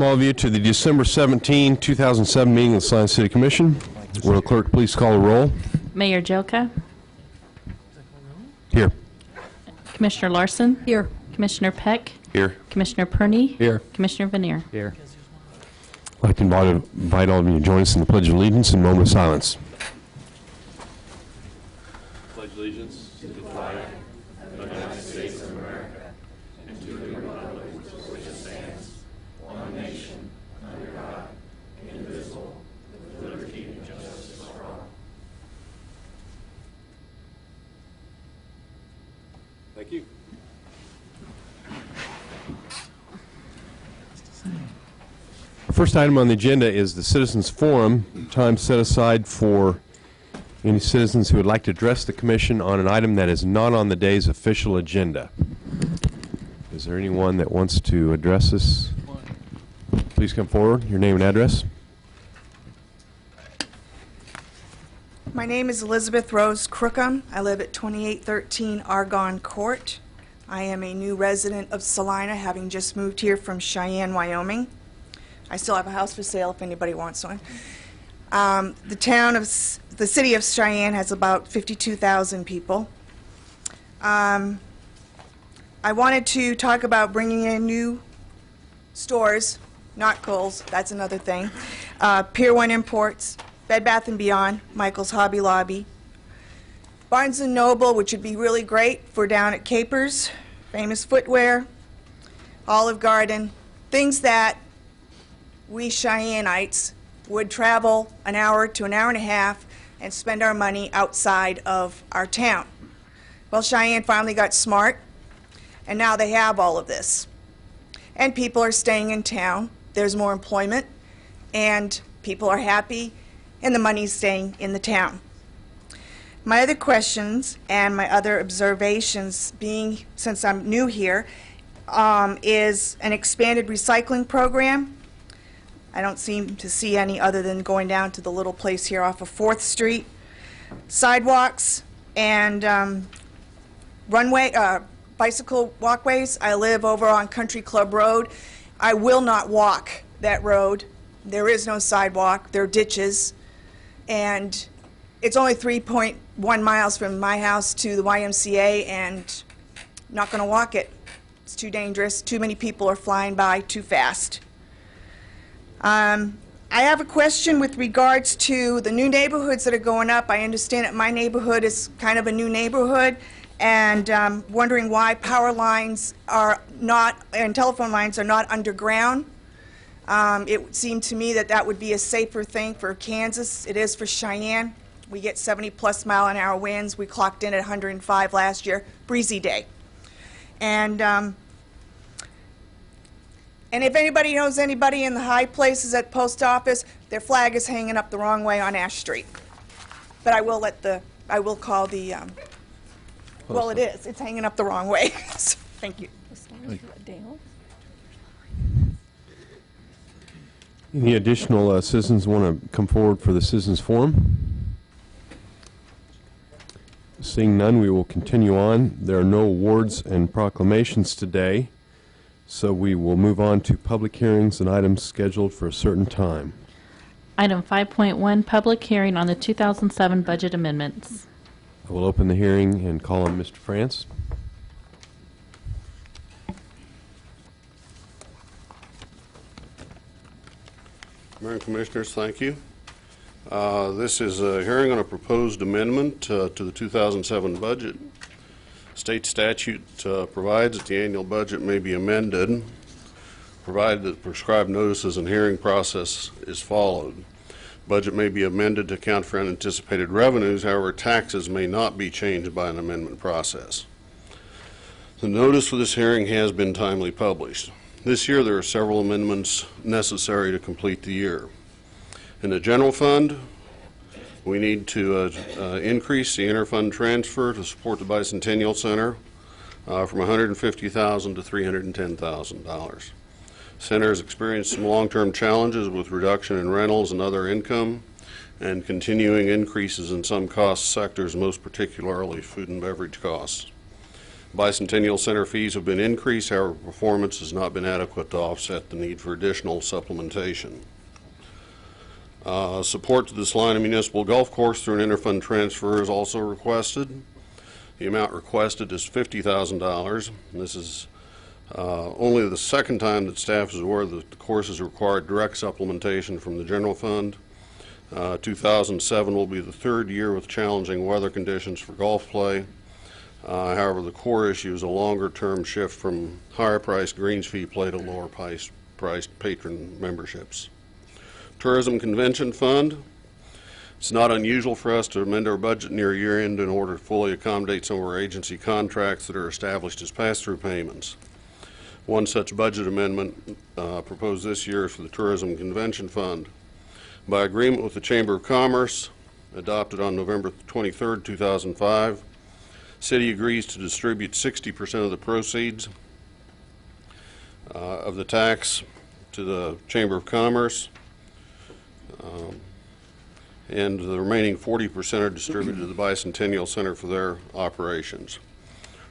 welcome all of you to the December 17, 2007 meeting of the Salina City Commission. Will the clerk please call a roll? Mayor Jelka. Here. Commissioner Larson. Here. Commissioner Peck. Here. Commissioner Perney. Here. Commissioner Vanier. Here. I'd like to invite all of you to join us in the Pledge of Allegiance in a moment of silence. Pledge allegiance to the flag of the United States of America and to the republic for which it stands, one nation, under God, indivisible, with liberty and justice for all. Thank you. The first item on the agenda is the Citizens Forum, time set aside for any citizens who would like to address the Commission on an item that is not on the day's official agenda. Is there anyone that wants to address us? Please come forward, your name and address. My name is Elizabeth Rose Crookham. I live at 2813 Argonne Court. I am a new resident of Salina, having just moved here from Cheyenne, Wyoming. I still have a house for sale if anybody wants one. The city of Cheyenne has about 52,000 people. I wanted to talk about bringing in new stores, not Kohl's, that's another thing. Pier 1 Imports, Bed Bath & Beyond, Michael's Hobby Lobby, Barnes & Noble, which would be really great for down at Capers, Famous Footwear, Olive Garden, things that we Cheyennites would travel an hour to an hour and a half and spend our money outside of our town. Well, Cheyenne finally got smart, and now they have all of this. And people are staying in town. There's more employment, and people are happy, and the money's staying in the town. My other questions and my other observations, being since I'm new here, is an expanded recycling program. I don't seem to see any other than going down to the little place here off of 4th Street. Sidewalks and bicycle walkways. I live over on Country Club Road. I will not walk that road. There is no sidewalk. There are ditches. And it's only 3.1 miles from my house to the YMCA, and I'm not going to walk it. It's too dangerous. Too many people are flying by too fast. I have a question with regards to the new neighborhoods that are going up. I understand that my neighborhood is kind of a new neighborhood, and wondering why power lines are not, and telephone lines are not underground. It would seem to me that that would be a safer thing for Kansas. It is for Cheyenne. We get 70+ mile-an-hour winds. We clocked in at 105 last year. Breezy day. And if anybody knows anybody in the high places at post office, their flag is hanging up the wrong way on Ash Street. But I will call the, well, it is. It's hanging up the wrong way. So, thank you. Any additional citizens want to come forward for the Citizens Forum? Seeing none, we will continue on. There are no awards and proclamations today, so we will move on to public hearings and items scheduled for a certain time. Item 5.1, public hearing on the 2007 budget amendments. I will open the hearing and call on Mr. France. Mayor and Commissioners, thank you. This is a hearing on a proposed amendment to the 2007 budget. State statute provides that the annual budget may be amended, provided that prescribed notices and hearing process is followed. Budget may be amended to account for unanticipated revenues, however, taxes may not be changed by an amendment process. The notice for this hearing has been timely published. This year there are several amendments necessary to complete the year. In the general fund, we need to increase the interfund transfer to support the Bicentennial Center from $150,000 to $310,000. Center has experienced some long-term challenges with reduction in rentals and other income and continuing increases in some cost sectors, most particularly food and beverage costs. Bicentennial Center fees have been increased, however, performance has not been adequate to offset the need for additional supplementation. Support to the Salina Municipal Golf Course through an interfund transfer is also requested. The amount requested is $50,000. This is only the second time that staff is aware that the course has required direct supplementation from the general fund. 2007 will be the third year with challenging weather conditions for golf play. However, the core issue is a longer-term shift from higher-priced greens fee play to lower-priced patron memberships. Tourism Convention Fund. It's not unusual for us to amend our budget near year-end in order to fully accommodate some of our agency contracts that are established as pass-through payments. One such budget amendment proposed this year is for the Tourism Convention Fund. By agreement with the Chamber of Commerce, adopted on November 23, 2005, City agrees to distribute 60% of the proceeds of the tax to the Chamber of Commerce, and the remaining 40% are distributed to the Bicentennial Center for their operations.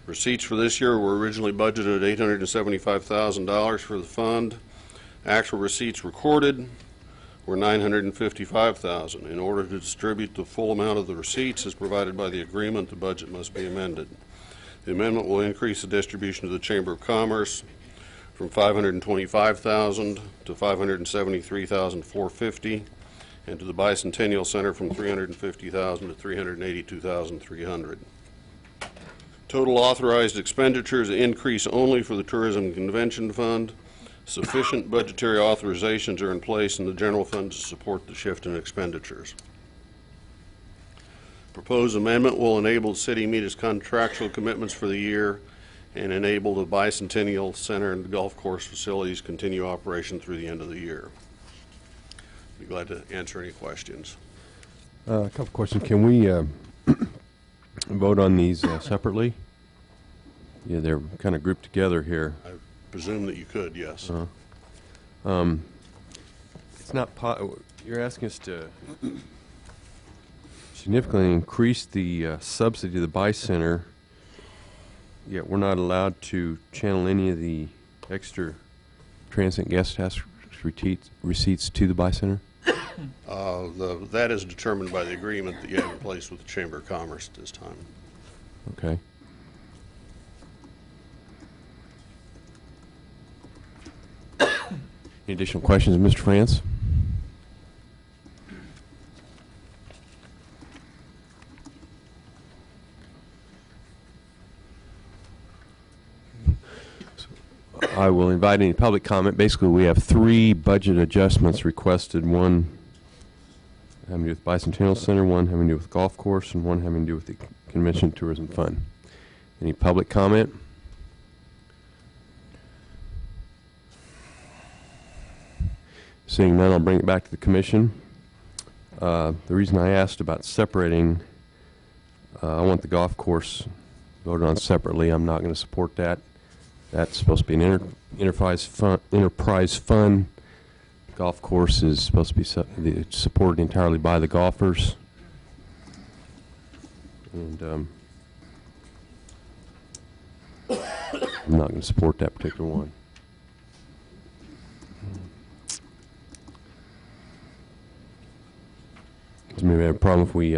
Receipts for this year were originally budgeted at $875,000 for the fund. Actual receipts recorded were $955,000. In order to distribute the full amount of the receipts as provided by the agreement, the budget must be amended. The amendment will increase the distribution to the Chamber of Commerce from $525,000 to $573,450, and to the Bicentennial Center from $350,000 to $382,300. Total authorized expenditures increase only for the Tourism Convention Fund. Sufficient budgetary authorizations are in place in the general fund to support the shift in expenditures. Proposed amendment will enable the city to meet its contractual commitments for the year and enable the Bicentennial Center and the golf course facilities continue operation through the end of the year. Be glad to answer any questions. A couple questions. Can we vote on these separately? Yeah, they're kind of grouped together here. I presume that you could, yes. It's not. You're asking us to significantly increase the subsidy to the Buy Center, yet we're not allowed to channel any of the extra transient guest house receipts to the Buy Center. That is determined by the agreement that you have in place with the Chamber of Commerce at this time. Okay. Any additional questions, Mr. France? I will invite any public comment. Basically, we have 3 budget adjustments requested. One having to do with Bicentennial Center, one having to do with golf course, and one having to do with the Convention Tourism Fund. Any public comment? Seeing none, I'll bring it back to the commission. The reason I asked about separating, I want the golf course voted on separately. I'm not going to support that. That's supposed to be an enterprise fund. Golf course is supposed to be supported entirely by the golfers. And I'm not going to support that particular one. Does maybe have a problem if we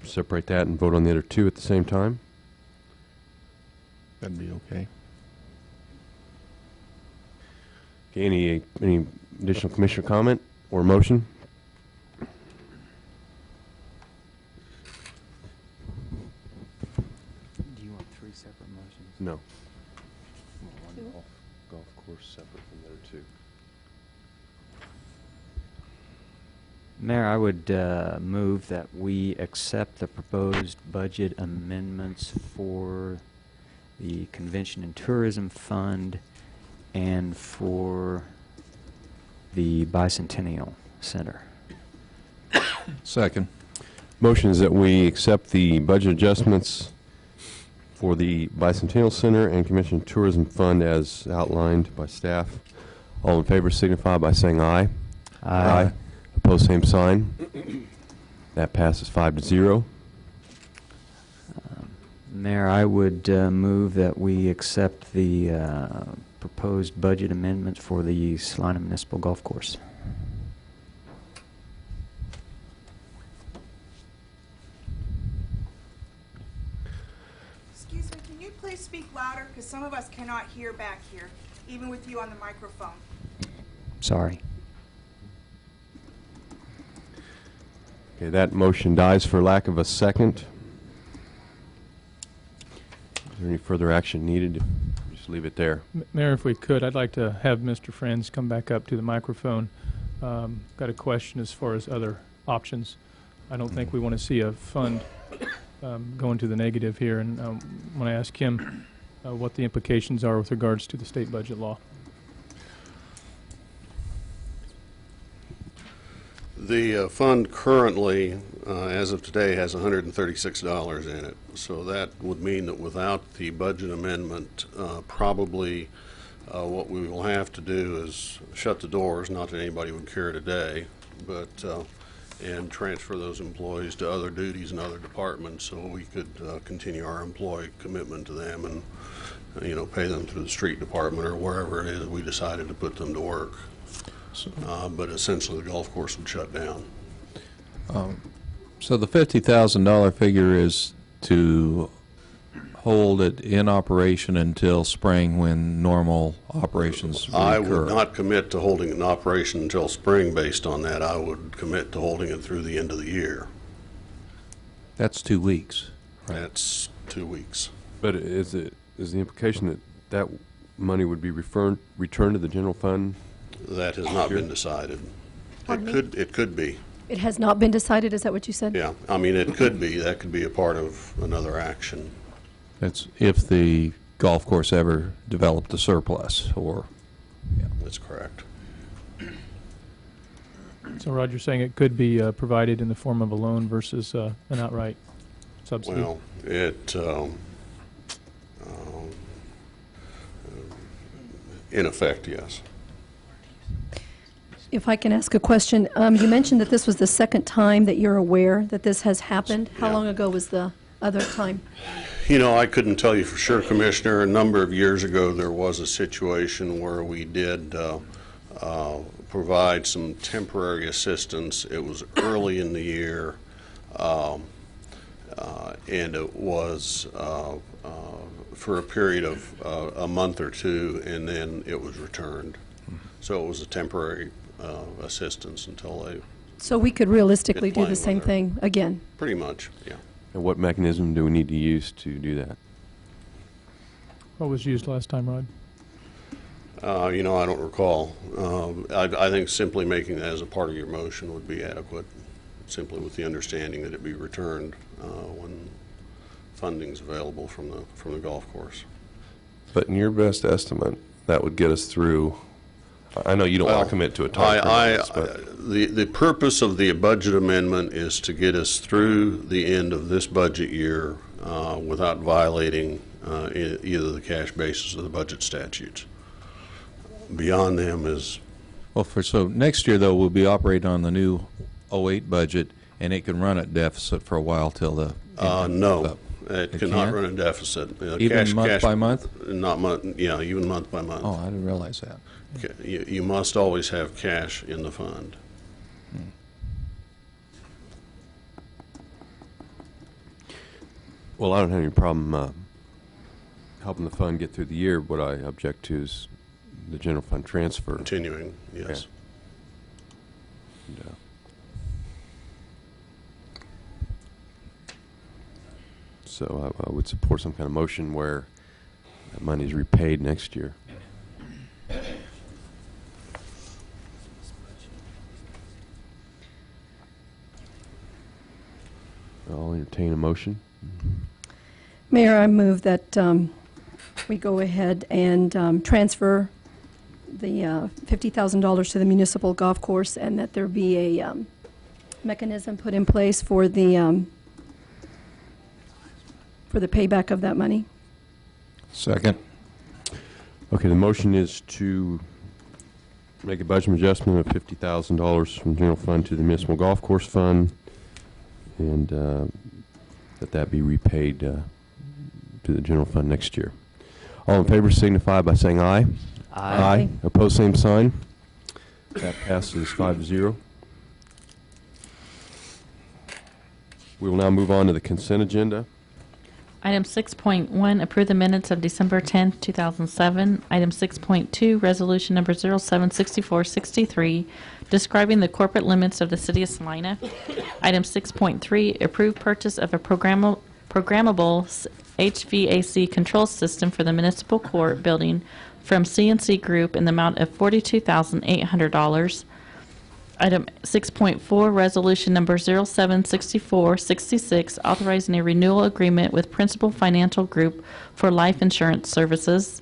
separate that and vote on the other 2 at the same time? That'd be okay. Okay, any additional commissioner comment or motion? Do you want 3 separate motions? No. One Golf course separate from the other 2. Mayor, I would move that we accept the proposed budget amendments for the Convention and Tourism Fund and for the Bicentennial Center. Second. Motion is that we accept the budget adjustments for the Bicentennial Center and Convention Tourism Fund as outlined by staff. All in favor signify by saying aye. Aye. Opposed, same sign. That passes 5-0. Mayor, I would move that we accept the proposed budget amendments for the Salina Municipal Golf Course. Excuse me, can you please speak louder? Because some of us cannot hear back here, even with you on the microphone. Sorry. Okay, that motion dies for lack of a second. Is there any further action needed? Just leave it there. Mayor, if we could, I'd like to have Mr. Friends come back up to the microphone. Got a question as far as other options. I don't think we want to see a fund go into the negative here, and when I ask him what the implications are with regards to the state budget law. The fund currently, as of today, has $136 in it. So that would mean that without the budget amendment, probably what we will have to do is shut the doors, not that anybody would care today, but and transfer those employees to other duties in other departments so we could continue our employee commitment to them and, pay them through the street department or wherever it is we decided to put them to work. But essentially, the golf course would shut down. So the $50,000 figure is to hold it in operation until spring when normal operations recur. I would not commit to holding it in operation until spring based on that. I would commit to holding it through the end of the year. That's 2 weeks. That's 2 weeks. But is the implication that that money would be returned to the general fund? That has not been decided. Pardon me? It could be. It has not been decided, is that what you said? Yeah, I mean, it could be. That could be a part of another action. That's if the golf course ever developed a surplus or... That's correct. So Roger's saying it could be provided in the form of a loan versus an outright subsidy. Well, in effect, yes. If I can ask a question, you mentioned that this was the second time that you're aware that this has happened. How Yeah. long ago was the other time? I couldn't tell you for sure, Commissioner. A number of years ago, there was a situation where we did provide some temporary assistance. It was early in the year, and it was for a period of a month or two, and then it was returned. So it was a temporary assistance until they, So we could realistically do playing the with same her. thing again? pretty much, yeah. And what mechanism do we need to use to do that? What was used last time, Rod? I don't recall. I think simply making that as a part of your motion would be adequate, simply with the understanding that it be returned when funding's available from the golf course. But in your best estimate, that would get us through, I know you don't want to commit to a time frame, but The purpose of the budget amendment is to get us through the end of this budget year without violating either the cash basis or the budget statutes. Beyond them is, Well, so next year, though, we'll be operating on the new '08 budget, and it can run at deficit for a while till the... no, it cannot can't? run a deficit. Even month by month? Not month, yeah, even month by month. Oh, I didn't realize that. You must always have cash in the fund. well, I don't have any problem helping the fund get through the year. What I object to is the general fund transfer. Continuing, yes. And, so I would support some kind of motion where that money is repaid next year. I'll entertain a motion. Mayor, I move that we go ahead and transfer the $50,000 to the municipal golf course, and that there be a mechanism put in place for the payback of that money. Second. Okay, the motion is to make a budget adjustment of $50,000 from the general fund to the municipal golf course fund, and that be repaid to the general fund next year. All in favor signify by saying aye. Aye. Opposed, same sign. That passes 5-0. We will now move on to the consent agenda. Item 6.1, approve the minutes of December 10, 2007. Item 6.2, resolution number 076463, describing the corporate limits of the city of Salina. Item 6.3, approve purchase of a programmable HVAC control system for the municipal court building from CNC Group in the amount of $42,800. Item 6.4, resolution number 076466, authorizing a renewal agreement with Principal Financial Group for life insurance services.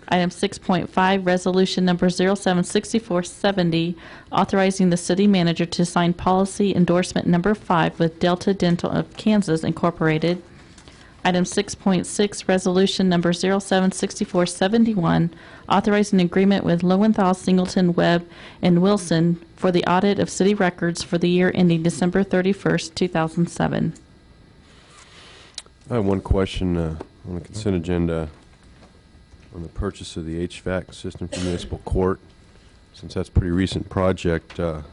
Item 6.5, resolution number 076470, authorizing the city manager to sign policy endorsement number 5 with Delta Dental of Kansas Incorporated. Item 6.6, resolution number 076471, authorizing an agreement with Lowenthal, Singleton, Webb, and Wilson for the audit of city records for the year ending December 31st, 2007. I have one question on the consent agenda on the purchase of the HVAC system for municipal court. Since that's a pretty recent project, I'm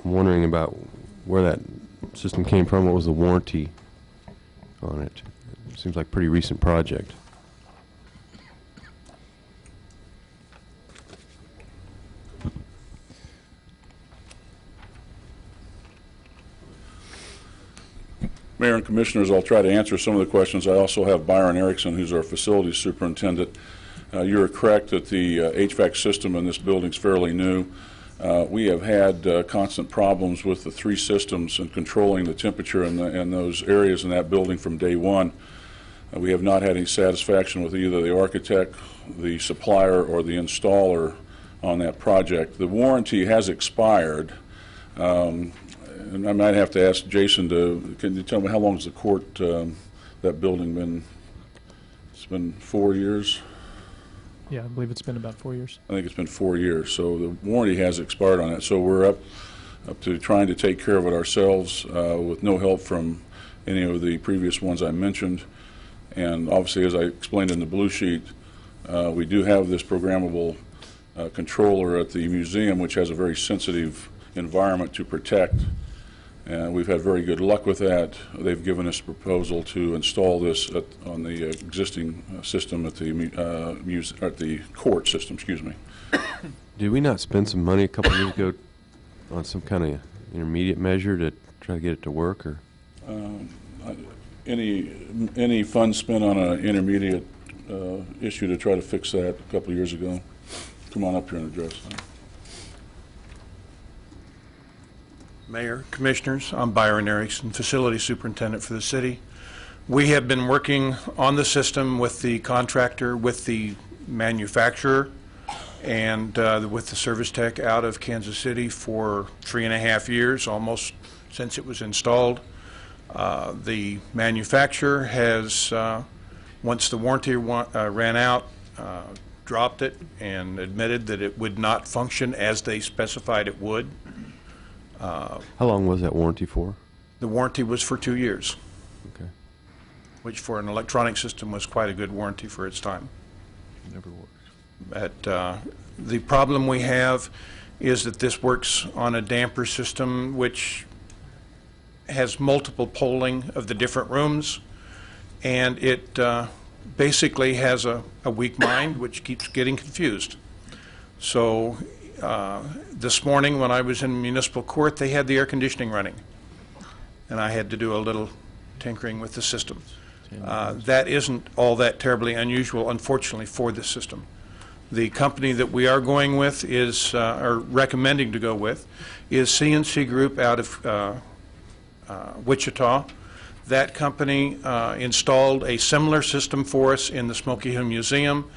wondering about where that system came from. What was the warranty on it? It seems like a pretty recent project. Mayor and Commissioners, I'll try to answer some of the questions. I also have Byron Erickson, who's our facilities superintendent. You're correct that the HVAC system in this building is fairly new. We have had constant problems with the 3 systems and controlling the temperature in those areas in that building from day one. We have not had any satisfaction with either the architect, the supplier, or the installer on that project. The warranty has expired. And I might have to ask Jason can you tell me how long has the court, that building been? It's been 4 years? Yeah, I believe it's been about 4 years. I think it's been 4 years. So the warranty has expired on it. So we're up to trying to take care of it ourselves with no help from any of the previous ones I mentioned. And obviously, as I explained in the blue sheet, we do have this programmable controller at the museum, which has a very sensitive environment to protect. And we've had very good luck with that. They've given us a proposal to install this on the existing system at the court system. Excuse me. Did we not spend some money a couple of years ago on some kind of intermediate measure to try to get it to work? Or any funds spent on an intermediate issue to try to fix that a couple of years ago? Come on up here and address that. Mayor, Commissioners, I'm Byron Erickson, Facility Superintendent for the city. We have been working on the system with the contractor, with the manufacturer, and with the service tech out of Kansas City for 3.5 years, almost since it was installed. The manufacturer has, once the warranty ran out, dropped it and admitted that it would not function as they specified it would. how long was that warranty for? The warranty was for 2 years, Okay. which for an electronic system was quite a good warranty for its time. Never worked. But the problem we have is that this works on a damper system which has multiple polling of the different rooms, and it basically has a weak mind which keeps getting confused. So this morning when I was in municipal court, they had the air conditioning running, and I had to do a little tinkering with the system. That isn't all that terribly unusual, unfortunately, for this system. The company that we are going with is, or recommending to go with, is CNC Group out of Wichita. That company installed a similar system for us in the Smoky Hill Museum,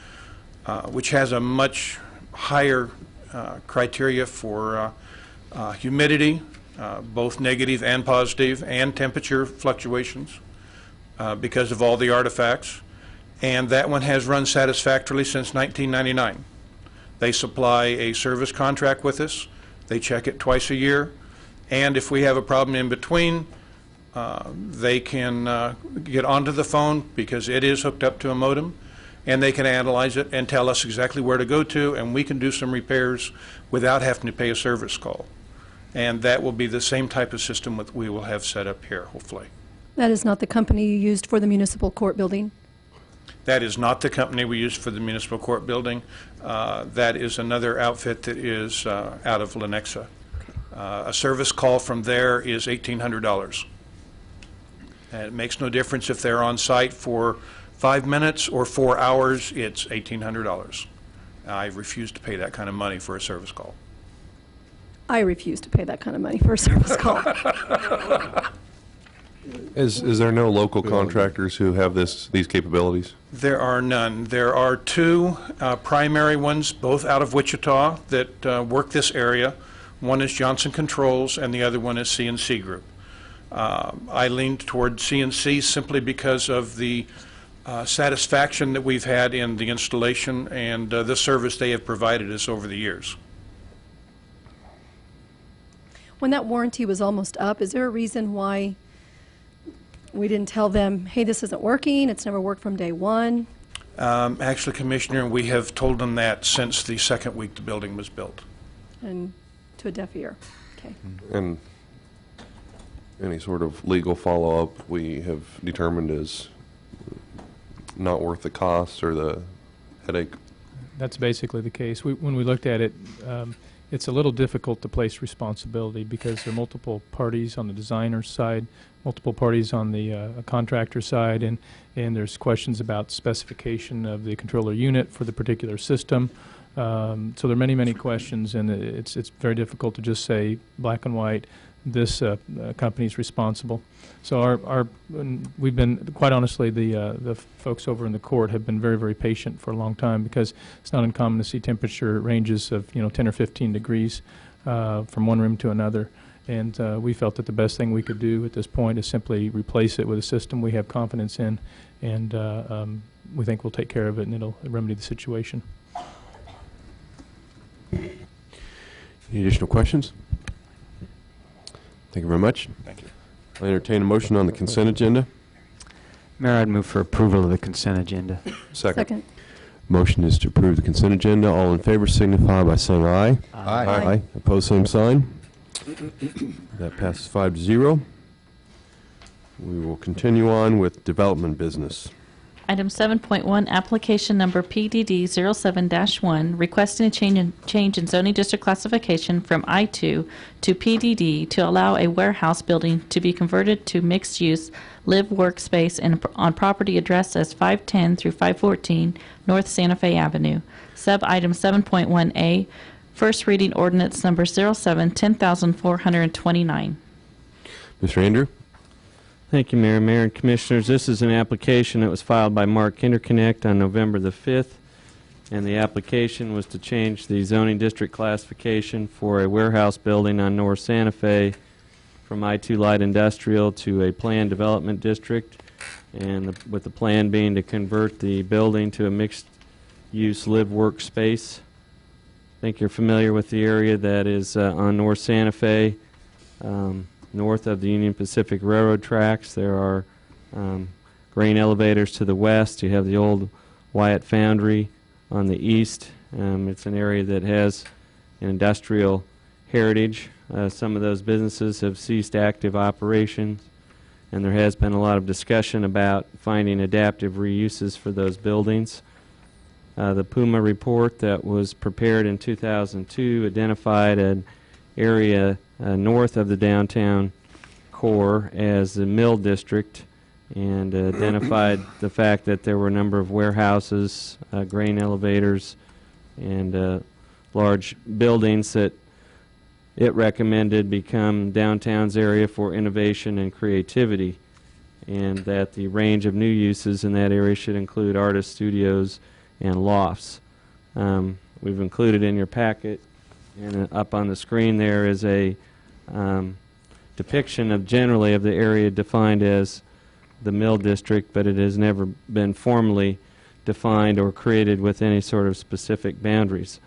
which has a much higher criteria for humidity, both negative and positive, and temperature fluctuations because of all the artifacts. And that one has run satisfactorily since 1999. They supply a service contract with us. They check it twice a year. And if we have a problem in between, They can get onto the phone because it is hooked up to a modem, and they can analyze it and tell us exactly where to go to, and we can do some repairs without having to pay a service call. And that will be the same type of system that we will have set up here, hopefully. That is not the company you used for the municipal court building? That is not the company we use for the municipal court building. That is another outfit that is out of Lenexa. A service call from there is $1,800. And it makes no difference if they're on site for 5 minutes or 4 hours, it's $1,800. I refuse to pay that kind of money for a service call. I refuse to pay that kind of money for a service call. Is there no local contractors who have these capabilities? There are none. There are two primary ones, both out of Wichita, that work this area. One is Johnson Controls, and the other one is CNC Group. I leaned toward CNC simply because of the satisfaction that we've had in the installation and the service they have provided us over the years. When that warranty was almost up, is there a reason why we didn't tell them, hey, this isn't working, it's never worked from day one? Actually, Commissioner, we have told them that since the second week the building was built. And to a deaf ear. Okay. And any sort of legal follow-up we have determined is not worth the cost or the headache? That's basically the case. When we looked at it, it's a little difficult to place responsibility because there are multiple parties on the designer's side, multiple parties on the contractor side, and there's questions about specification of the controller unit for the particular system. So there are many, many questions, and it's very difficult to just say black and white, this company's responsible. So we've been, quite honestly, the folks over in the court have been very, very patient for a long time because it's not uncommon to see temperature ranges of 10 or 15 degrees from one room to another. And we felt that the best thing we could do at this point is simply replace it with a system we have confidence in, and we think we'll take care of it and it'll remedy the situation. Any additional questions? Thank you very much. Thank you. I'll entertain a motion on the consent agenda. Mayor, I'd move for approval of the consent agenda. Second. Motion is to approve the consent agenda. All in favor signify by saying aye. Aye. Opposed, same sign. That passes 5-0. We will continue on with development business. Item 7.1, application number PDD 07-1, requesting a change in zoning district classification from I2 to PDD to allow a warehouse building to be converted to mixed-use live workspace on property addressed as 510 through 514 North Santa Fe Avenue. Sub-item 7.1A, first reading ordinance number 07-10429. Mr. Andrew? Thank you, Mayor. Mayor and Commissioners, this is an application that was filed by Mark Interconnect on November the 5th, and the application was to change the zoning district classification for a warehouse building on North Santa Fe from I-2 Light Industrial to a planned development district, and with the plan being to convert the building to a mixed-use live-work space. I think you're familiar with the area that is on North Santa Fe. North of the Union Pacific Railroad tracks, there are grain elevators to the west. You have the old Wyatt Foundry on the east. It's an area that has an industrial heritage. Some of those businesses have ceased active operations, and there has been a lot of discussion about finding adaptive reuses for those buildings. The Puma report that was prepared in 2002 identified an area north of the downtown core as the Mill District, and identified the fact that there were a number of warehouses, grain elevators, and large buildings that it recommended become downtown's area for innovation and creativity, and that the range of new uses in that area should include artist studios and lofts. We've included in your packet, and up on the screen there is a depiction of generally of the area defined as the Mill District, but it has never been formally defined or created with any sort of specific boundaries.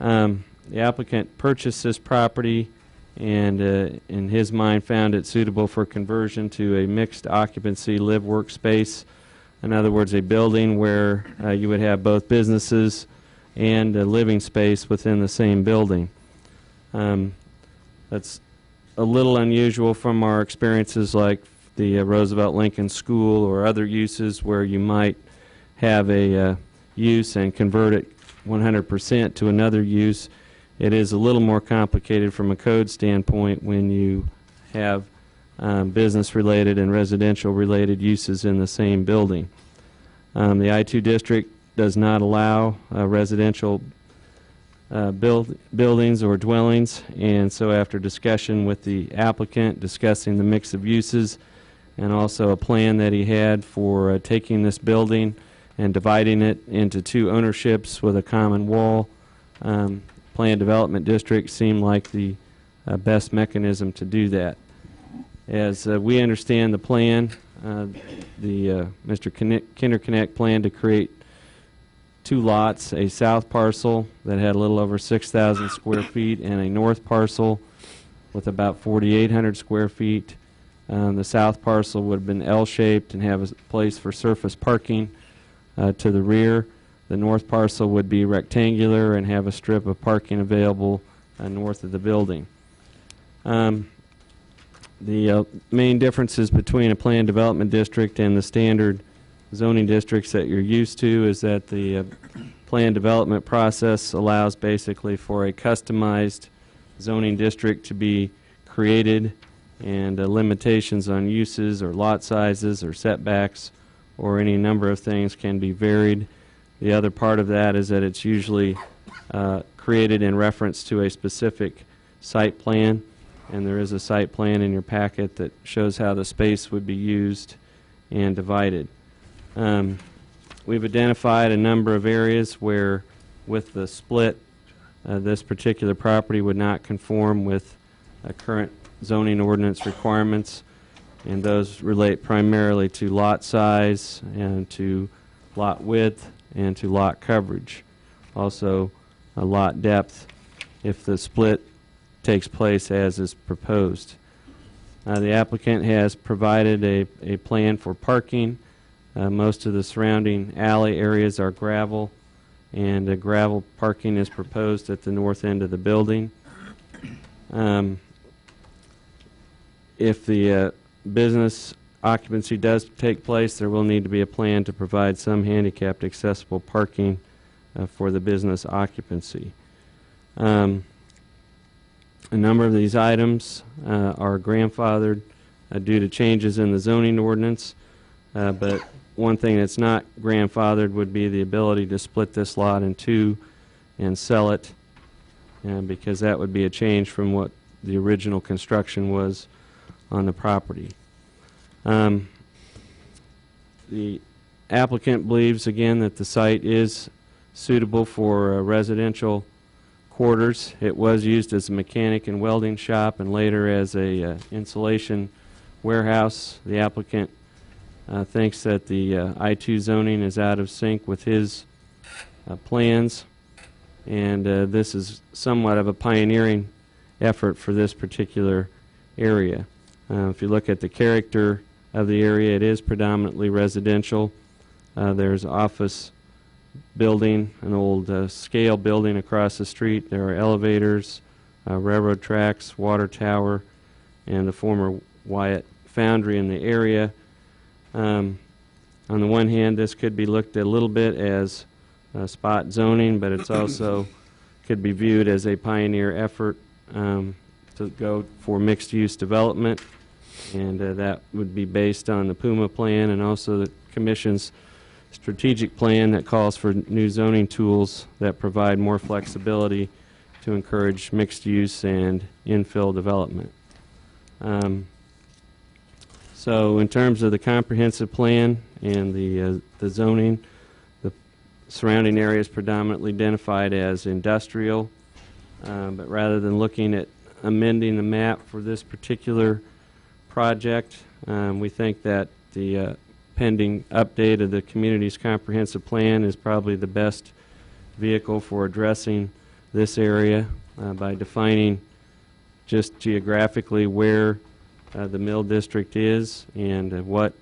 The applicant purchased this property and in his mind found it suitable for conversion to a mixed occupancy live-work space. In other words, a building where you would have both businesses and a living space within the same building. That's a little unusual from our experiences like the Roosevelt Lincoln School or other uses where you might have a use and convert it 100% to another use. It is a little more complicated from a code standpoint when you have business-related and residential-related uses in the same building. The I-2 district does not allow residential buildings or dwellings, and so after discussion with the applicant, discussing the mix of uses, and also a plan that he had for taking this building and dividing it into two ownerships with a common wall, Planned Development District seemed like the best mechanism to do that. As we understand the plan, Mr. Kinderconnect planned to create two lots, a south parcel that had a little over 6,000 square feet and a north parcel with about 4,800 square feet. The south parcel would have been L-shaped and have a place for surface parking to the rear. The north parcel would be rectangular and have a strip of parking available north of the building. The main differences between a planned development district and the standard zoning districts that you're used to is that the planned development process allows basically for a customized zoning district to be created, and limitations on uses or lot sizes or setbacks or any number of things can be varied. The other part of that is that it's usually created in reference to a specific site plan, and there is a site plan in your packet that shows how the space would be used and divided. We've identified a number of areas where, with the split, this particular property would not conform with current zoning ordinance requirements, and those relate primarily to lot size and to lot width and to lot coverage. Also, lot depth if the split takes place as is proposed. The applicant has provided a plan for parking. Most of the surrounding alley areas are gravel, and gravel parking is proposed at the north end of the building. If the business occupancy does take place, there will need to be a plan to provide some handicapped accessible parking for the business occupancy. A number of these items are grandfathered due to changes in the zoning ordinance, but one thing that's not grandfathered would be the ability to split this lot in two and sell it, because that would be a change from what the original construction was on the property. The applicant believes again that the site is suitable for residential quarters. It was used as a mechanic and welding shop and later as a insulation warehouse. The applicant thinks that the I-2 zoning is out of sync with his plans, and this is somewhat of a pioneering effort for this particular area. If you look at the character of the area, it is predominantly residential. There's office building, an old scale building across the street. There are elevators, railroad tracks, water tower, and the former Wyatt foundry in the area. On the one hand, this could be looked at a little bit as spot zoning, but it's also could be viewed as a pioneer effort to go for mixed-use development, and that would be based on the PUMA plan and also the Commission's strategic plan that calls for new zoning tools that provide more flexibility to encourage mixed use and infill development. So in terms of the comprehensive plan and the zoning, the surrounding area is predominantly identified as industrial, but rather than looking at amending the map for this particular project, we think that the pending update of the community's comprehensive plan is probably the best vehicle for addressing this area by defining just geographically where the mill district is and what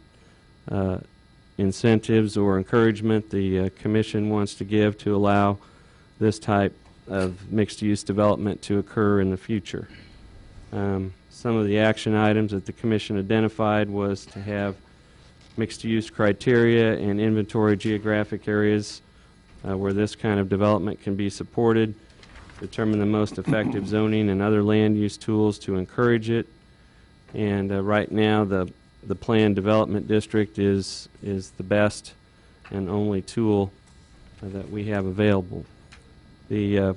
incentives or encouragement the commission wants to give to allow this type of mixed-use development to occur in the future. Some of the action items that the commission identified was to have mixed-use criteria and inventory geographic areas where this kind of development can be supported, determine the most effective zoning and other land use tools to encourage it. And right now, the planned development district is the best and only tool that we have available. The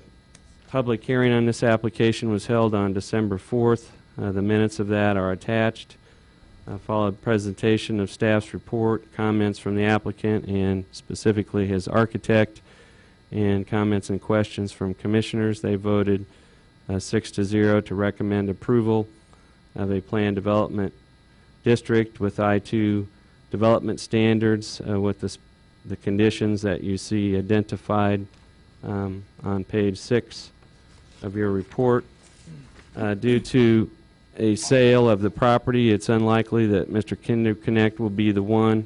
public hearing on this application was held on December 4th. The minutes of that are attached. Followed presentation of staff's report, comments from the applicant and specifically his architect, and comments and questions from commissioners. They voted 6-0 to recommend approval of a planned development district with I-2 development standards with the conditions that you see identified on page 6 of your report. Due to a sale of the property, it's unlikely that Mr. Kinder Connect will be the one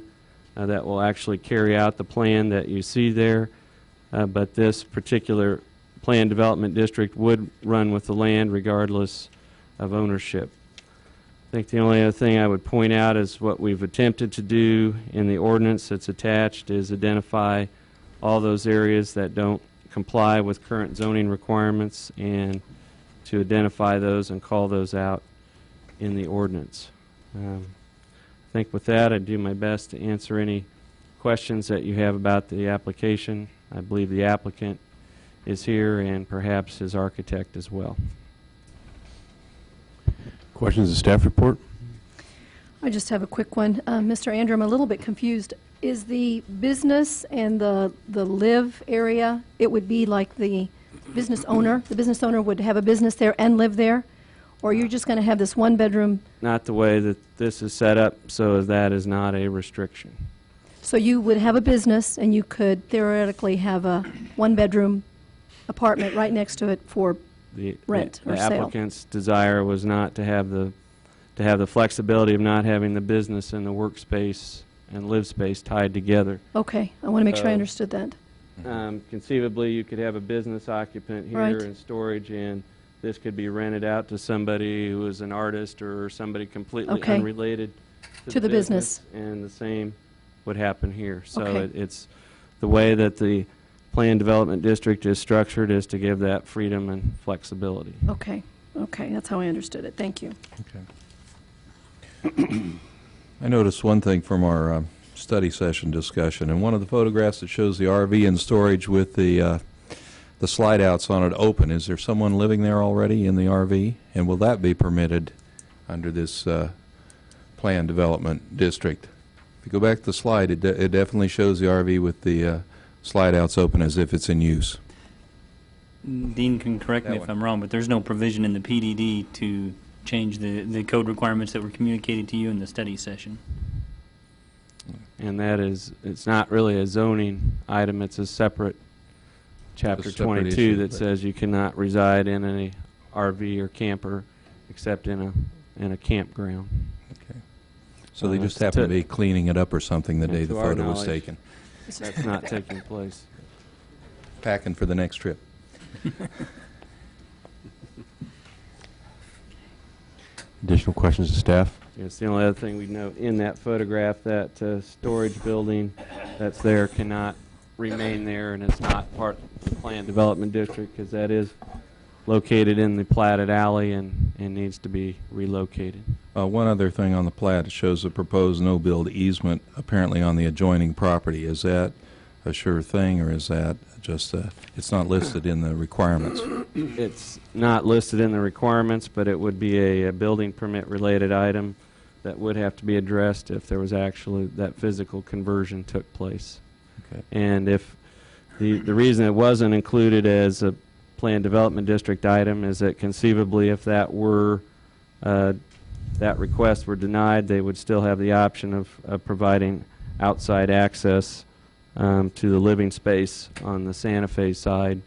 that will actually carry out the plan that you see there. But this particular planned development district would run with the land regardless of ownership. I think the only other thing I would point out is what we've attempted to do in the ordinance that's attached is identify all those areas that don't comply with current zoning requirements and to identify those and call those out in the ordinance. I think with that, I'd do my best to answer any questions that you have about the application. I believe the applicant is here and perhaps his architect as well. Questions of staff report? I just have a quick one. Mr. Andrew, I'm a little bit confused. Is the business and the live area, it would be like the business owner would have a business there and live there? Or you're just going to have this one-bedroom? Not the way that this is set up, so that is not a restriction. So you would have a business, and you could theoretically have a one-bedroom apartment right next to it for rent or the sale? applicant's desire was not to have the flexibility of not having the business and the workspace and live space tied together. Okay, I want to make sure I understood that. Conceivably, you could have a business occupant here Right. in storage, and this could be rented out to somebody who is an artist or somebody completely Okay. unrelated To the business. and the same would happen here. So Okay. it's the way that the planned development district is structured is to give that freedom and flexibility. Okay, that's how I understood it. Thank you. Okay. I noticed one thing from our study session discussion. In one of the photographs, it shows the RV in storage with the slide outs on it open. Is there someone living there already in the RV? And will that be permitted under this planned development district? If you go back to the slide, it definitely shows the RV with the slide outs open as if it's in use. Dean can correct me That if one. I'm wrong, but there's no provision in the PDD to change the code requirements that were communicated to you in the study session. And that is, it's not really a zoning item, it's a separate chapter It's a separate 22 issue, that but- says you cannot reside in any RV or camper except in a campground. Okay. So they just It's happen to to- be cleaning it up or something the And day to the our photo was knowledge- taken. That's not taking place. Packing for the next trip. Additional questions of staff? Yes, the only other thing we note in that photograph, that storage building that's there cannot remain there, and it's not part of the planned development district because that is located in the platted alley and needs to be relocated. One other thing on the plat, it shows a proposed no-build easement apparently on the adjoining property. Is that a sure thing, or is that just, it's not listed in the requirements? It's not listed in the requirements, but it would be a building permit related item that would have to be addressed if there was actually that physical conversion took place. Okay. And if the reason it wasn't included as a planned development district item is that conceivably if that were that request were denied, they would still have the option of providing outside access to the living space on the Santa Fe side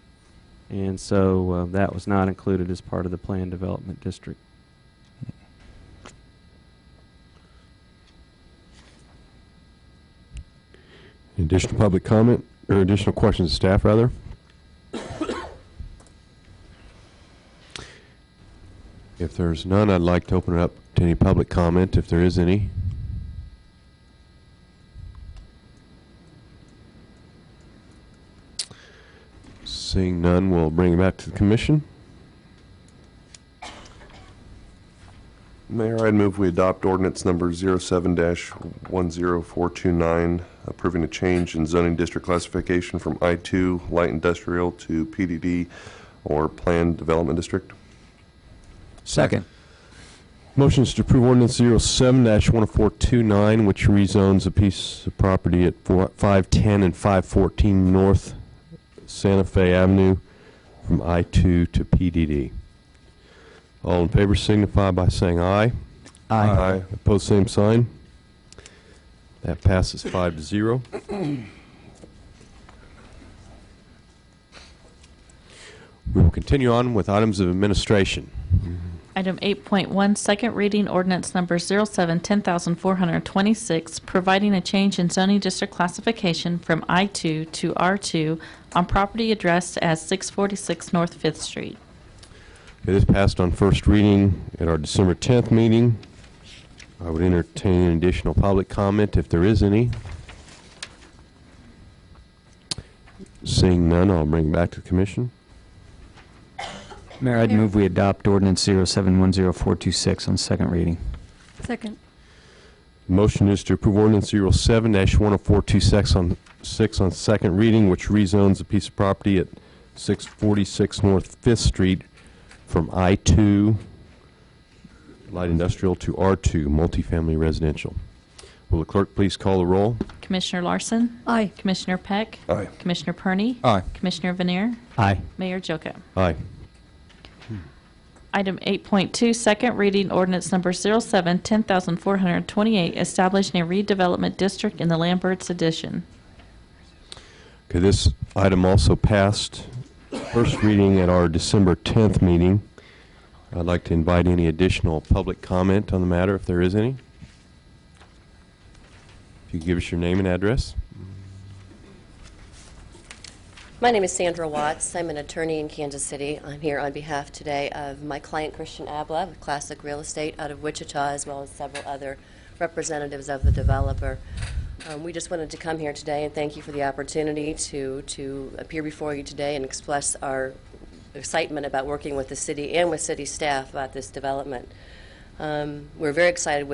and so that was not included as part of the planned development district. Additional public comment, or additional questions to staff, rather? If there's none, I'd like to open it up to any public comment, if there is any. Seeing none, we'll bring it back to the commission. Mayor, I'd move we adopt ordinance number 07-10429, approving a change in zoning district classification from I2 light industrial to PDD, or planned development district. Second. Motions to approve ordinance 07-10429, which rezones a piece of property at 510 and 514 North Santa Fe Avenue from I2 to PDD. All in favor signify by saying aye. Aye. Opposed, same sign. That passes 5-0. We will continue on with items of administration. Item 8.1, second reading ordinance number 07-10426, providing a change in zoning district classification from I2 to R2 on property addressed as 646 North 5th Street. It is passed on first reading at our December 10th meeting. I would entertain additional public comment if there is any. Seeing none, I'll bring it back to the commission. Mayor, I'd move we adopt ordinance 07-10426 on second reading. Second. The motion is to approve ordinance 07-10426 on second reading, which rezones a piece of property at 646 North 5th Street from I2 light industrial to R2 multifamily residential. Will the clerk please call the roll? Commissioner Larson? Aye. Commissioner Peck? Aye. Commissioner Perney? Aye. Commissioner Vanier? Aye. Mayor Joka? Aye. Item 8.2, second reading ordinance number 07-10428, establishing a redevelopment district in the Lamberts addition. Okay, this item also passed first reading at our December 10th meeting. I'd like to invite any additional public comment on the matter, if there is any. If you could give us your name and address. My name is Sandra Watts. I'm an attorney in Kansas City. I'm here on behalf today of my client Christian Abla with Classic Real Estate out of Wichita, as well as several other representatives of the developer. We just wanted to come here today and thank you for the opportunity to appear before you today and express our excitement about working with the city and with city staff about this development. We're very excited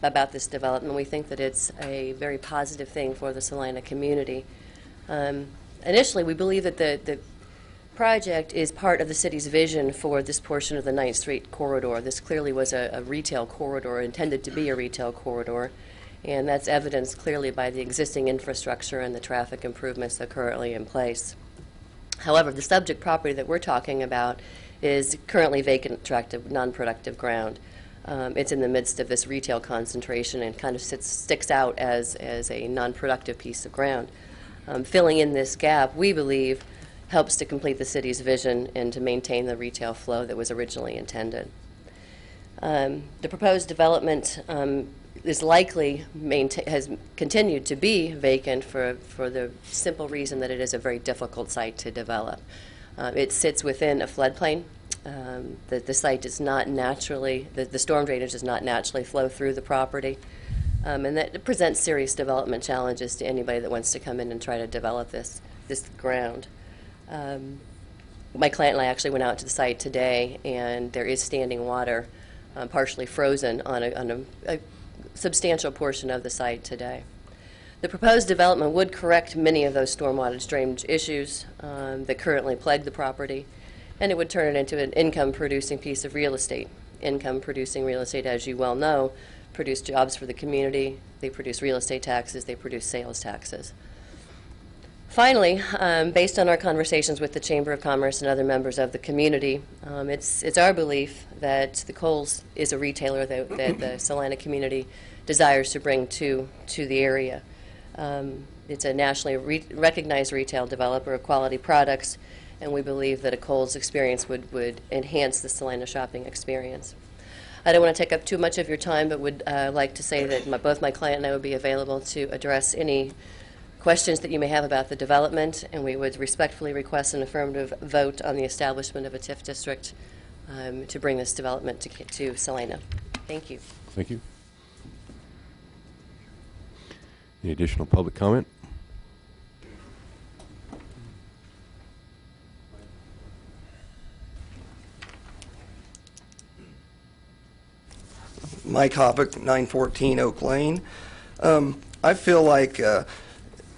about this development. We think that it's a very positive thing for the Salina community. Initially, we believe that the project is part of the city's vision for this portion of the 9th Street corridor. This clearly was a retail corridor, intended to be a retail corridor, and that's evidenced clearly by the existing infrastructure and the traffic improvements that are currently in place. However, the subject property that we're talking about is currently vacant, attractive, non-productive ground. It's in the midst of this retail concentration and kind of sticks out as a non-productive piece of ground. Filling in this gap, we believe, helps to complete the city's vision and to maintain the retail flow that was originally intended. The proposed development is likely has continued to be vacant for the simple reason that it is a very difficult site to develop. It sits within a floodplain. The site does not naturally, the storm drainage does not naturally flow through the property. And that presents serious development challenges to anybody that wants to come in and try to develop this ground. My client and I actually went out to the site today, and there is standing water, partially frozen on a substantial portion of the site today. The proposed development would correct many of those stormwater drainage issues that currently plague the property, and it would turn it into an income-producing piece of real estate. Income-producing real estate, as you well know, produce jobs for the community, they produce real estate taxes, they produce sales taxes. Finally, based on our conversations with the Chamber of Commerce and other members of the community, it's our belief that the Kohl's is a retailer that the Salina community desires to bring to the area. It's a nationally recognized retail developer of quality products, and we believe that a Kohl's experience would enhance the Salina shopping experience. I don't want to take up too much of your time, but would like to say that both my client and I would be available to address any questions that you may have about the development, and we would respectfully request an affirmative vote on the establishment of a TIF district to bring this development to Salina. Thank you. Thank you. Any additional public comment? Mike Hoppick, 914 Oak Lane. I feel like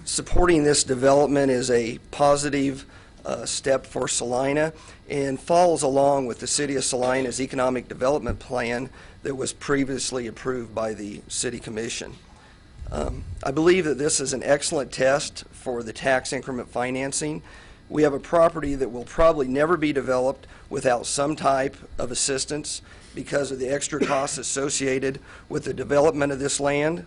supporting this development is a positive step for Salina and follows along with the City of Salina's economic development plan that was previously approved by the City Commission. I believe that this is an excellent test for the tax increment financing. We have a property that will probably never be developed without some type of assistance because of the extra costs associated with the development of this land.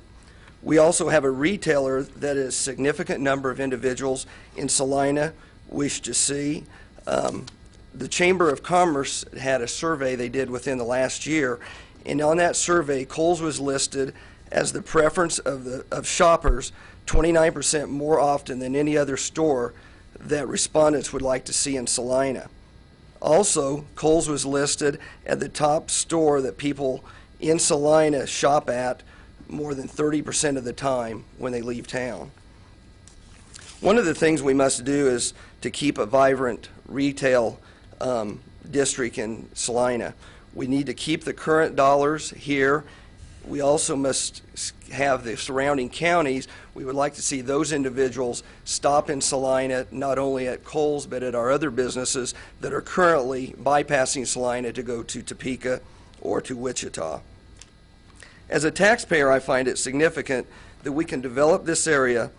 We also have a retailer that a significant number of individuals in Salina wish to see. The Chamber of Commerce had a survey they did within the last year, and on that survey, Kohl's was listed as the preference of shoppers 29% more often than any other store that respondents would like to see in Salina. Also, Kohl's was listed as the top store that people in Salina shop at more than 30% of the time when they leave town. One of the things we must do is to keep a vibrant retail district in Salina. We need to keep the current dollars here. We also must have the surrounding counties. We would like to see those individuals stop in Salina, not only at Kohl's, but at our other businesses that are currently bypassing Salina to go to Topeka or to Wichita. As a taxpayer, I find it significant that we can develop this area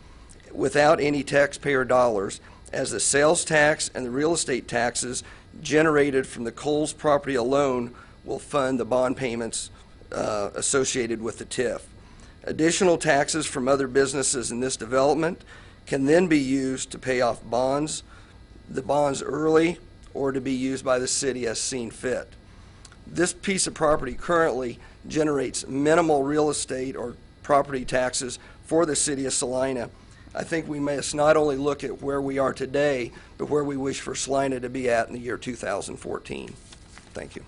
without any taxpayer dollars, as the sales tax and the real estate taxes generated from the Kohl's property alone will fund the bond payments associated with the TIF. Additional taxes from other businesses in this development can then be used to pay off the bonds early, or to be used by the city as seen fit. This piece of property currently generates minimal real estate or property taxes for the city of Salina. I think we must not only look at where we are today, but where we wish for Salina to be at in the year 2014. Thank you.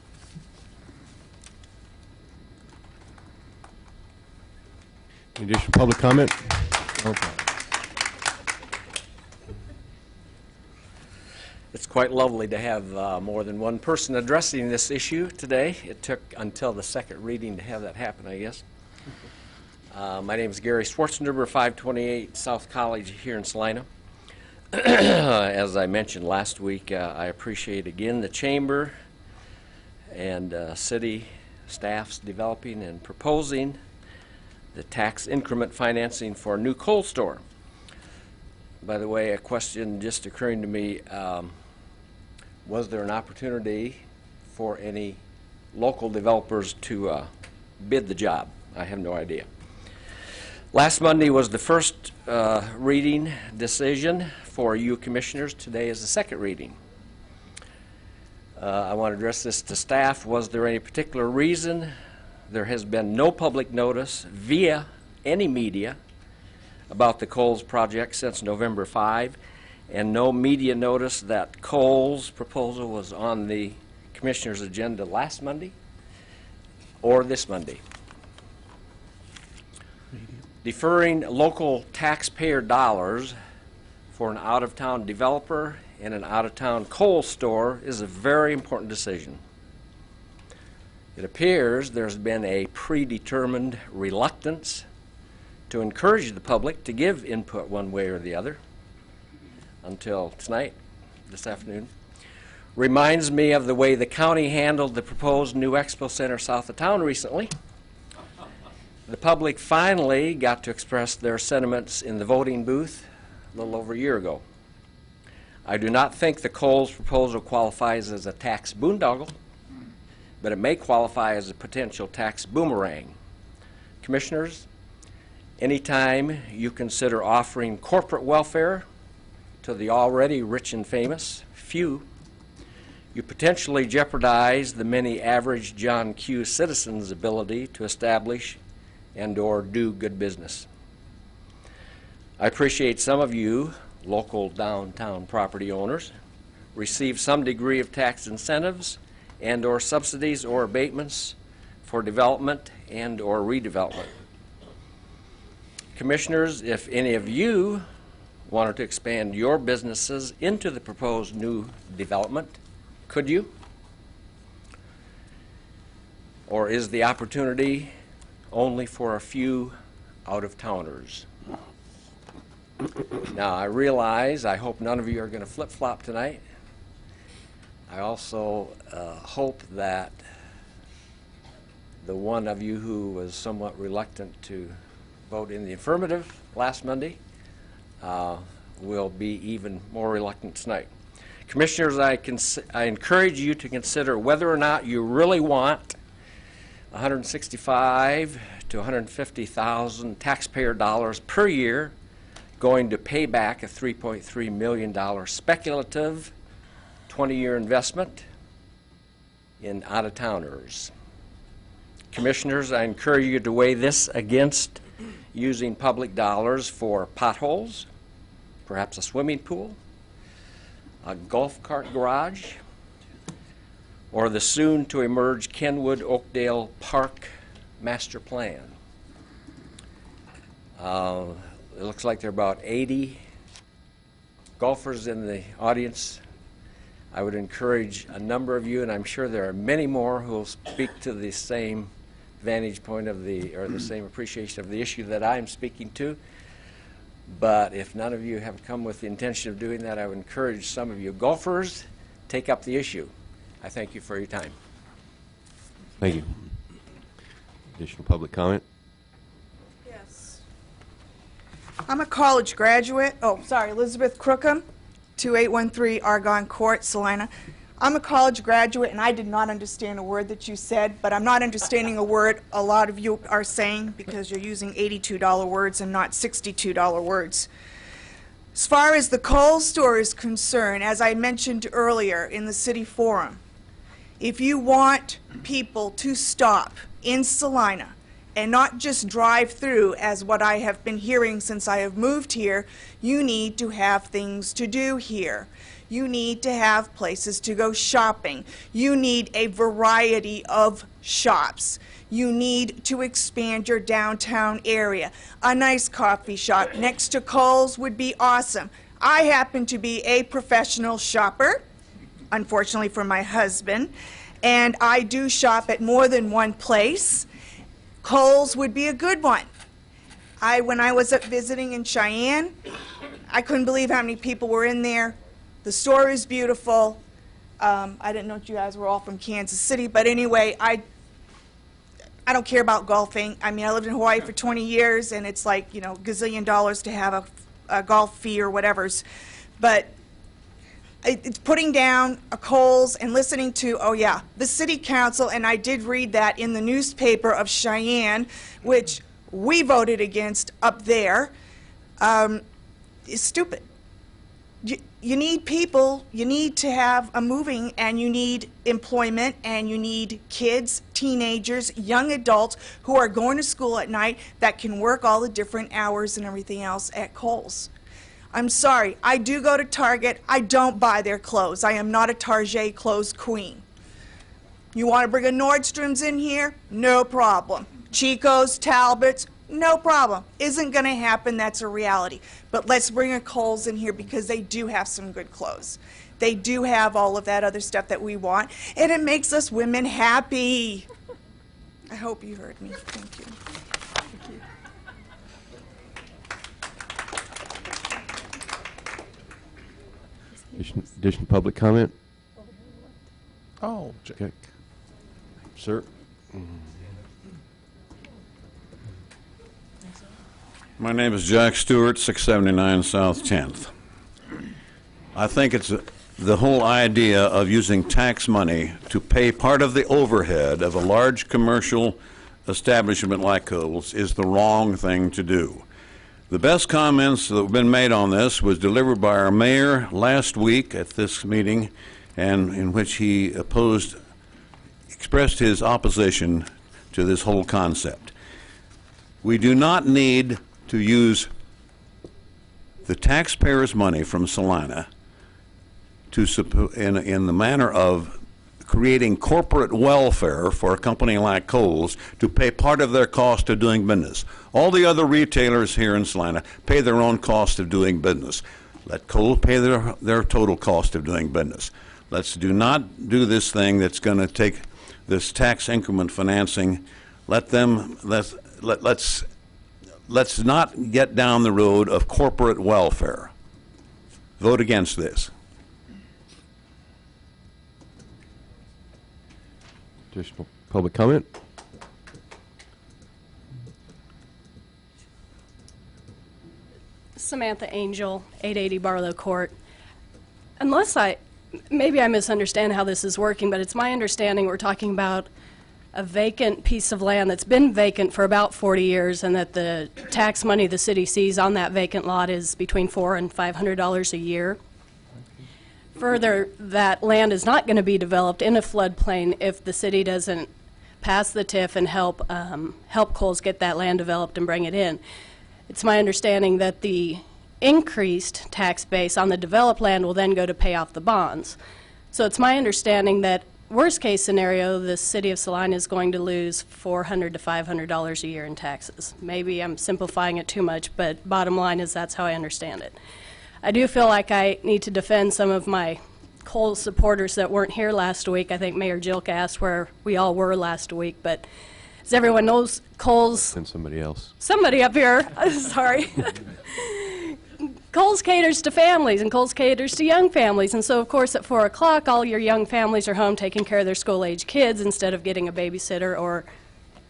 Any additional public comment? It's quite lovely to have more than one person addressing this issue today. It took until the second reading to have that happen, I guess. My name is Gary Schwarzenegger, 528 South College here in Salina. As I mentioned last week, I appreciate again the Chamber and city staffs developing and proposing the tax increment financing for a new Kohl's store. By the way, a question just occurring to me, was there an opportunity for any local developers to bid the job? I have no idea. Last Monday was the first reading decision for you commissioners. Today is the second reading. I want to address this to staff. Was there any particular reason? There has been no public notice via any media about the Kohl's project since November 5, and no media notice that Kohl's proposal was on the commissioner's agenda last Monday or this Monday. Deferring local taxpayer dollars for an out-of-town developer and an out-of-town Kohl's store is a very important decision. It appears there's been a predetermined reluctance to encourage the public to give input one way or the other until tonight, this afternoon. Reminds me of the way the county handled the proposed new expo center south of town recently. The public finally got to express their sentiments in the voting booth a little over a year ago. I do not think the Kohl's proposal qualifies as a tax boondoggle, but it may qualify as a potential tax boomerang. Commissioners, anytime you consider offering corporate welfare to the already rich and famous, few, you potentially jeopardize the many average John Q. citizens' ability to establish and/or do good business. I appreciate some of you, local downtown property owners, receive some degree of tax incentives and/or subsidies or abatements for development and/or redevelopment. Commissioners, if any of you wanted to expand your businesses into the proposed new development, could you? Or is the opportunity only for a few out-of-towners? Now, I realize, I hope none of you are going to flip-flop tonight. I also hope that the one of you who was somewhat reluctant to vote in the affirmative last Monday will be even more reluctant tonight. Commissioners, I encourage you to consider whether or not you really want $165,000 to $150,000 taxpayer dollars per year going to pay back a $3.3 million speculative 20-year investment in out-of-towners. Commissioners, I encourage you to weigh this against using public dollars for potholes, perhaps a swimming pool, a golf cart garage, or the soon-to-emerge Kenwood-Oakdale Park Master Plan. It looks like there are about 80 golfers in the audience. I would encourage a number of you, and I'm sure there are many more who will speak to the same vantage point of the same appreciation of the issue that I'm speaking to. But if none of you have come with the intention of doing that, I would encourage some of you golfers take up the issue. I thank you for your time. Thank you. Additional public comment? Yes. I'm a college graduate. Oh, sorry, Elizabeth Crookham, 2813 Argonne Court, Salina. I'm a college graduate, and I did not understand a word that you said, but I'm not understanding a word a lot of you are saying because you're using $82 words and not $62 words. As far as the coal store is concerned, as I mentioned earlier in the city forum, if you want people to stop in Salina and not just drive through, as what I have been hearing since I have moved here, you need to have things to do here. You need to have places to go shopping. You need a variety of shops. You need to expand your downtown area. A nice coffee shop next to Kohl's would be awesome. I happen to be a professional shopper, unfortunately for my husband, and I do shop at more than one place. Kohl's would be a good one. When I was visiting in Cheyenne, I couldn't believe how many people were in there. The store is beautiful. I didn't know you guys were all from Kansas City, but anyway, I don't care about golfing. I mean, I lived in Hawaii for 20 years, and it's like, you know, gazillion dollars to have a golf fee or whatever's. But it's putting down a Kohl's and listening to, oh yeah, the city council, and I did read that in the newspaper of Cheyenne, which we voted against up there, is stupid. You need people, you need to have a moving, and you need employment, and you need kids, teenagers, young adults who are going to school at night that can work all the different hours and everything else at Kohl's. I'm sorry, I do go to Target. I don't buy their clothes. I am not a Target clothes queen. You want to bring a Nordstrom's in here? No problem. Chico's, Talbot's, no problem. Isn't going to happen. That's a reality. But let's bring a Kohl's in here because they do have some good clothes. They do have all of that other stuff that we want, and it makes us women happy. I hope you heard me. Thank you. Additional public comment? Oh, okay. Sir? My name is Jack Stewart, 679 South 10th. I think it's the whole idea of using tax money to pay part of the overhead of a large commercial establishment like Kohl's is the wrong thing to do. The best comments that have been made on this was delivered by our mayor last week at this meeting, and in which he expressed his opposition to this whole concept. We do not need to use the taxpayers' money from Salina in the manner of creating corporate welfare for a company like Kohl's to pay part of their cost of doing business. All the other retailers here in Salina pay their own cost of doing business. Let Kohl's pay their total cost of doing business. Let's do not do this thing that's going to take this tax increment financing. Let's not get down the road of corporate welfare. Vote against this. Additional public comment? Samantha Angel, 880 Barlow Court. Maybe I misunderstand how this is working, but it's my understanding we're talking about a vacant piece of land that's been vacant for about 40 years, and that the tax money the city sees on that vacant lot is between $400 and $500 a year. Further, that land is not going to be developed in a floodplain if the city doesn't pass the TIF and help Kohl's get that land developed and bring it in. It's my understanding that the increased tax base on the developed land will then go to pay off the bonds. So it's my understanding that worst case scenario, the city of Salina is going to lose $400 to $500 a year in taxes. Maybe I'm simplifying it too much, but bottom line is that's how I understand it. I do feel like I need to defend some of my Kohl's supporters that weren't here last week. I think Mayor Jilk asked where we all were last week, but as everyone knows, Kohl's... And somebody else. Somebody up here. Sorry. Kohl's caters to families, and Kohl's caters to young families. And so, of course, at 4 o'clock, all your young families are home taking care of their school-age kids instead of getting a babysitter, or,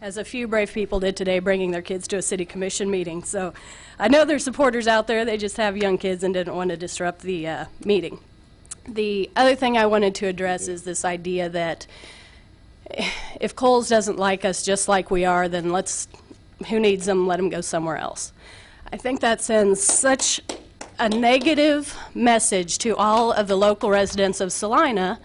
as a few brave people did today, bringing their kids to a city commission meeting. So I know there's supporters out there. They just have young kids and didn't want to disrupt the meeting. The other thing I wanted to address is this idea that if Kohl's doesn't like us just like we are, then who needs them, let them go somewhere else. I think that sends such a negative message to all of the local residents of Salina,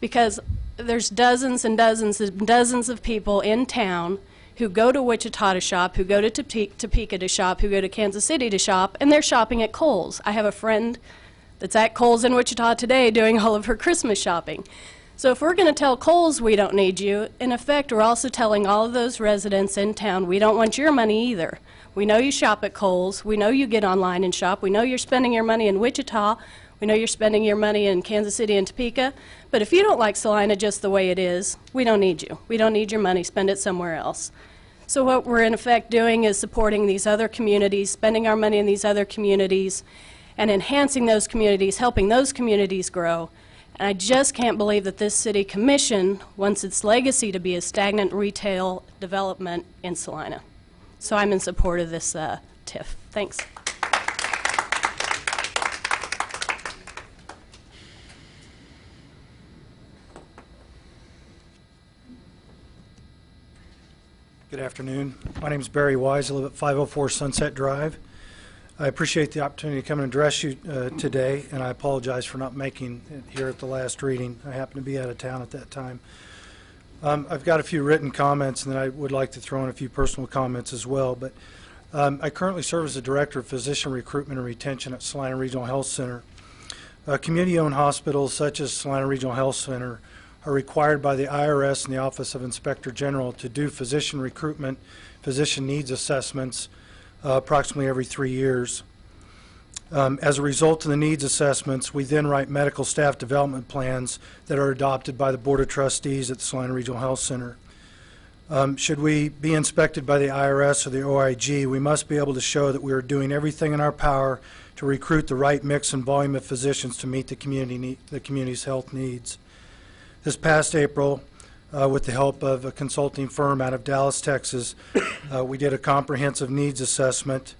because there's dozens and dozens and dozens of people in town who go to Wichita to shop, who go to Topeka to shop, who go to Kansas City to shop, and they're shopping at Kohl's. I have a friend that's at Kohl's in Wichita today doing all of her Christmas shopping. So if we're going to tell Kohl's we don't need you, in effect we're also telling all of those residents in town we don't want your money either. We know you shop at Kohl's. We know you get online and shop. We know you're spending your money in Wichita. We know you're spending your money in Kansas City and Topeka. But if you don't like Salina just the way it is, we don't need you. We don't need your money. Spend it somewhere else. So what we're in effect doing is supporting these other communities, spending our money in these other communities, and enhancing those communities, helping those communities grow. And I just can't believe that this city commission wants its legacy to be a stagnant retail development in Salina. So I'm in support of this TIF. Thanks. Good afternoon. My name is Barry Wise. I live at 504 Sunset Drive. I appreciate the opportunity to come and address you today, and I apologize for not making it here at the last reading. I happened to be out of town at that time. I've got a few written comments, and then I would like to throw in a few personal comments as well. But I currently serve as the Director of Physician Recruitment and Retention at Salina Regional Health Center. Community-owned hospitals such as Salina Regional Health Center are required by the IRS and the Office of Inspector General to do physician recruitment, physician needs assessments approximately every 3 years. As a result of the needs assessments, we then write medical staff development plans that are adopted by the Board of Trustees at the Salina Regional Health Center. Should we be inspected by the IRS or the OIG, we must be able to show that we are doing everything in our power to recruit the right mix and volume of physicians to meet the community's health needs. This past April, with the help of a consulting firm out of Dallas, Texas, we did a comprehensive needs assessment,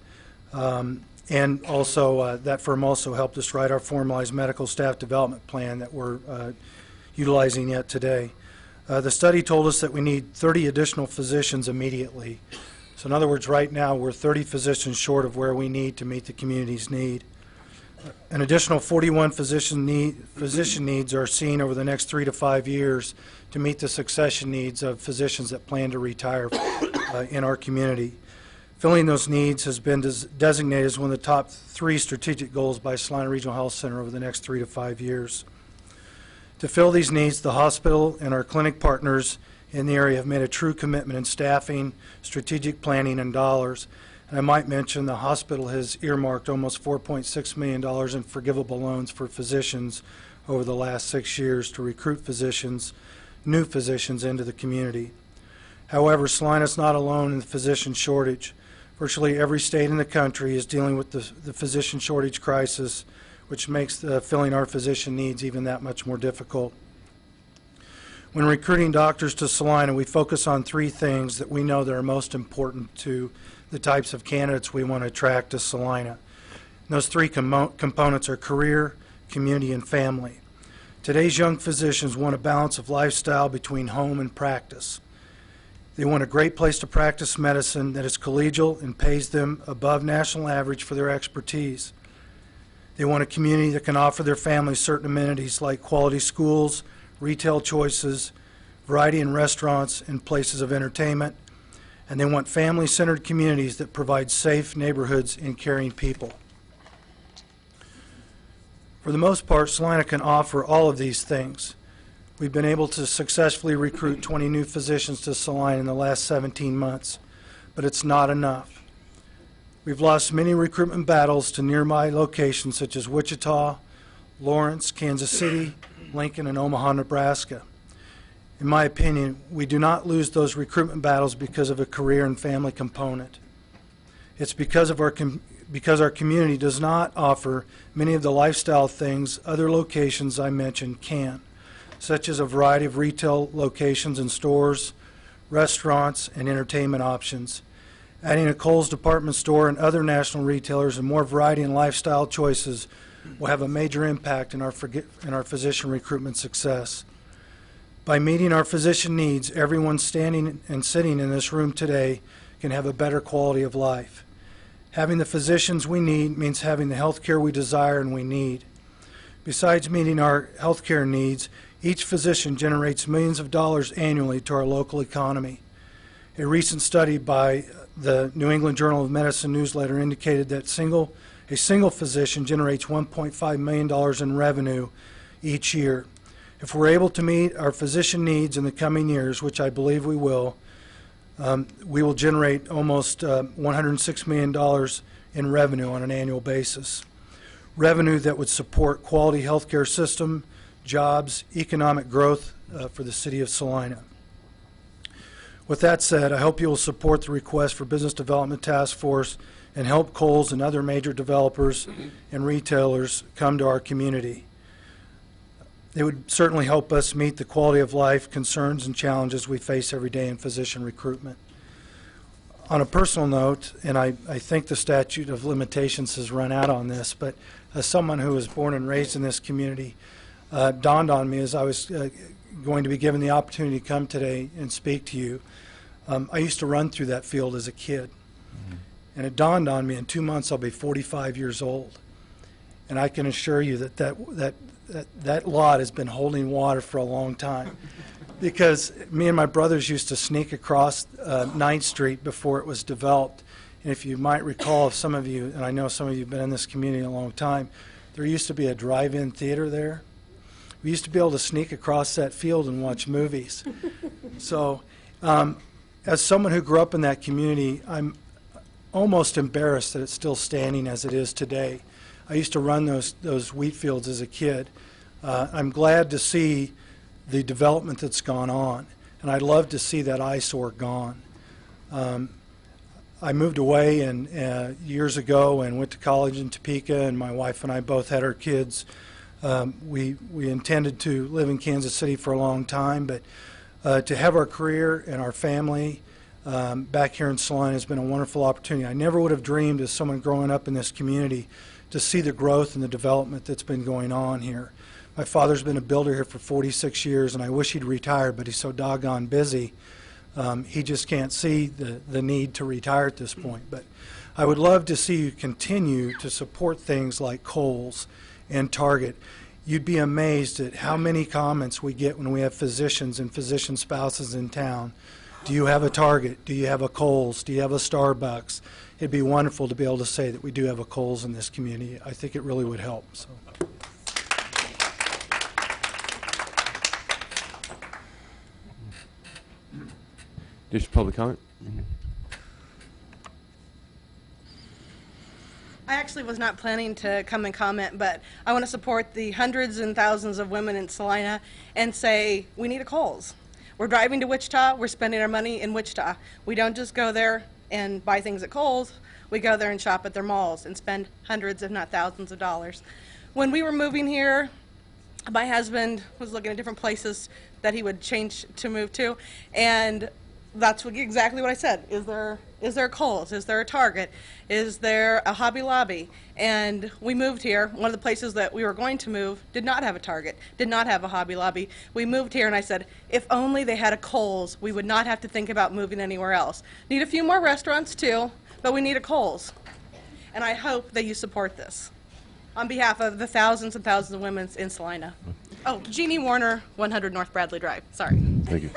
and also that firm also helped us write our formalized medical staff development plan that we're utilizing yet today. The study told us that we need 30 additional physicians immediately. So in other words, right now, we're 30 physicians short of where we need to meet the community's need. An additional 41 physician needs are seen over the next 3 to 5 years to meet the succession needs of physicians that plan to retire in our community. Filling those needs has been designated as one of the top 3 strategic goals by Salina Regional Health Center over the next 3 to 5 years. To fill these needs, the hospital and our clinic partners in the area have made a true commitment in staffing, strategic planning, and dollars. And I might mention the hospital has earmarked almost $4.6 million in forgivable loans for physicians over the last 6 years to recruit physicians, new physicians into the community. However, Salina is not alone in the physician shortage. Virtually every state in the country is dealing with the physician shortage crisis, which makes filling our physician needs even that much more difficult. When recruiting doctors to Salina, we focus on 3 things that we know that are most important to the types of candidates we want to attract to Salina. And those 3 components are career, community, and family. Today's young physicians want a balance of lifestyle between home and practice. They want a great place to practice medicine that is collegial and pays them above national average for their expertise. They want a community that can offer their families certain amenities like quality schools, retail choices, variety in restaurants and places of entertainment, and they want family-centered communities that provide safe neighborhoods and caring people. For the most part, Salina can offer all of these things. We've been able to successfully recruit 20 new physicians to Salina in the last 17 months, but it's not enough. We've lost many recruitment battles to nearby locations such as Wichita, Lawrence, Kansas City, Lincoln, and Omaha, Nebraska. In my opinion, we do not lose those recruitment battles because of a career and family component. It's because our community does not offer many of the lifestyle things other locations I mentioned can, such as a variety of retail locations and stores, restaurants, and entertainment options. Adding a Kohl's department store and other national retailers and more variety in lifestyle choices will have a major impact in our physician recruitment success. By meeting our physician needs, everyone standing and sitting in this room today can have a better quality of life. Having the physicians we need means having the health care we desire and we need. Besides meeting our health care needs, each physician generates millions of dollars annually to our local economy. A recent study by the New England Journal of Medicine newsletter indicated that a single physician generates $1.5 million in revenue each year. If we're able to meet our physician needs in the coming years, which I believe we will generate almost $106 million in revenue on an annual basis. Revenue that would support quality healthcare system, jobs, economic growth for the city of Salina. With that said, I hope you will support the request for Business Development Task Force and help Kohl's and other major developers and retailers come to our community. It would certainly help us meet the quality of life concerns and challenges we face every day in physician recruitment. On a personal note, and I think the statute of limitations has run out on this, but as someone who was born and raised in this community, dawned on me as I was going to be given the opportunity to come today and speak to you. I used to run through that field as a kid. And it dawned on me in 2 months I'll be 45 years old. And I can assure you that lot has been holding water for a long time. Because me and my brothers used to sneak across 9th Street before it was developed. And if you might recall, some of you, and I know some of you have been in this community a long time, there used to be a drive-in theater there. We used to be able to sneak across that field and watch movies. So as someone who grew up in that community, I'm almost embarrassed that it's still standing as it is today. I used to run those wheat fields as a kid. I'm glad to see the development that's gone on, and I'd love to see that eyesore gone. I moved away years ago and went to college in Topeka, and my wife and I both had our kids. We intended to live in Kansas City for a long time, but to have our career and our family back here in Salina has been a wonderful opportunity. I never would have dreamed as someone growing up in this community to see the growth and the development that's been going on here. My father's been a builder here for 46 years, and I wish he'd retired, but he's so doggone busy He just can't see the need to retire at this point. But I would love to see you continue to support things like Kohl's and Target. You'd be amazed at how many comments we get when we have physicians and physician spouses in town. Do you have a Target? Do you have a Kohl's? Do you have a Starbucks? It'd be wonderful to be able to say that we do have a Kohl's in this community. I think it really would help. So. Additional public comment? I actually was not planning to come and comment, but I want to support the hundreds and thousands of women in Salina and say we need a Kohl's. We're driving to Wichita. We're spending our money in Wichita. We don't just go there and buy things at Kohl's. We go there and shop at their malls and spend hundreds, if not thousands of dollars. When we were moving here, my husband was looking at different places that he would change to move to, and that's exactly what I said. Is there a Kohl's? Is there a Target? Is there a Hobby Lobby? And we moved here. One of the places that we were going to move did not have a Target, did not have a Hobby Lobby. We moved here and I said, if only they had a Kohl's, we would not have to think about moving anywhere else. Need a few more restaurants too, but we need a Kohl's. And I hope that you support this on behalf of the thousands and thousands of women in Salina. Oh, Jeannie Warner, 100 North Bradley Drive. Sorry. Thank you.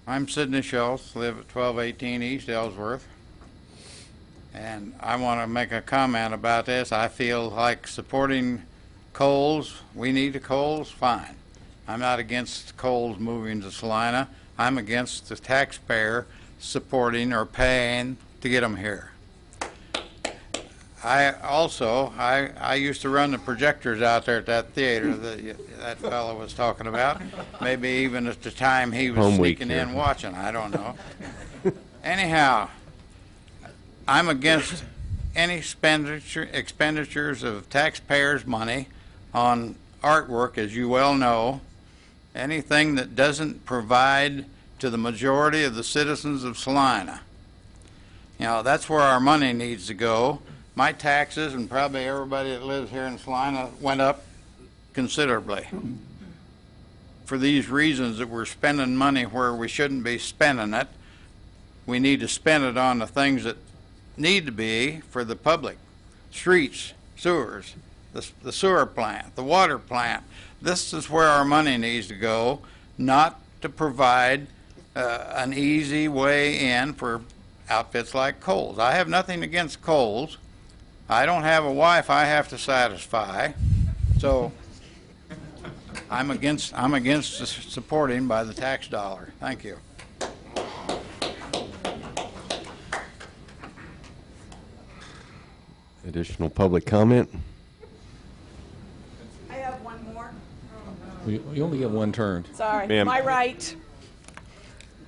I'm Sidney Schultz, live at 1218 East Ellsworth, and I want to make a comment about this. I feel like supporting Kohl's. We need a Kohl's, fine. I'm not against Kohl's moving to Salina. I'm against the taxpayer supporting or paying to get them here. I used to run the projectors out there at that theater that fellow was talking about. Maybe even at the time he was sneaking in watching. I don't know. Anyhow, I'm against any expenditures of taxpayers' money on artwork, as you well know. Anything that doesn't provide to the majority of the citizens of Salina. You know, that's where our money needs to go. My taxes, and probably everybody that lives here in Salina, went up considerably. For these reasons that we're spending money where we shouldn't be spending it, we need to spend it on the things that need to be for the public. Streets, sewers, the sewer plant, the water plant. This is where our money needs to go, not to provide an easy way in for outfits like Kohl's. I have nothing against Kohl's. I don't have a wife I have to satisfy, so I'm against the supporting by the tax dollar. Thank you. Additional public comment? I have one more. You only get one turn. Sorry, Ma'am. my right.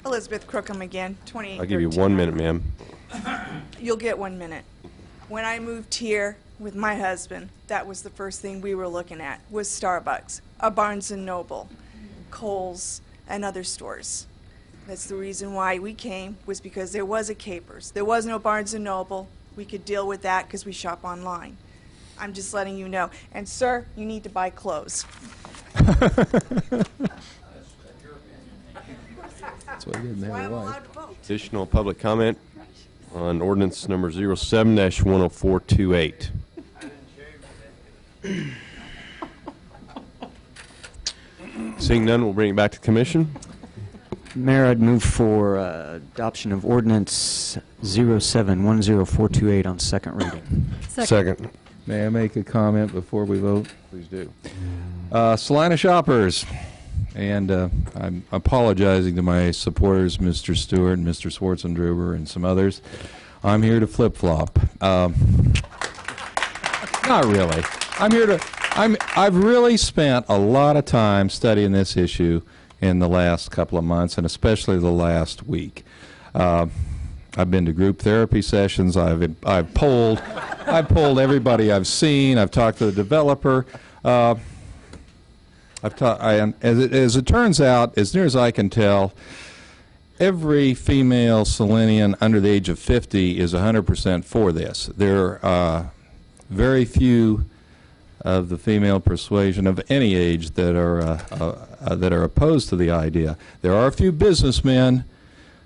Elizabeth Crookham again, 2813. I'll give you 1 minute, ma'am. You'll get 1 minute. When I moved here with my husband, that was the first thing we were looking at, was Starbucks, a Barnes & Noble, Kohl's, and other stores. That's the reason why we came, was because there was a Capers. There was no Barnes & Noble. We could deal with that because we shop online. I'm just letting you know. And sir, you need to buy clothes. That's why you didn't have a wife. Additional public comment on ordinance number 07-10428. Seeing none, we'll bring it back to commission. Mayor, I'd move for adoption of ordinance 07-10428 on second reading. Second. May I make a comment before we vote? Please do. Salina shoppers, and I'm apologizing to my supporters, Mr. Stewart, Mr. Schwartzendruber, and some others. I'm here to flip-flop. Not really. I've really spent a lot of time studying this issue in the last couple of months, and especially the last week. I've been to group therapy sessions. I've polled everybody I've seen. I've talked to the developer. As it turns out, as near as I can tell, every female Salinian under the age of 50 is 100% for this. There are very few of the female persuasion of any age that are opposed to the idea. There are a few businessmen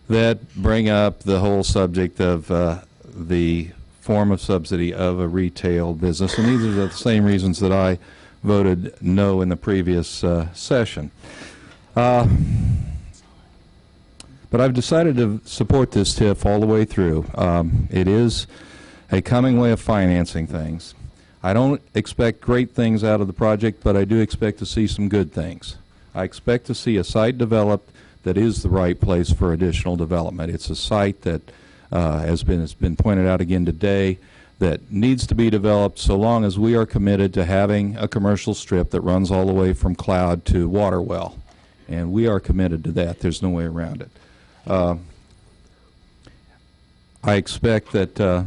that bring up the whole subject of the form of subsidy of a retail business, and these are the same reasons that I voted no in the previous session. But I've decided to support this TIF all the way through. It is a coming way of financing things. I don't expect great things out of the project, but I do expect to see some good things. I expect to see a site developed that is the right place for additional development. It's a site that has been pointed out again today that needs to be developed so long as we are committed to having a commercial strip that runs all the way from Cloud to Waterwell. And we are committed to that. There's no way around it. I expect that, the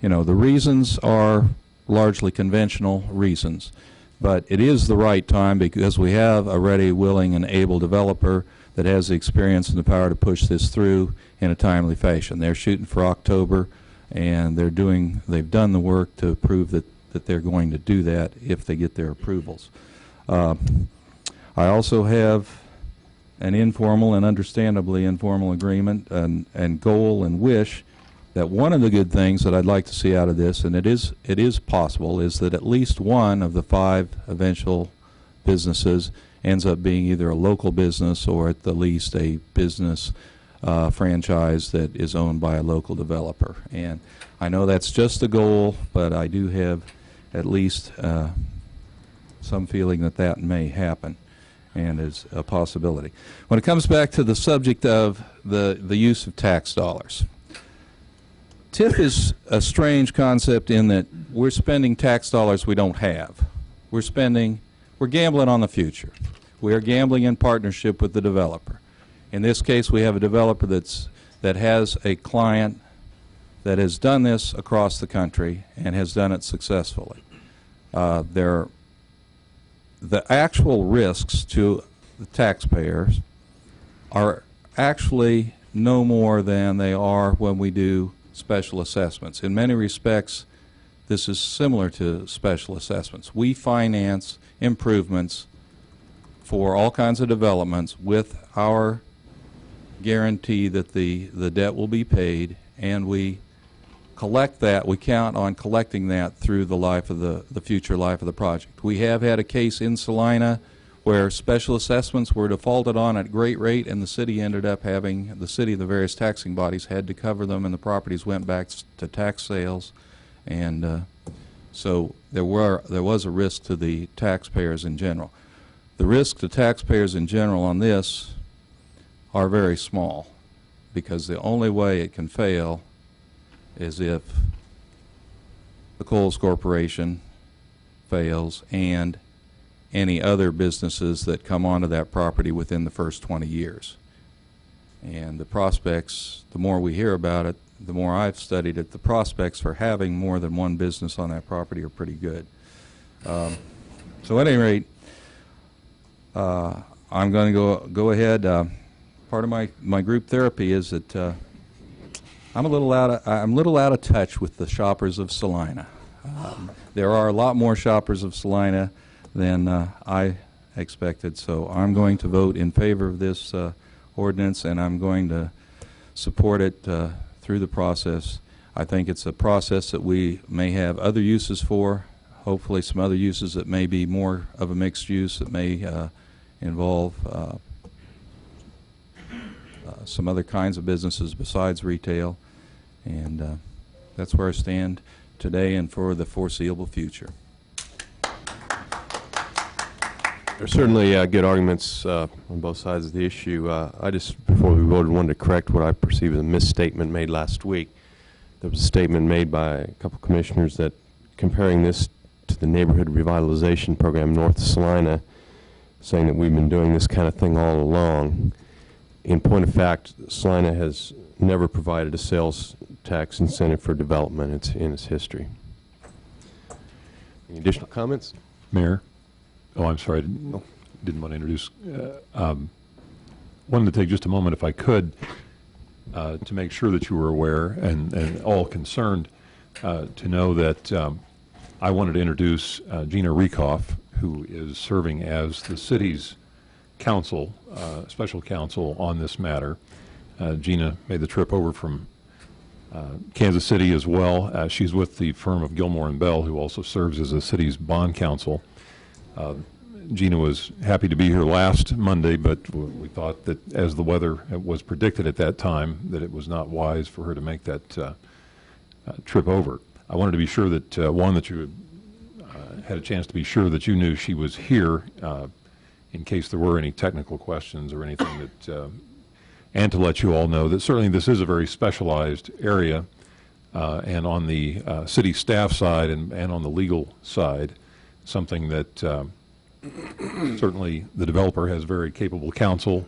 reasons are largely conventional reasons, but it is the right time because we have a ready, willing, and able developer that has the experience and the power to push this through in a timely fashion. They're shooting for October, and they've done the work to prove that they're going to do that if they get their approvals. I also have an informal and understandably informal agreement and goal and wish that one of the good things that I'd like to see out of this, and it is possible, is that at least one of the 5 eventual businesses ends up being either a local business or at the least a business franchise that is owned by a local developer. And I know that's just a goal, but I do have at least some feeling that that may happen and is a possibility. When it comes back to the subject of the use of tax dollars, TIF is a strange concept in that we're spending tax dollars we don't have. We're gambling on the future. We are gambling in partnership with the developer. In this case, we have a developer that has a client that has done this across the country and has done it successfully. The actual risks to the taxpayers are actually no more than they are when we do special assessments. In many respects, this is similar to special assessments. We finance improvements for all kinds of developments with our guarantee that the debt will be paid, and we collect that. We count on collecting that through the life of the future life of the project. We have had a case in Salina where special assessments were defaulted on at great rate, and the city ended up having, the various taxing bodies had to cover them, and the properties went back to tax sales, and so there was a risk to the taxpayers in general. The risk to taxpayers in general on this are very small, because the only way it can fail is if the Coles Corporation fails and any other businesses that come onto that property within the first 20 years. And the prospects, the more we hear about it, the more I've studied it, the prospects for having more than one business on that property are pretty good. So at any rate, I'm going to go ahead. Part of my group therapy is that I'm a little out of touch with the shoppers of Salina. There are a lot more shoppers of Salina than I expected, so I'm going to vote in favor of this ordinance, and I'm going to support it through the process. I think it's a process that we may have other uses for, hopefully some other uses that may be more of a mixed use, that may involve some other kinds of businesses besides retail, and that's where I stand today and for the foreseeable future. There's certainly good arguments on both sides of the issue. I just, before we voted, wanted to correct what I perceive as a misstatement made last week. There was a statement made by a couple commissioners that comparing this to the neighborhood revitalization program north of Salina, saying that we've been doing this kind of thing all along. In point of fact, Salina has never provided a sales tax incentive for development in its history. Any additional comments? Mayor? Oh, I'm sorry. I didn't want to introduce. wanted to take just a moment, if I could, to make sure that you were aware and all concerned to know that I wanted to introduce Gina Rieckhoff, who is serving as the city's counsel, special counsel on this matter. Gina made the trip over from Kansas City as well. She's with the firm of Gilmore and Bell, who also serves as the city's bond counsel. Gina was happy to be here last Monday, but we thought that as the weather was predicted at that time, that it was not wise for her to make that trip over. I wanted to be sure that, one, that you had a chance to be sure that you knew she was here in case there were any technical questions or anything that, and to let you all know that certainly this is a very specialized area, and on the city staff side and on the legal side, something that certainly the developer has very capable counsel,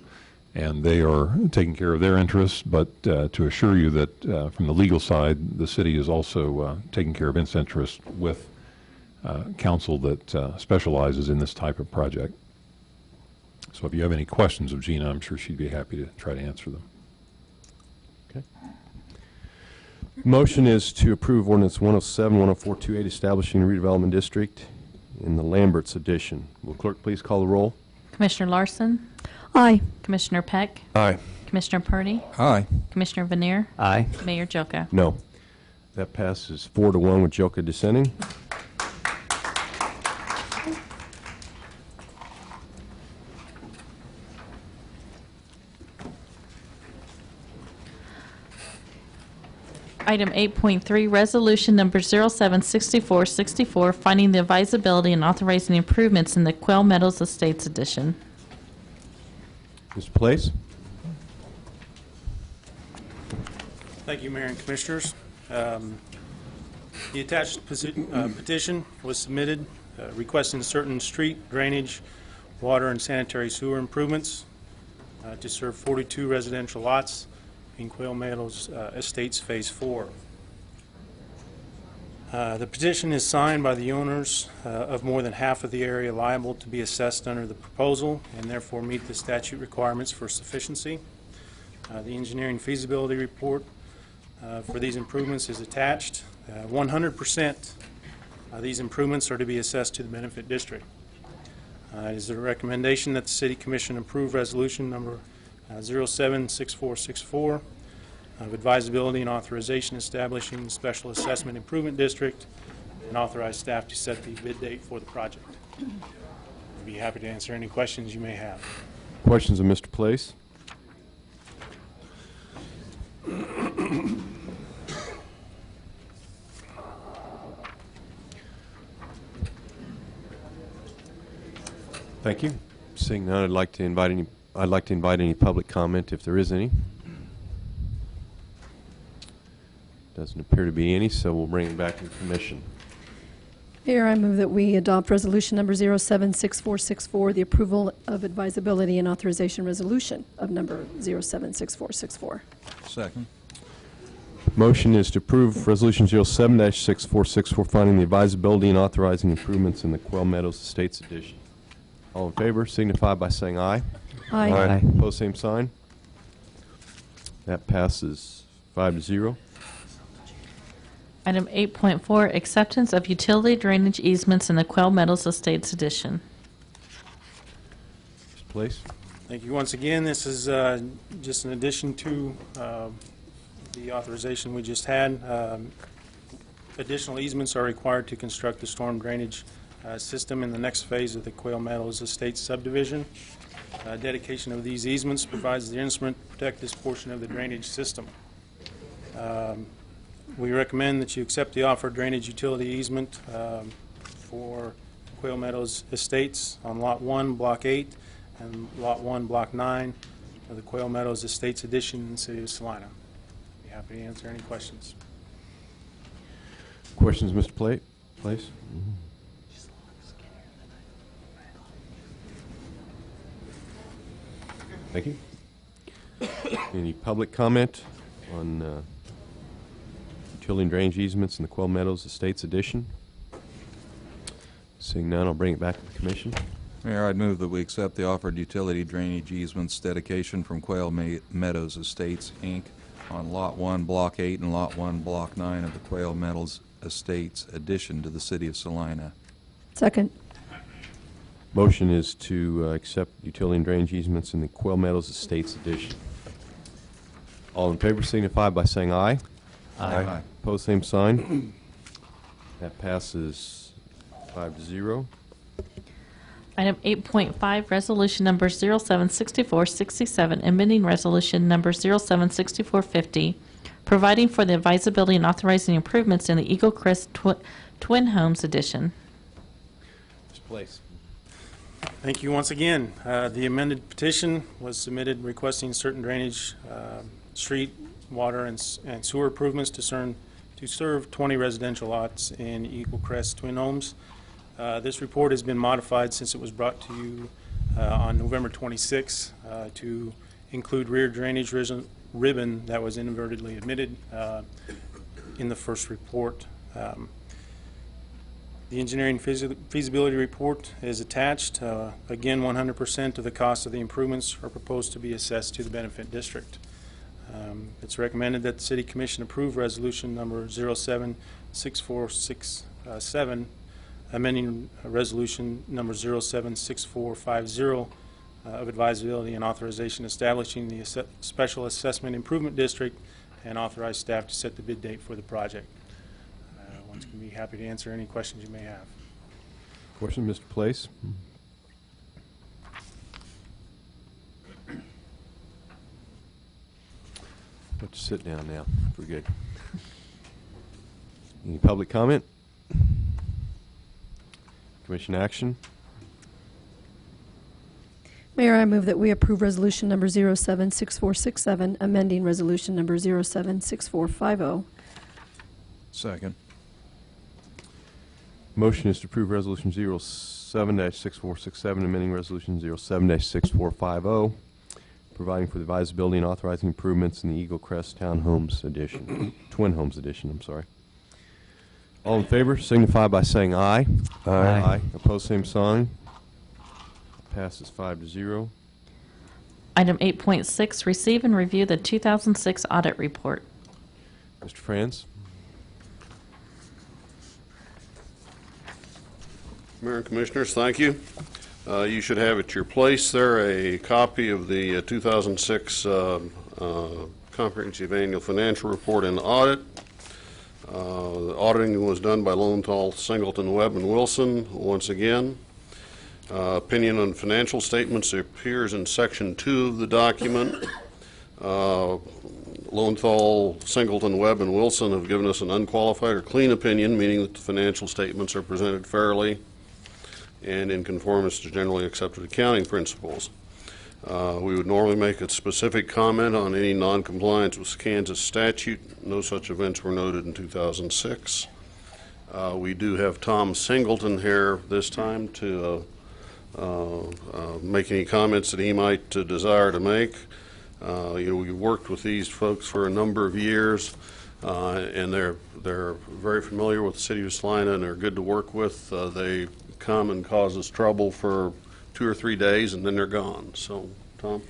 and they are taking care of their interests, but to assure you that from the legal side, the city is also taking care of its interests with counsel that specializes in this type of project. So if you have any questions of Gina, I'm sure she'd be happy to try to answer them. Okay. Motion is to approve ordinance 107-10428, establishing a redevelopment district in the Lamberts edition. Will clerk please call the roll? Commissioner Larson? Aye. Commissioner Peck? Aye. Commissioner Purdy? Aye. Commissioner Vanier? Aye. Mayor Joka? No. That passes 4-1 with Joka dissenting. Item 8.3, resolution number 076464, finding the advisability and authorizing improvements in the Quail Meadows Estates addition. Mr. Place? Thank you, Mayor and Commissioners. The attached petition was submitted requesting certain street, drainage, water, and sanitary sewer improvements to serve 42 residential lots in Quail Meadows Estates Phase 4. The petition is signed by the owners of more than half of the area liable to be assessed under the proposal and therefore meet the statute requirements for sufficiency. The engineering feasibility report for these improvements is attached. 100% of these improvements are to be assessed to the benefit district. It is a recommendation that the City Commission approve resolution number 076464 of advisability and authorization establishing the Special Assessment Improvement District and authorize staff to set the bid date for the project. I'd be happy to answer any questions you may have. Questions of Mr. Place? Thank you. Seeing none, I'd like to invite any public comment if there is any. Doesn't appear to be any, so we'll bring it back to the commission. Mayor, I move that we adopt resolution number 076464, the approval of advisability and authorization resolution of number 076464. Second. Motion is to approve resolution 07-6464, finding the advisability and authorizing improvements in the Quail Meadows Estates addition. All in favor signify by saying aye. Aye. Aye. Opposed, same sign. That passes 5-0. Item 8.4, acceptance of utility drainage easements in the Quail Meadows Estates addition. Mr. Place? Thank you once again. This is just an addition to the authorization we just had. Additional easements are required to construct the storm drainage system in the next phase of the Quail Meadows Estates subdivision. Dedication of these easements provides the instrument to protect this portion of the drainage system. We recommend that you accept the offered drainage utility easement for Quail Meadows Estates on Lot 1, Block 8, and Lot 1, Block 9 of the Quail Meadows Estates addition in the city of Salina. I'd be happy to answer any questions. Questions, Mr. Place? Mm-hmm. Thank you. Any public comment on utility and drainage easements in the Quail Meadows Estates addition? Seeing none, I'll bring it back to the commission. Mayor, I'd move that we accept the offered utility drainage easements dedication from Quail Meadows Estates, Inc. on Lot 1, Block 8, and Lot 1, Block 9 of the Quail Meadows Estates addition to the City of Salina. Second. Motion is to accept utility and drainage easements in the Quail Meadows Estates addition. All in favor signify by saying aye. Aye. Opposed, same sign. That passes 5-0. Item 8.5, resolution number 076467, amending resolution number 076450, providing for the advisability and authorizing improvements in the Eagle Crest Twin Homes addition. Mr. Place. Thank you once again. The amended petition was submitted requesting certain drainage, street, water, and sewer improvements to serve 20 residential lots in Eagle Crest Twin Homes. This report has been modified since it was brought to you on November 26 to include rear drainage ribbon that was inadvertently omitted in the first report. The engineering feasibility report is attached. Again, 100% of the cost of the improvements are proposed to be assessed to the benefit district. It's recommended that the City Commission approve resolution number 076467, amending resolution number 076450 of advisability and authorization establishing the Special Assessment Improvement District and authorize staff to set the bid date for the project. One's going to be happy to answer any questions you may have. Question, Mr. Place. Let's sit down now. We're good. Any public comment? Commission action? Mayor, I move that we approve resolution number 076467, amending resolution number 076450. Second. Motion is to approve resolution 07-6467, amending resolution 07-6450, providing for the advisability and authorizing improvements in the Eagle Crest Townhomes Edition, Twin Homes Edition, I'm sorry. All in favor signify by saying aye. Aye. Opposed, same sign. Passes 5-0. Item 8.6, receive and review the 2006 audit report. Mr. Franz. Mayor and Commissioners, thank you. You should have at your place there a copy of the 2006 Comprehensive Annual Financial Report and Audit. The auditing was done by Lowenthal, Singleton, Webb, and Wilson once again. Opinion on financial statements appears in Section 2 of the document. Lowenthal, Singleton, Webb, and Wilson have given us an unqualified or clean opinion, meaning that the financial statements are presented fairly and in conformance to generally accepted accounting principles. We would normally make a specific comment on any noncompliance with Kansas statute. No such events were noted in 2006. We do have Tom Singleton here this time to make any comments that he might desire to make. We've worked with these folks for a number of years, and they're very familiar with the city of Salina, and they're good to work with. They come and cause us trouble for 2 or 3 days, and then they're gone. So, Tom?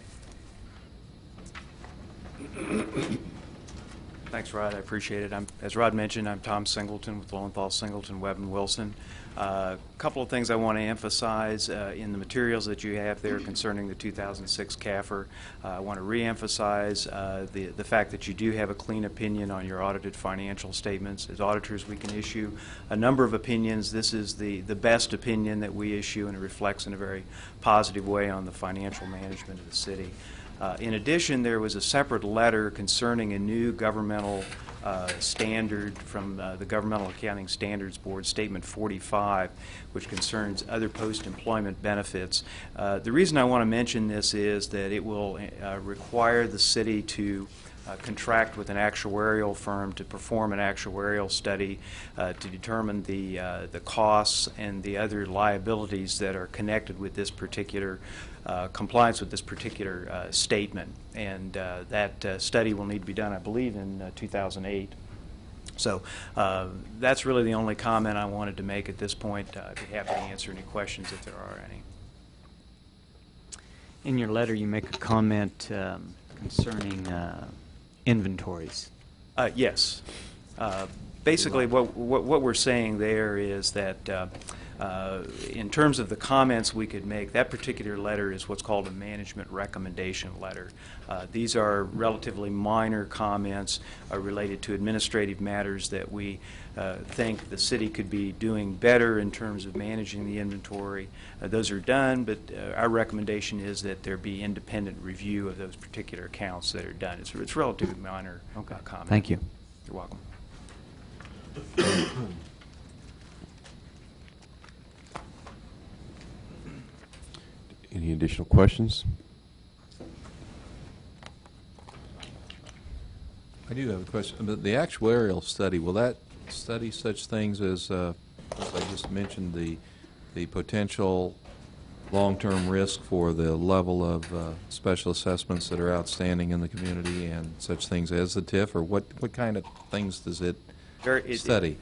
Thanks, Rod. I appreciate it. As Rod mentioned, I'm Tom Singleton with Lowenthal, Singleton, Webb, and Wilson. A couple of things I want to emphasize in the materials that you have there concerning the 2006 CAFR. I want to reemphasize the fact that you do have a clean opinion on your audited financial statements. As auditors, we can issue a number of opinions. This is the best opinion that we issue, and it reflects in a very positive way on the financial management of the city. In addition, there was a separate letter concerning a new governmental standard from the Governmental Accounting Standards Board, Statement 45, which concerns other post-employment benefits. The reason I want to mention this is that it will require the city to contract with an actuarial firm to perform an actuarial study to determine the costs and the other liabilities that are connected with this particular compliance with this particular statement, and that study will need to be done, I believe, in 2008. So that's really the only comment I wanted to make at this point. I'd be happy to answer any questions if there are any. In your letter, you make a comment concerning inventories. Yes. Basically, what we're saying there is that in terms of the comments we could make, that particular letter is what's called a management recommendation letter. These are relatively minor comments related to administrative matters that we think the city could be doing better in terms of managing the inventory. Those are done, but our recommendation is that there be independent review of those particular accounts that are done. It's relatively minor comment. Thank you. You're welcome. Any additional questions? I do have a question. The actuarial study, will that study such things as I just mentioned, the potential long-term risk for the level of special assessments that are outstanding in the community and such things as the TIF, or what kind of things does it study?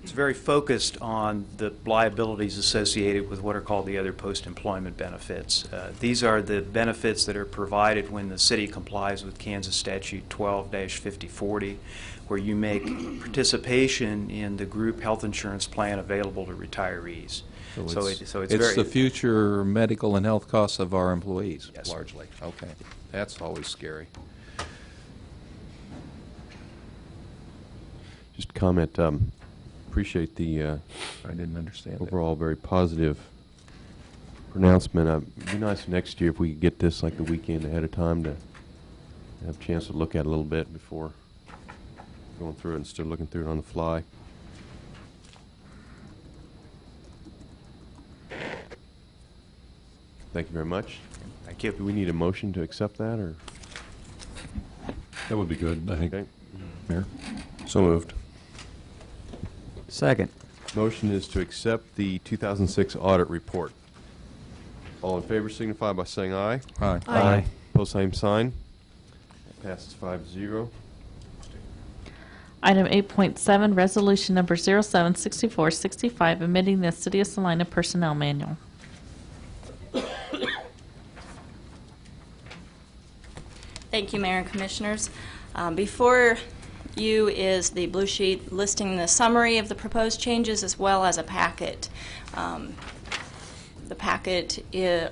It's very focused on the liabilities associated with what are called the other post-employment benefits. These are the benefits that are provided when the city complies with Kansas Statute 12-5040, where you make participation in the group health insurance plan available to retirees. So it's it's very the future medical and health costs of our employees, Yes. largely. Okay. That's always scary. Just a comment. Appreciate the I didn't understand overall very positive pronouncement. It'd be nice next year if we could get this like the weekend ahead of time to have a chance to look at it a little bit before going through it instead of looking through it on the fly. Thank you very much. Thank you. Do we need a motion to accept that, or? That would be good, I think, Okay. Mayor. So moved. Second. Motion is to accept the 2006 audit report. All in favor signify by saying aye. Aye. Aye. Pose same sign. Passes 5-0. Item 8.7, resolution number 076465, amending the City of Salina Personnel Manual. Thank you, Mayor and Commissioners. Before you is the blue sheet listing the summary of the proposed changes as well as a packet. The packet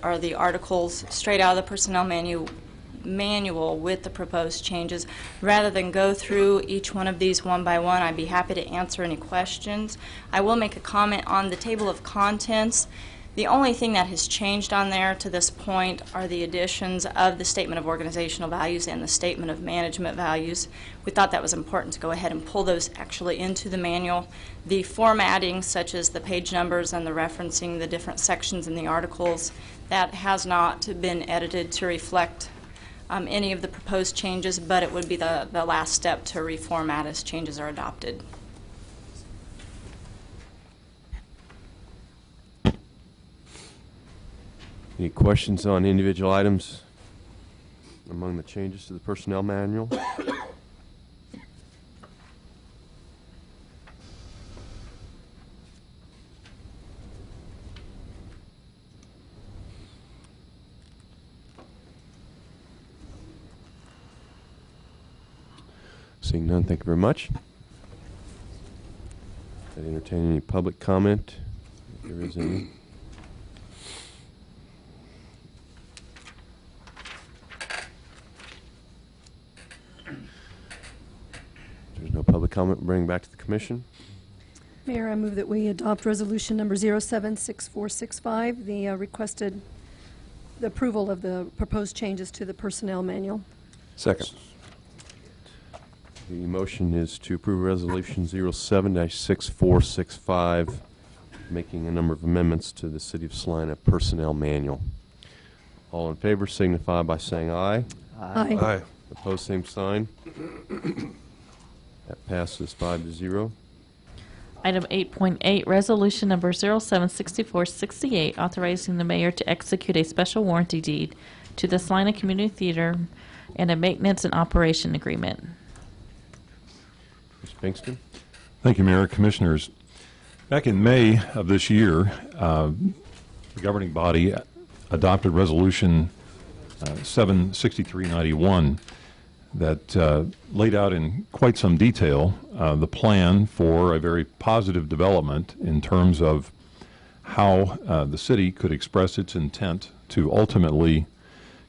are the articles straight out of the personnel manual with the proposed changes. Rather than go through each one of these one by one, I'd be happy to answer any questions. I will make a comment on the table of contents. The only thing that has changed on there to this point are the additions of the Statement of Organizational Values and the Statement of Management Values. We thought that was important to go ahead and pull those actually into the manual. The formatting, such as the page numbers and the referencing the different sections in the articles, that has not been edited to reflect any of the proposed changes, but it would be the last step to reformat as changes are adopted. Any questions on individual items among the changes to the personnel manual? Seeing none, thank you very much. I'd entertain any public comment, if there is any. There's no public comment. Bring it back to the commission. Mayor, I move that we adopt resolution number 076465, the requested the approval of the proposed changes to the personnel manual. Second. The motion is to approve resolution 07-6465, making a number of amendments to the City of Salina personnel manual. All in favor signify by saying aye. Aye. Aye. Opposed, same sign. That passes 5-0. Item 8.8, resolution number 076468, authorizing the mayor to execute a special warranty deed to the Salina Community Theater and a maintenance and operation agreement. Mr. Pinkston? Thank you, Mayor. Commissioners, back in May of this year, the governing body adopted Resolution 76391 that laid out in quite some detail the plan for a very positive development in terms of how the city could express its intent to ultimately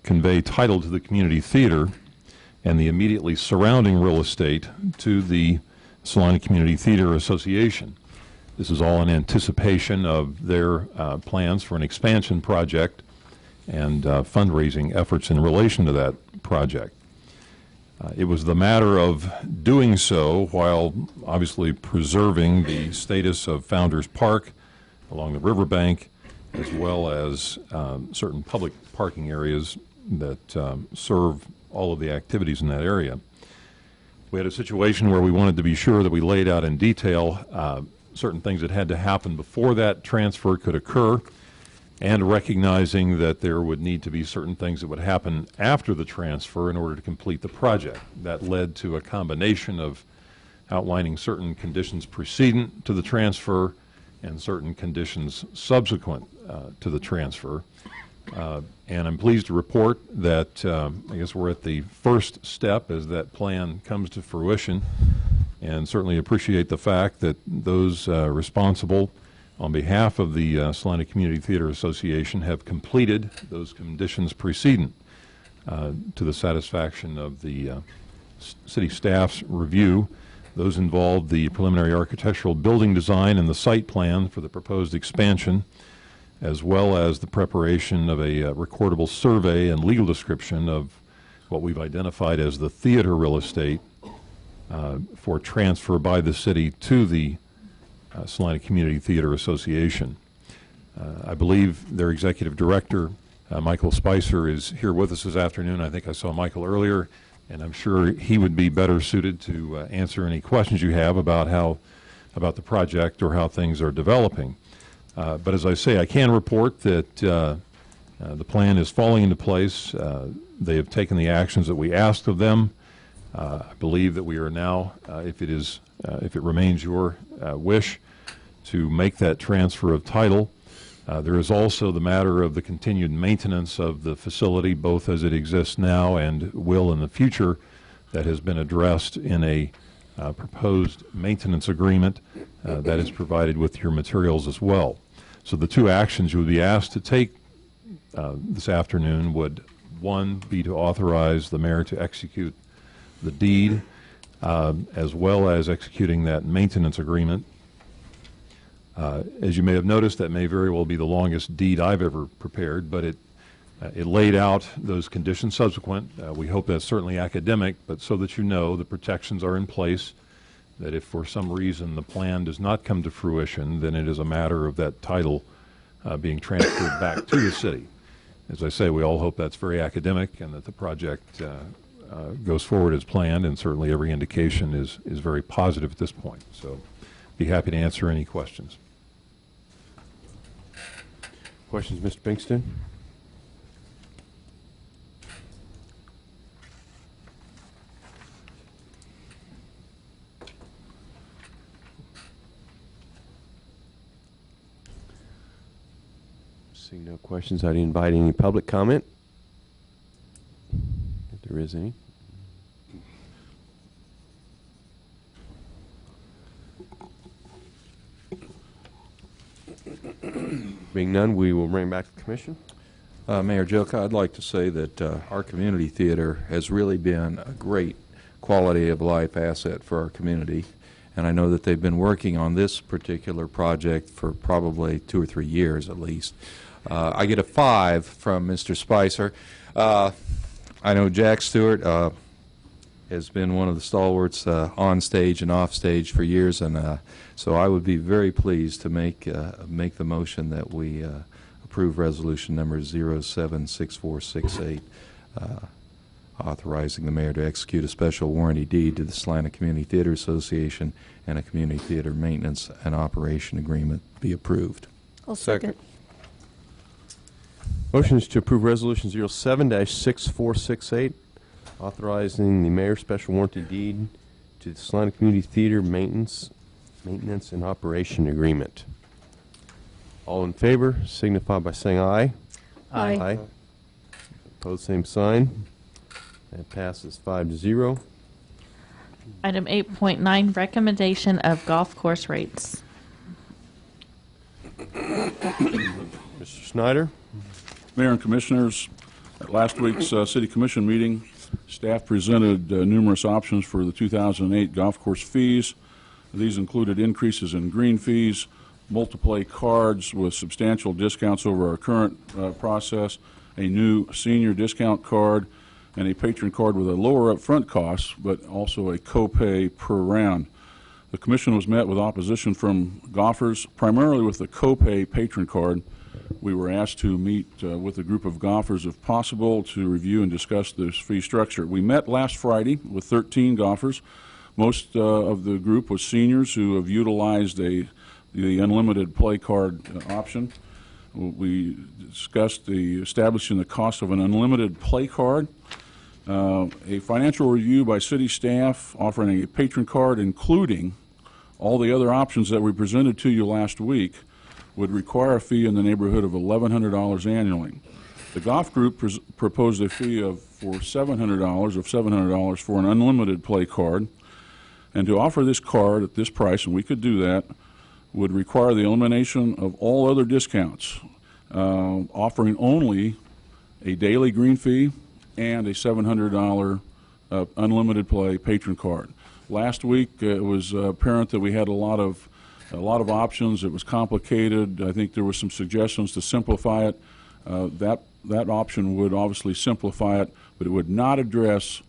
convey title to the community theater and the immediately surrounding real estate to the Salina Community Theater Association. This is all in anticipation of their plans for an expansion project and fundraising efforts in relation to that project. It was the matter of doing so while obviously preserving the status of Founders Park along the riverbank, as well as certain public parking areas that serve all of the activities in that area. We had a situation where we wanted to be sure that we laid out in detail certain things that had to happen before that transfer could occur, and recognizing that there would need to be certain things that would happen after the transfer in order to complete the project. That led to a combination of outlining certain conditions precedent to the transfer and certain conditions subsequent to the transfer. And I'm pleased to report that I guess we're at the first step as that plan comes to fruition, and certainly appreciate the fact that those responsible on behalf of the Salina Community Theater Association have completed those conditions precedent to the satisfaction of the city staff's review. Those involved the preliminary architectural building design and the site plan for the proposed expansion, as well as the preparation of a recordable survey and legal description of what we've identified as the theater real estate for transfer by the city to the Salina Community Theater Association. I believe their executive director, Michael Spicer, is here with us this afternoon. I think I saw Michael earlier, and I'm sure he would be better suited to answer any questions you have about the project or how things are developing. But as I say, I can report that the plan is falling into place. They have taken the actions that we asked of them. I believe that we are now, if it remains your wish, to make that transfer of title. There is also the matter of the continued maintenance of the facility, both as it exists now and will in the future, that has been addressed in a proposed maintenance agreement that is provided with your materials as well. So the two actions you would be asked to take this afternoon would, one, be to authorize the mayor to execute the deed, as well as executing that maintenance agreement. As you may have noticed, that may very well be the longest deed I've ever prepared, but it laid out those conditions subsequent. We hope that's certainly academic, but so that you know the protections are in place, that if for some reason the plan does not come to fruition, then it is a matter of that title being transferred back to the city. As I say, we all hope that's very academic and that the project goes forward as planned, and certainly every indication is very positive at this point. So be happy to answer any questions. Questions, Mr. Pinkston? Seeing no questions, I'd invite any public comment, if there is any. Being none, we will bring back to the commission. Mayor Joka, I'd like to say that our community theater has really been a great quality of life asset for our community, and I know that they've been working on this particular project for probably 2 or 3 years at least. I get a 5 from Mr. Spicer. I know Jack Stewart has been one of the stalwarts on stage and off stage for years, and so I would be very pleased to make the motion that we approve resolution number 076468, authorizing the mayor to execute a special warranty deed to the Salina Community Theater Association and a community theater maintenance and operation agreement be approved. I'll second. Motion is to approve resolution 07-6468, authorizing the mayor's special warranty deed to the Salina Community Theater maintenance and operation agreement. All in favor signify by saying aye. Aye. Opposed, same sign. That passes 5-0. Item 8.9, recommendation of golf course rates. Mr. Snyder? Mayor and Commissioners, at last week's City Commission meeting, staff presented numerous options for the 2008 golf course fees. These included increases in green fees, multiplay cards with substantial discounts over our current process, a new senior discount card, and a patron card with a lower upfront cost, but also a copay per round. The Commission was met with opposition from golfers, primarily with the copay patron card. We were asked to meet with a group of golfers, if possible, to review and discuss this fee structure. We met last Friday with 13 golfers. Most of the group was seniors who have utilized the unlimited play card option. We discussed establishing the cost of an unlimited play card, a financial review by city staff offering a patron card, including all the other options that we presented to you last week, would require a fee in the neighborhood of $1,100 annually. The golf group proposed a fee for $700 for an unlimited play card, and to offer this card at this price, and we could do that, would require the elimination of all other discounts, offering only a daily green fee and a $700 unlimited play patron card. Last week, it was apparent that we had a lot of options. It was complicated. I think there were some suggestions to simplify it. That option would obviously simplify it, but it would not address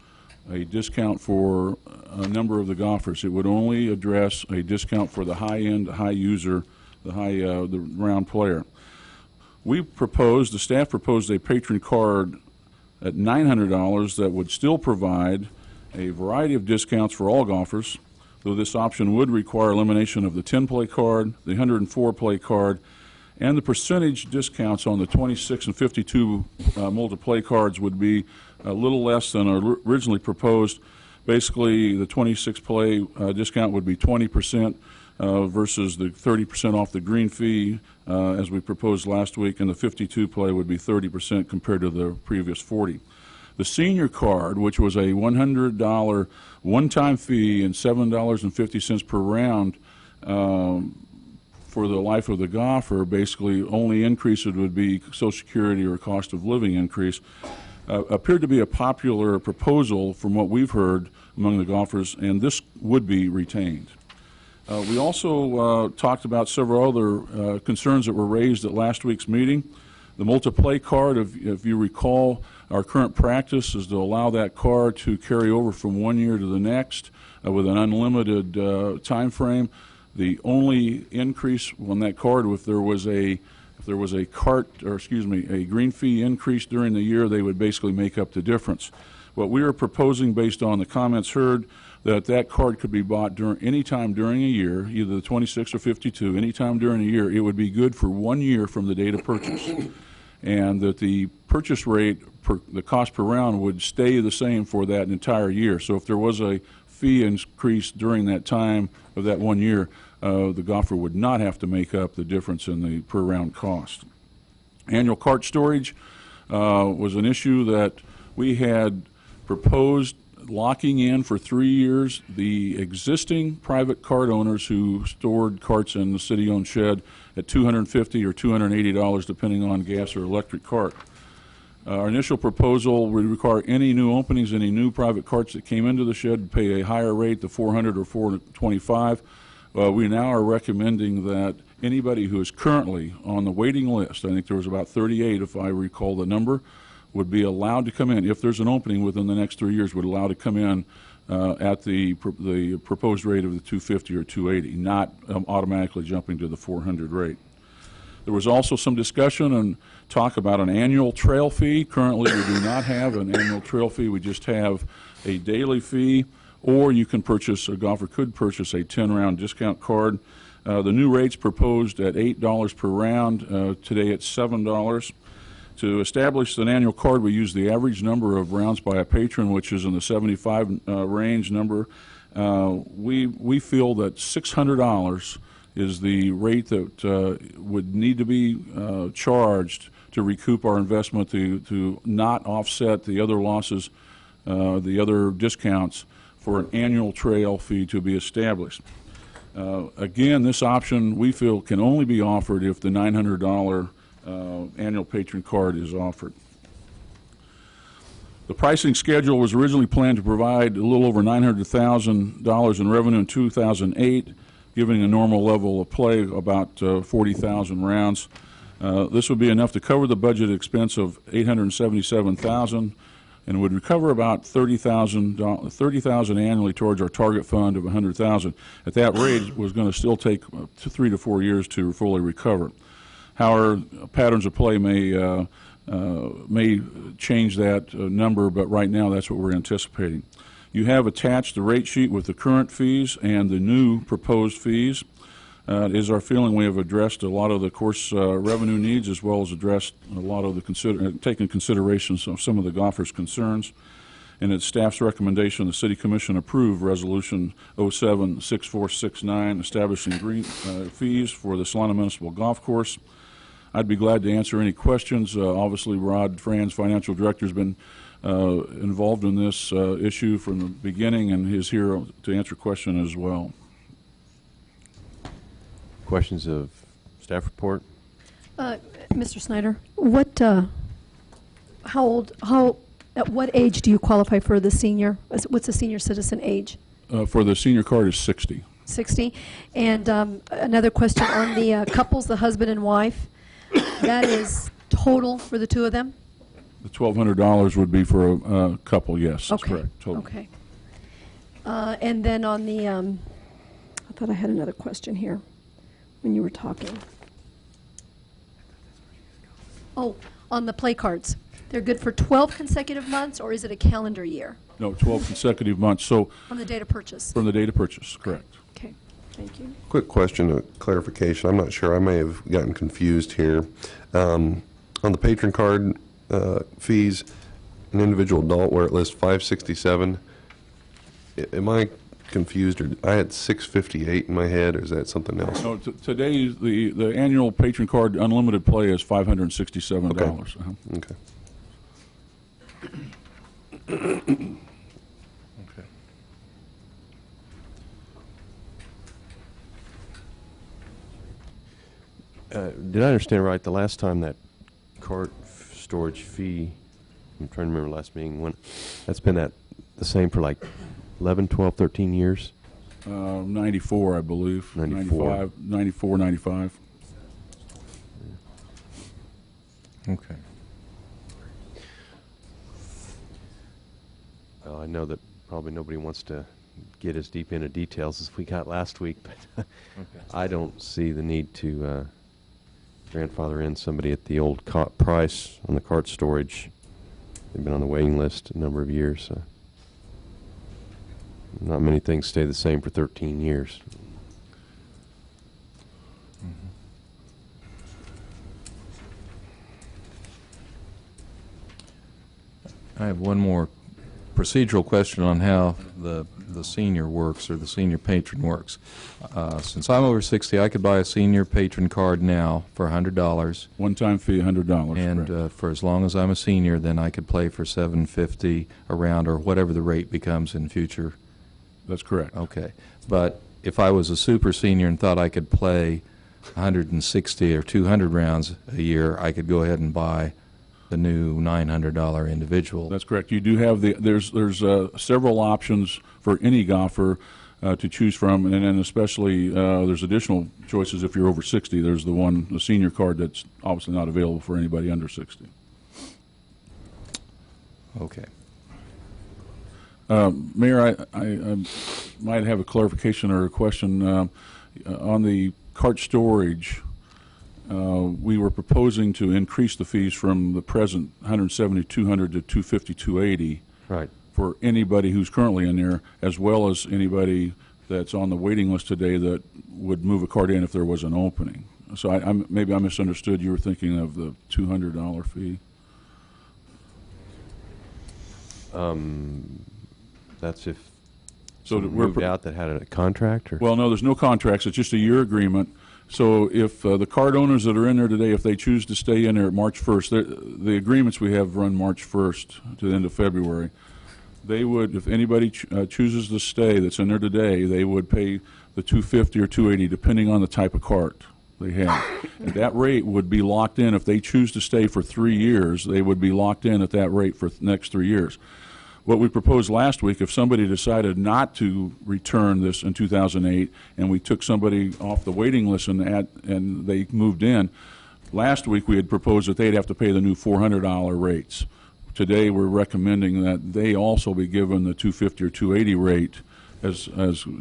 a discount for a number of the golfers. It would only address a discount for the high-end, high user, the round player. The staff proposed a patron card at $900 that would still provide a variety of discounts for all golfers, though this option would require elimination of the 10-play card, the 104-play card, and the percentage discounts on the 26 and 52 multi-play cards would be a little less than originally proposed. Basically, the 26-play discount would be 20% versus the 30% off the green fee as we proposed last week, and the 52-play would be 30% compared to the previous 40%. The senior card, which was a $100 one-time fee and $7.50 per round for the life of the golfer, basically only increase it would be Social Security or cost of living increase, appeared to be a popular proposal from what we've heard among the golfers, and this would be retained. We also talked about several other concerns that were raised at last week's meeting. The multi-play card, if you recall, our current practice is to allow that card to carry over from one year to the next with an unlimited time frame. The only increase on that card, if there was a green fee increase during the year, they would basically make up the difference. What we are proposing, based on the comments heard, that card could be bought any time during a year, either the 26 or 52, any time during a year. It would be good for 1 year from the date of purchase, and that the purchase rate, the cost per round, would stay the same for that entire year. So if there was a fee increase during that time of that 1 year, the golfer would not have to make up the difference in the per round cost. Annual cart storage was an issue that we had proposed locking in for 3 years the existing private cart owners who stored carts in the city-owned shed at $250 or $280, depending on gas or electric cart. Our initial proposal would require any new openings, any new private carts that came into the shed to pay a higher rate, the $400 or $425. We now are recommending that anybody who is currently on the waiting list, I think there was about 38 if I recall the number, would be allowed to come in. If there's an opening within the next 3 years, would allow to come in at the proposed rate of the $250 or $280, not automatically jumping to the $400 rate. There was also some discussion and talk about an annual trail fee. Currently, we do not have an annual trail fee. We just have a daily fee, or a golfer could purchase a 10-round discount card. The new rates proposed at $8 per round. Today it's $7. To establish an annual card, we use the average number of rounds by a patron, which is in the 75 range number. We feel that $600 is the rate that would need to be charged to recoup our investment, to not offset the other losses, the other discounts, for an annual trail fee to be established. Again, this option we feel can only be offered if the $900 annual patron card is offered. The pricing schedule was originally planned to provide a little over $900,000 in revenue in 2008, giving a normal level of play about 40,000 rounds. This would be enough to cover the budget expense of $877,000 and would recover about $30,000 annually towards our target fund of $100,000. At that rate, it was going to still take 3 to 4 years to fully recover. However, patterns of play may change that number, but right now that's what we're anticipating. You have attached the rate sheet with the current fees and the new proposed fees. It is our feeling we have addressed a lot of the course revenue needs, as well as addressed a lot of the taken considerations of some of the golfers' concerns. And it's staff's recommendation the City Commission approve Resolution 07-6469 establishing green fees for the Salina Municipal Golf Course. I'd be glad to answer any questions. Obviously, Rod Franz, Financial Director, has been involved in this issue from the beginning and is here to answer questions as well. Questions of staff report? Mr. Snyder, at what age do you qualify for the senior? What's the senior citizen age? For the senior card is 60. 60. And another question on the couples, the husband and wife. That is total for the two of them? The $1,200 would be for a couple, yes, that's correct. Total. Okay. And then on the, I thought I had another question here when you were talking. Oh, on the play cards. They're good for 12 consecutive months, or is it a calendar year? No, 12 consecutive months. So From the date of purchase? From the date of purchase, correct. Okay, thank you. Quick question, a clarification. I'm not sure. I may have gotten confused here. On the patron card fees, an individual adult where it lists $567, am I confused? Or I had $658 in my head, or is that something else? No, today the annual patron card unlimited play is $567. Okay. Okay. Did I understand right, the last time that cart storage fee, I'm trying to remember the last meeting, when that's been the same for like 11, 12, 13 years? 94, I believe. 94. 94, 95. Okay. Well, I know that probably nobody wants to get as deep into details as we got last week, but I don't see the need to grandfather in somebody at the old price on the cart storage. They've been on the waiting list a number of years. Not many things stay the same for 13 years. I have one more procedural question on how the senior works, or the senior patron works. Since I'm over 60, I could buy a senior patron card now for $100. One-time fee, $100. And for as long as I'm a senior, then I could play for $750 around, or whatever the rate becomes in future. That's correct. Okay. But if I was a super senior and thought I could play 160 or 200 rounds a year, I could go ahead and buy the new $900 individual. That's correct. You do have there's several options for any golfer to choose from, and then especially there's additional choices if you're over 60. There's the senior card that's obviously not available for anybody under 60. Okay. Mayor, I might have a clarification or a question on the cart storage. We were proposing to increase the fees from the present $170, $200 to $250, $280. Right. For anybody who's currently in there, as well as anybody that's on the waiting list today that would move a cart in if there was an opening. So maybe I misunderstood. You were thinking of the $200 fee. That's if so someone moved out that had a contract? Or? Well, no, there's no contracts. It's just a year agreement. So if the card owners that are in there today, if they choose to stay in there at March 1st, the agreements we have run March 1st to the end of February. They would, if anybody chooses to stay that's in there today, they would pay the $250 or $280 depending on the type of cart they have. And that rate would be locked in. If they choose to stay for 3 years, they would be locked in at that rate for the next 3 years. What we proposed last week, if somebody decided not to return this in 2008 and we took somebody off the waiting list and they moved in, last week we had proposed that they'd have to pay the new $400 rates. Today we're recommending that they also be given the $250 or $280 rate as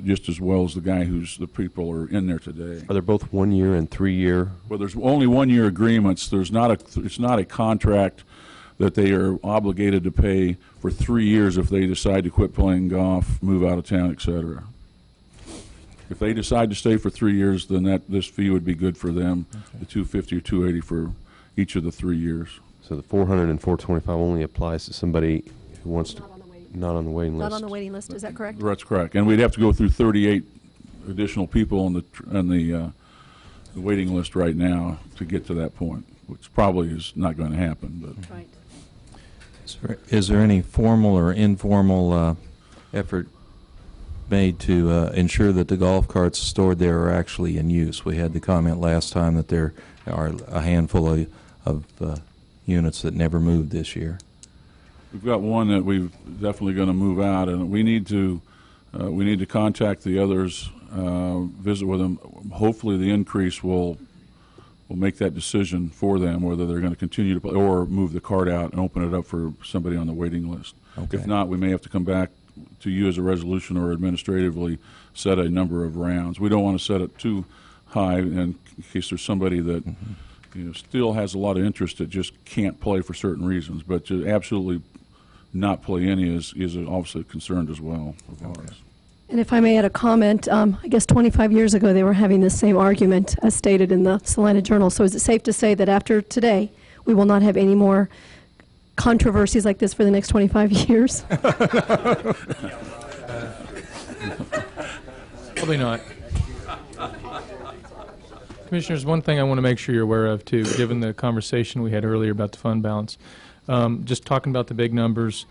just as well as the guy the people are in there today. Are they both 1 year and 3 year? Well, there's only 1 year agreements. It's not a contract that they are obligated to pay for 3 years if they decide to quit playing golf, move out of town, etc. If they decide to stay for 3 years, then this fee would be good for them, the $250 or $280 for each of the 3 years. So the $400 and $425 only applies to somebody who wants to, not on the waiting list. Not on the waiting list, is that correct? That's correct. And we'd have to go through 38 additional people on the waiting list right now to get to that point, which probably is not going to happen. But. Right. Is there any formal or informal effort made to ensure that the golf carts stored there are actually in use? We had the comment last time that there are a handful of units that never moved this year. We've got one that we're definitely going to move out, and we need to contact the others, visit with them. Hopefully, the increase will make that decision for them whether they're going to continue to play or move the cart out and open it up for somebody on the waiting list. Okay. If not, we may have to come back to you as a resolution or administratively set a number of rounds. We don't want to set it too high in case there's somebody that still has a lot of interest that just can't play for certain reasons. But to absolutely not play any is obviously a concern as well of ours. And if I may add a comment, I guess 25 years ago they were having this same argument as stated in the Salina Journal. So is it safe to say that after today we will not have any more controversies like this for the next 25 years? Probably not. Commissioners, one thing I want to make sure you're aware of, too, given the conversation we had earlier about the fund balance, just talking about the big numbers,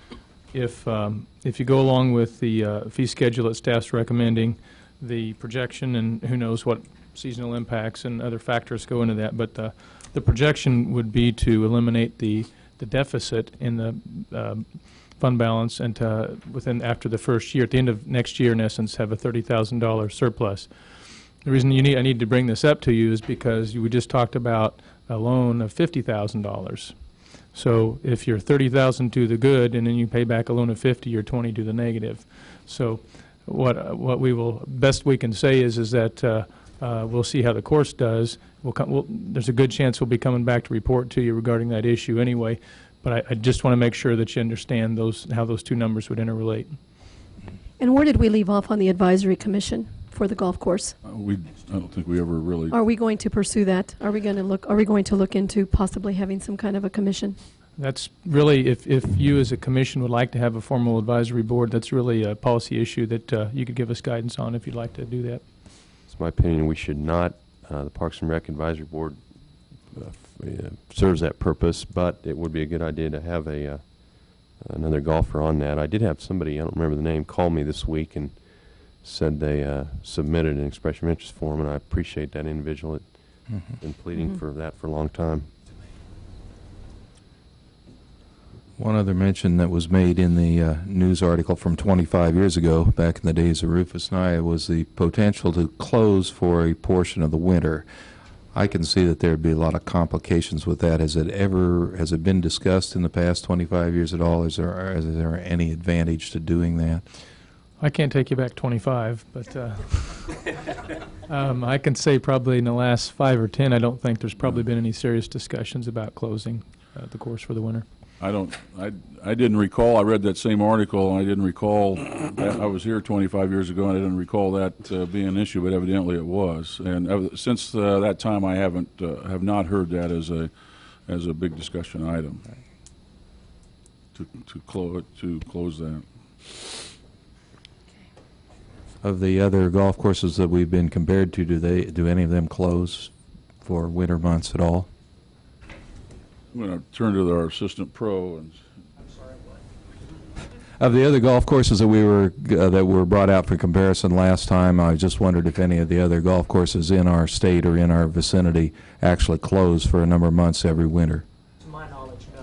if you go along with the fee schedule that staff's recommending, the projection, and who knows what seasonal impacts and other factors go into that, but the projection would be to eliminate the deficit in the fund balance and to, after the first year, at the end of next year, in essence, have a $30,000 surplus. The reason I need to bring this up to you is because we just talked about a loan of $50,000. So if you're 30,000 to the good and then you pay back a loan of 50, you're 20 to the negative. So what we will best we can say is that we'll see how the course does. There's a good chance we'll be coming back to report to you regarding that issue anyway. But I just want to make sure that you understand how those two numbers would interrelate. And where did we leave off on the advisory commission for the golf course? I don't think we ever really. Are we going to pursue that? Are we going to look into possibly having some kind of a commission? That's really, if you as a commission would like to have a formal advisory board, that's really a policy issue that you could give us guidance on if you'd like to do that. It's my opinion we should not. The Parks and Rec Advisory Board serves that purpose, but it would be a good idea to have another golfer on that. I did have somebody, I don't remember the name, call me this week and said they submitted an expression of interest form, and I appreciate that individual. Been pleading for that for a long time. One other mention that was made in the news article from 25 years ago, back in the days of Rufus Nye, was the potential to close for a portion of the winter. I can see that there would be a lot of complications with that. Has it been discussed in the past 25 years at all? Is there any advantage to doing that? I can't take you back 25, but I can say probably in the last 5 or 10, I don't think there's probably been any serious discussions about closing the course for the winter. I didn't recall. I read that same article, and I didn't recall. I was here 25 years ago, and I didn't recall that being an issue, but evidently it was. And since that time, I have not heard that as a big discussion item to close that. Of the other golf courses that we've been compared to, do any of them close for winter months at all? I'm going to turn to our assistant pro and Of the other golf courses that that were brought out for comparison last time, I just wondered if any of the other golf courses in our state or in our vicinity actually close for a number of months every winter. To my knowledge, no.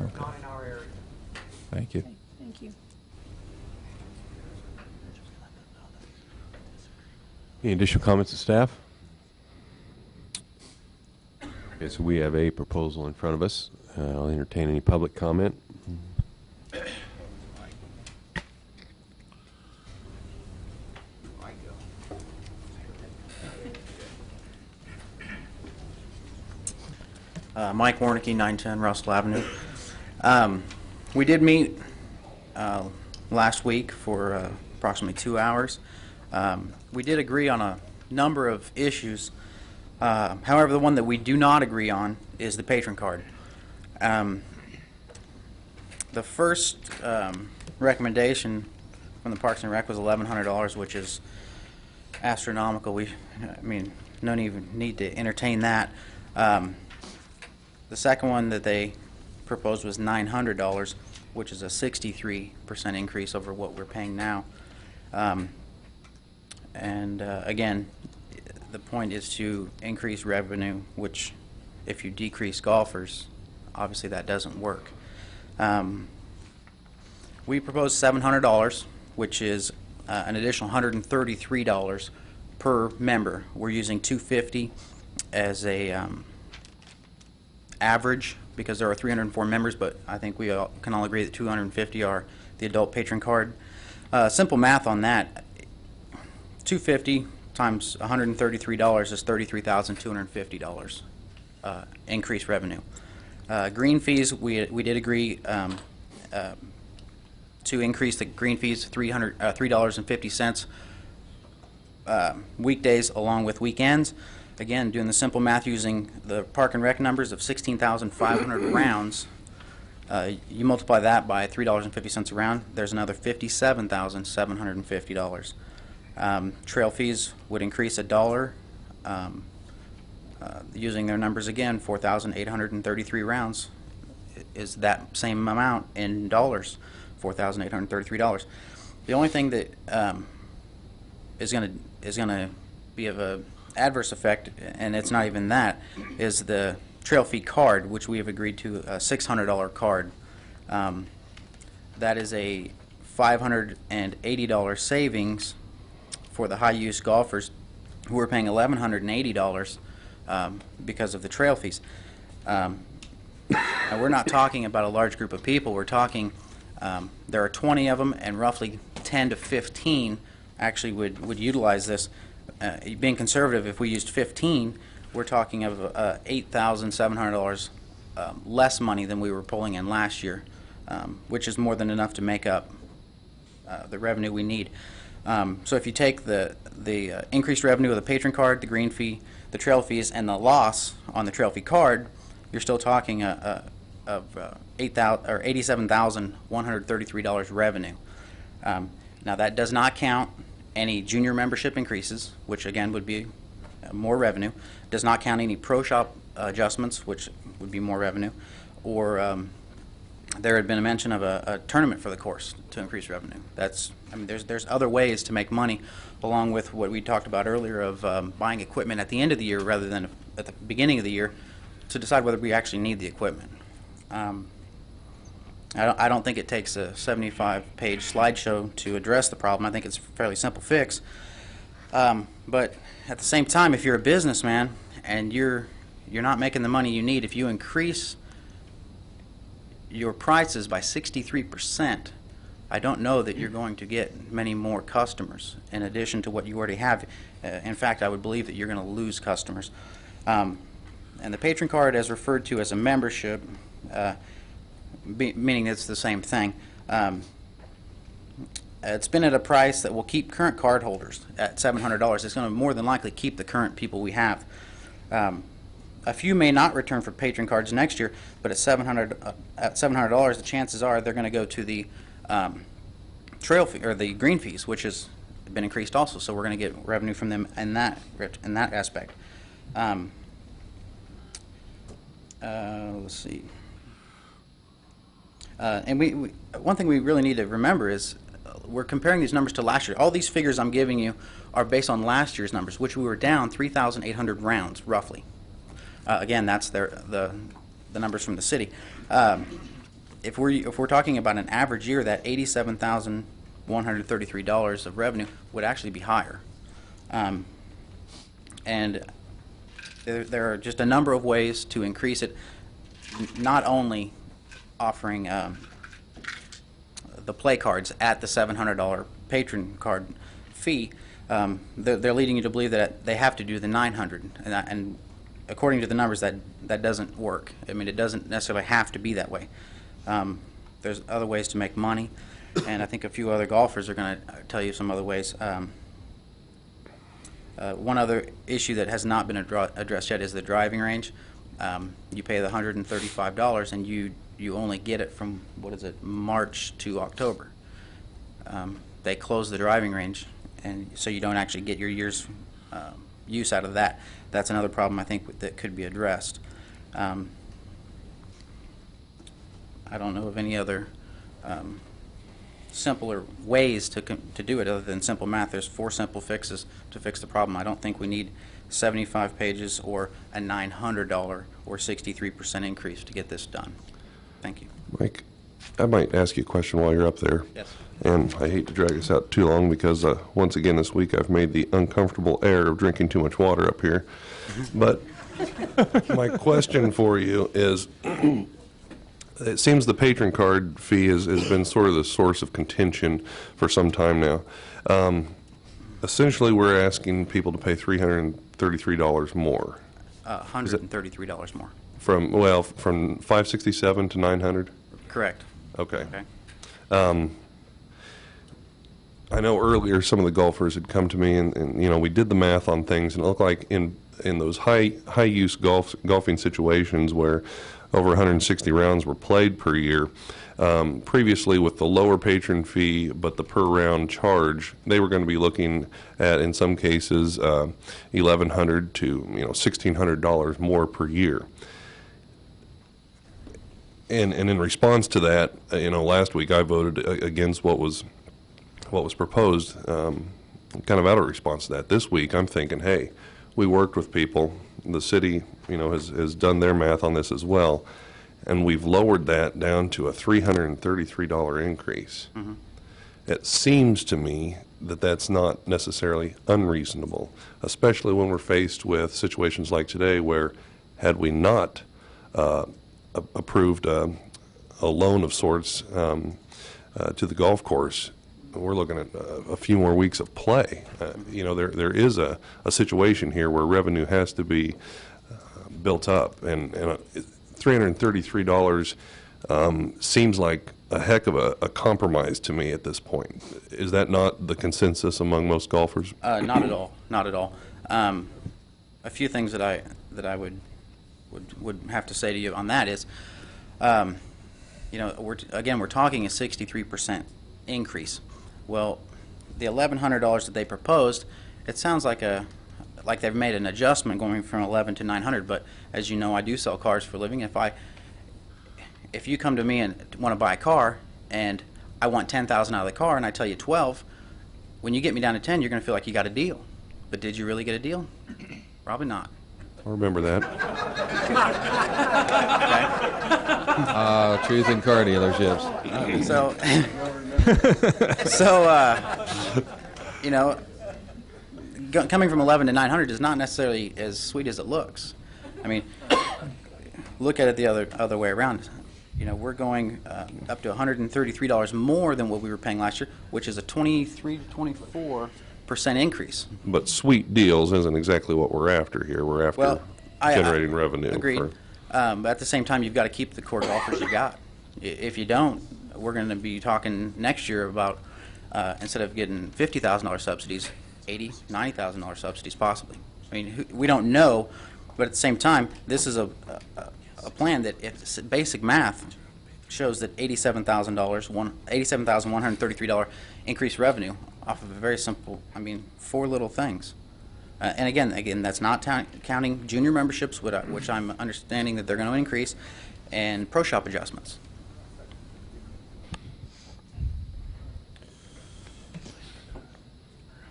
Okay. Not in our area. Thank you. Thank you. Any additional comments of staff? Okay, so we have a proposal in front of us. I'll entertain any public comment. Mike Warnicki, 910 Russell Avenue. We did meet last week for approximately 2 hours. We did agree on a number of issues. However, the one that we do not agree on is the patron card. The first recommendation from the Parks and Rec was $1,100, which is astronomical. I mean, no even need to entertain that. The second one that they proposed was $900, which is a 63% increase over what we're paying now. Again, the point is to increase revenue, which if you decrease golfers, obviously that doesn't work. We proposed $700, which is an additional $133 per member. We're using $250 as a average because there are 304 members, but I think we can all agree that 250 are the adult patron card. Simple math on that, 250 times $133 is $33,250 increased revenue. Green fees, we did agree to increase the green fees $3.50 weekdays along with weekends. Again, doing the simple math using the Park and Rec numbers of 16,500 rounds, you multiply that by $3.50 a round, there's another $57,750. Trail fees would increase $1. Using their numbers again, 4,833 rounds is that same amount in dollars, $4,833. The only thing that is going to be of a adverse effect, and it's not even that, is the trail fee card, which we have agreed to a $600 card. That is a $580 savings for the high-use golfers who are paying $1,180 because of the trail fees. Now we're not talking about a large group of people. We're talking there are 20 of them, and roughly 10 to 15 actually would utilize this. Being conservative, if we used 15, we're talking of $8,700 less money than we were pulling in last year, which is more than enough to make up the revenue we need. So if you take the increased revenue of the patron card, the green fee, the trail fees, and the loss on the trail fee card, you're still talking of $87,133 revenue. Now that does not count any junior membership increases, which again would be more revenue. Does not count any pro shop adjustments, which would be more revenue, or there had been a mention of a tournament for the course to increase revenue. There's other ways to make money, along with what we talked about earlier of buying equipment at the end of the year rather than at the beginning of the year to decide whether we actually need the equipment. I don't think it takes a 75-page slideshow to address the problem. I think it's a fairly simple fix. But at the same time, if you're a businessman and you're not making the money you need, if you increase your prices by 63%, I don't know that you're going to get many more customers in addition to what you already have. In fact, I would believe that you're going to lose customers. And the patron card, as referred to as a membership, meaning it's the same thing. It's been at a price that will keep current card holders at $700. It's going to more than likely keep the current people we have. A few may not return for patron cards next year, but at $700, the chances are they're going to go to the trail fee or the green fees, which is been increased also, so we're going to get revenue from them in that aspect. Let's see. And one thing we really need to remember is we're comparing these numbers to last year. All these figures I'm giving you are based on last year's numbers, which we were down 3,800 rounds, roughly. Again, that's the numbers from the city. If we're talking about an average year, that $87,133 of revenue would actually be higher. And there are just a number of ways to increase it, not only offering the play cards at the $700 patron card fee. They're leading you to believe that they have to do the $900, and according to the numbers, that doesn't work. I mean, it doesn't necessarily have to be that way. There's other ways to make money, and I think a few other golfers are going to tell you some other ways. One other issue that has not been addressed yet is the driving range. You pay the $135, and you only get it from, March to October. They close the driving range, and so you don't actually get your year's use out of that. That's another problem I think that could be addressed. I don't know of any other simpler ways to do it other than simple math. There's 4 simple fixes to fix the problem. I don't think we need 75 pages or a $900 or 63% increase to get this done. Thank you. Mike, I might ask you a question while you're up there. Yes. And I hate to drag us out too long because once again this week I've made the uncomfortable error of drinking too much water up here. But my question for you is, it seems the patron card fee has been sort of the source of contention for some time now. Essentially, we're asking people to pay $333 more. $133 more. From $567 to $900. Correct. Okay. I know earlier some of the golfers had come to me and we did the math on things, and it looked like in those high use golfing situations where over 160 rounds were played per year, previously with the lower patron fee but the per round charge, they were going to be looking at, in some cases, $1,100 to $1,600 more per year. And in response to that, last week I voted against what was proposed, kind of out of response to that. This week I'm thinking, hey, we worked with people. The city, has done their math on this as well, and we've lowered that down to a $333 increase. Mm-hmm. It seems to me that that's not necessarily unreasonable, especially when we're faced with situations like today where, had we not approved a loan of sorts to the golf course, we're looking at a few more weeks of play. There is a situation here where revenue has to be built up, and $333 seems like a heck of a compromise to me at this point. Is that not the consensus among most golfers? Not at all. Not at all. A few things that I would have to say to you on that is, we're talking a 63% increase. Well, the $1,100 that they proposed, it sounds like they've made an adjustment going from $1,100 to $900. But as you know, I do sell cars for a living. If you come to me and want to buy a car and I want $10,000 out of the car and I tell you 12, when you get me down to 10, you're going to feel like you got a deal. But did you really get a deal? Probably not. I remember that. Okay. Truth in car dealerships. Coming from 11 to 900 is not necessarily as sweet as it looks. I mean, look at it the other way around. We're going up to $133 more than what we were paying last year, which is a 23 to 24% increase. But sweet deals isn't exactly what we're after here. We're after generating revenue. Agreed. But at the same time, you've got to keep the core golfers you got. If you don't, we're going to be talking next year about, instead of getting $50,000 subsidies, $80,000, $90,000 subsidies possibly. I mean, we don't know, but at the same time, this is a plan that, if basic math shows that $87,133 increased revenue off of a very simple, I mean, 4 little things. And again, that's not counting junior memberships, which I'm understanding that they're going to increase, and pro shop adjustments.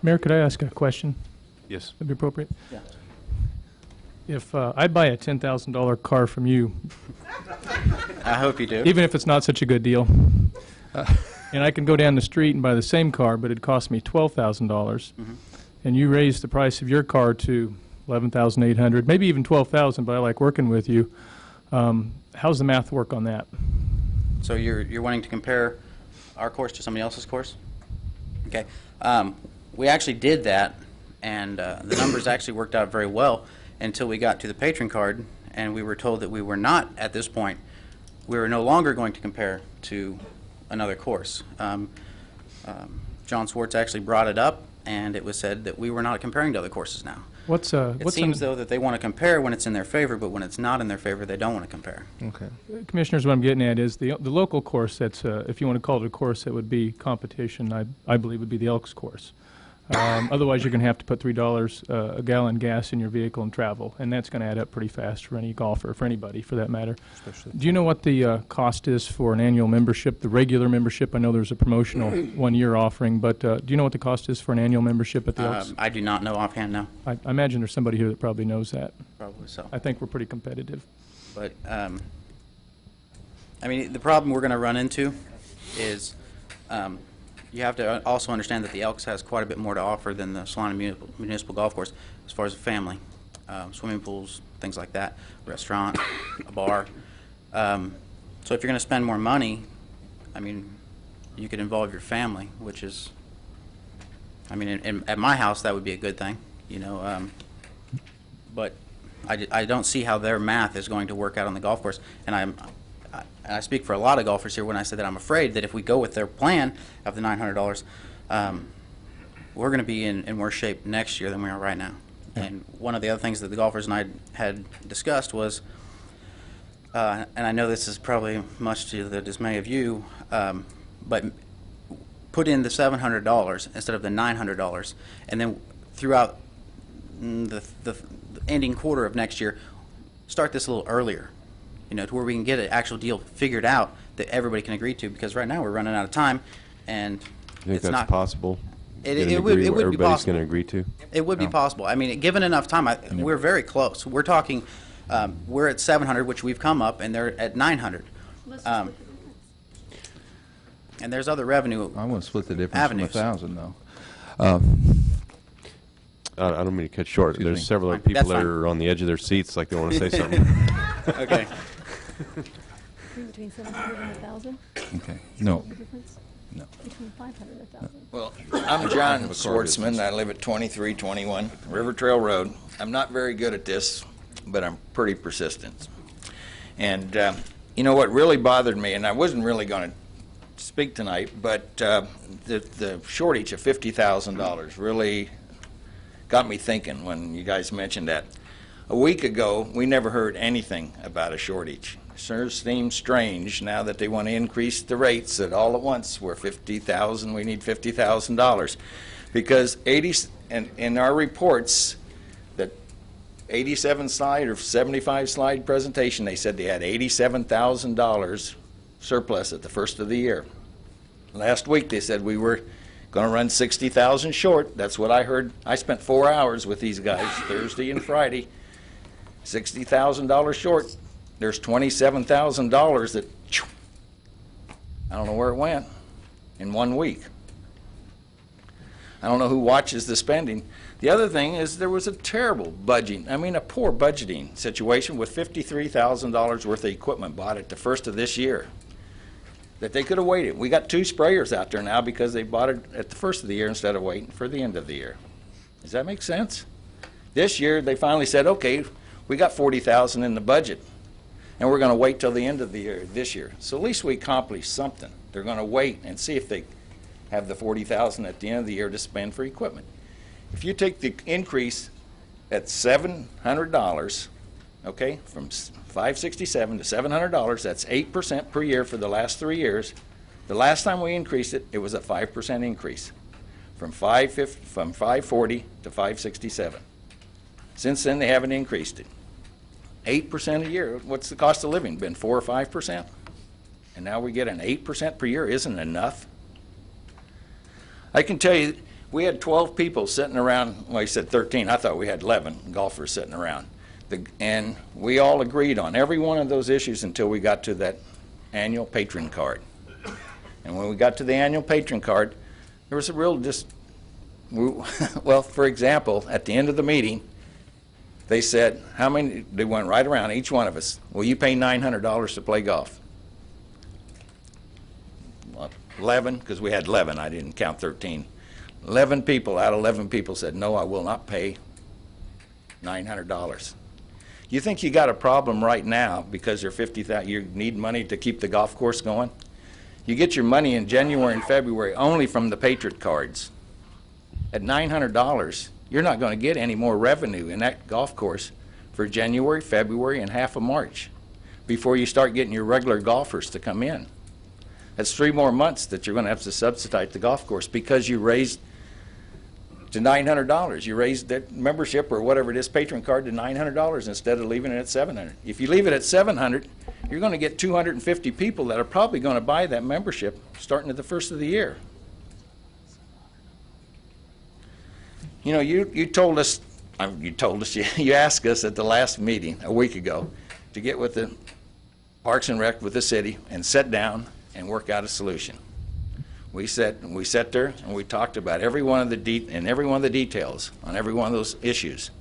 Mayor, could I ask a question? Yes. Would be appropriate? Yeah. If I buy a $10,000 car from you, I hope you do. even if it's not such a good deal, and I can go down the street and buy the same car, but it cost me $12,000, and you raise the price of your car to $11,800, maybe even $12,000, but I like working with you, how's the math work on that? So you're wanting to compare our course to somebody else's course? Okay. We actually did that, and the numbers actually worked out very well until we got to the patron card, and we were told that we were not, at this point, we were no longer going to compare to another course. John Swartz actually brought it up, and it was said that we were not comparing to other courses now. It seems, though, that they want to compare when it's in their favor, but when it's not in their favor, they don't want to compare. Okay. Commissioners, what I'm getting at is the local course that's, if you want to call it a course that would be competition, I believe would be the Elks course. Otherwise, you're going to have to put $3 a gallon gas in your vehicle and travel, and that's going to add up pretty fast for any golfer, for anybody for that matter. Do you know what the cost is for an annual membership, the regular membership? I know there's a promotional one-year offering, but do you know what the cost is for an annual membership at the Elks? I do not know offhand, no. I imagine there's somebody here that probably knows that. Probably so. I think we're pretty competitive. But, I mean, the problem we're going to run into is you have to also understand that the Elks has quite a bit more to offer than the Salina Municipal Golf Course as far as a family. Swimming pools, things like that, restaurant, a bar. So if you're going to spend more money, I mean, you could involve your family, which is, I mean, at my house, that would be a good thing, you know. But I don't see how their math is going to work out on the golf course. And I speak for a lot of golfers here when I say that I'm afraid that if we go with their plan of the $900, we're going to be in worse shape next year than we are right now. And one of the other things that the golfers and I had discussed was, and I know this is probably much to the dismay of you, but put in the $700 instead of the $900, and then throughout the ending quarter of next year, start this a little earlier. You know, to where we can get an actual deal figured out that everybody can agree to, because right now we're running out of time, and You think it's that's not possible? It Get an would agreement be everybody's possible. going to agree to? It would be possible. I mean, given enough time, we're very close. We're talking, we're at 700, which we've come up, and they're at 900. And there's other revenue. I want to split the difference avenues. from 1,000, though. I don't mean to cut short. Excuse There's me. several other Fine. people That's that fine. are on the edge of their seats like they want to say something. Okay. Between 700 and 1,000? Okay. No. The difference? No. Between 500 and 1,000? Well, I'm John have a car Schwartzman. business. I live at 2321 River Trail Road. I'm not very good at this, but I'm pretty persistent. And you know what really bothered me, and I wasn't really going to speak tonight, but the shortage of $50,000 really got me thinking when you guys mentioned that. A week ago, we never heard anything about a shortage. Sure seems strange now that they want to increase the rates that all at once we're $50,000, we need $50,000. Because in our reports, that 87 slide or 75 slide presentation, they said they had $87,000 surplus at the first of the year. Last week they said we were going to run 60,000 short. That's what I heard. I spent 4 hours with these guys Thursday and Friday. $60,000 short. There's $27,000 that I don't know where it went in 1 week. I don't know who watches the spending. The other thing is there was a terrible budgeting, I mean a poor budgeting situation with $53,000 worth of equipment bought at the first of this year that they could have waited. We got 2 sprayers out there now because they bought it at the first of the year instead of waiting for the end of the year. Does that make sense? This year they finally said, okay, we got $40,000 in the budget and we're going to wait till the end of the year this year. So at least we accomplished something. They're going to wait and see if they have the $40,000 at the end of the year to spend for equipment. If you take the increase at $700, okay, from $567 to $700, that's 8% per year for the last 3 years. The last time we increased it, it was a 5% increase. from 540 to 567. Since then, they haven't increased it. 8% a year. What's the cost of living? Been 4 or 5%? And now we get an 8% per year. Isn't enough? I can tell you, we had 12 people sitting around. Well, he said 13. I thought we had 11 golfers sitting around. And we all agreed on every one of those issues until we got to that annual patron card. And when we got to the annual patron card, there was a real well, for example, at the end of the meeting, they said, how many, they went right around each one of us, will you pay $900 to play golf? 11, because we had 11, I didn't count 13. 11 people out of 11 people said, no, I will not pay $900. You think you got a problem right now because you're 50,000, you need money to keep the golf course going? You get your money in January and February only from the Patriot cards. At $900, you're not going to get any more revenue in that golf course for January, February, and half of March before you start getting your regular golfers to come in. That's 3 more months that you're going to have to subsidize the golf course because you raised to $900. You raised that membership or whatever it is, patron card, to $900 instead of leaving it at $700. If you leave it at $700, you're going to get 250 people that are probably going to buy that membership starting at the first of the year. You know, you told us, you asked us at the last meeting a week ago to get with the Parks and Rec with the city and sit down and work out a solution. We sat there and we talked about every one of the details on every one of those issues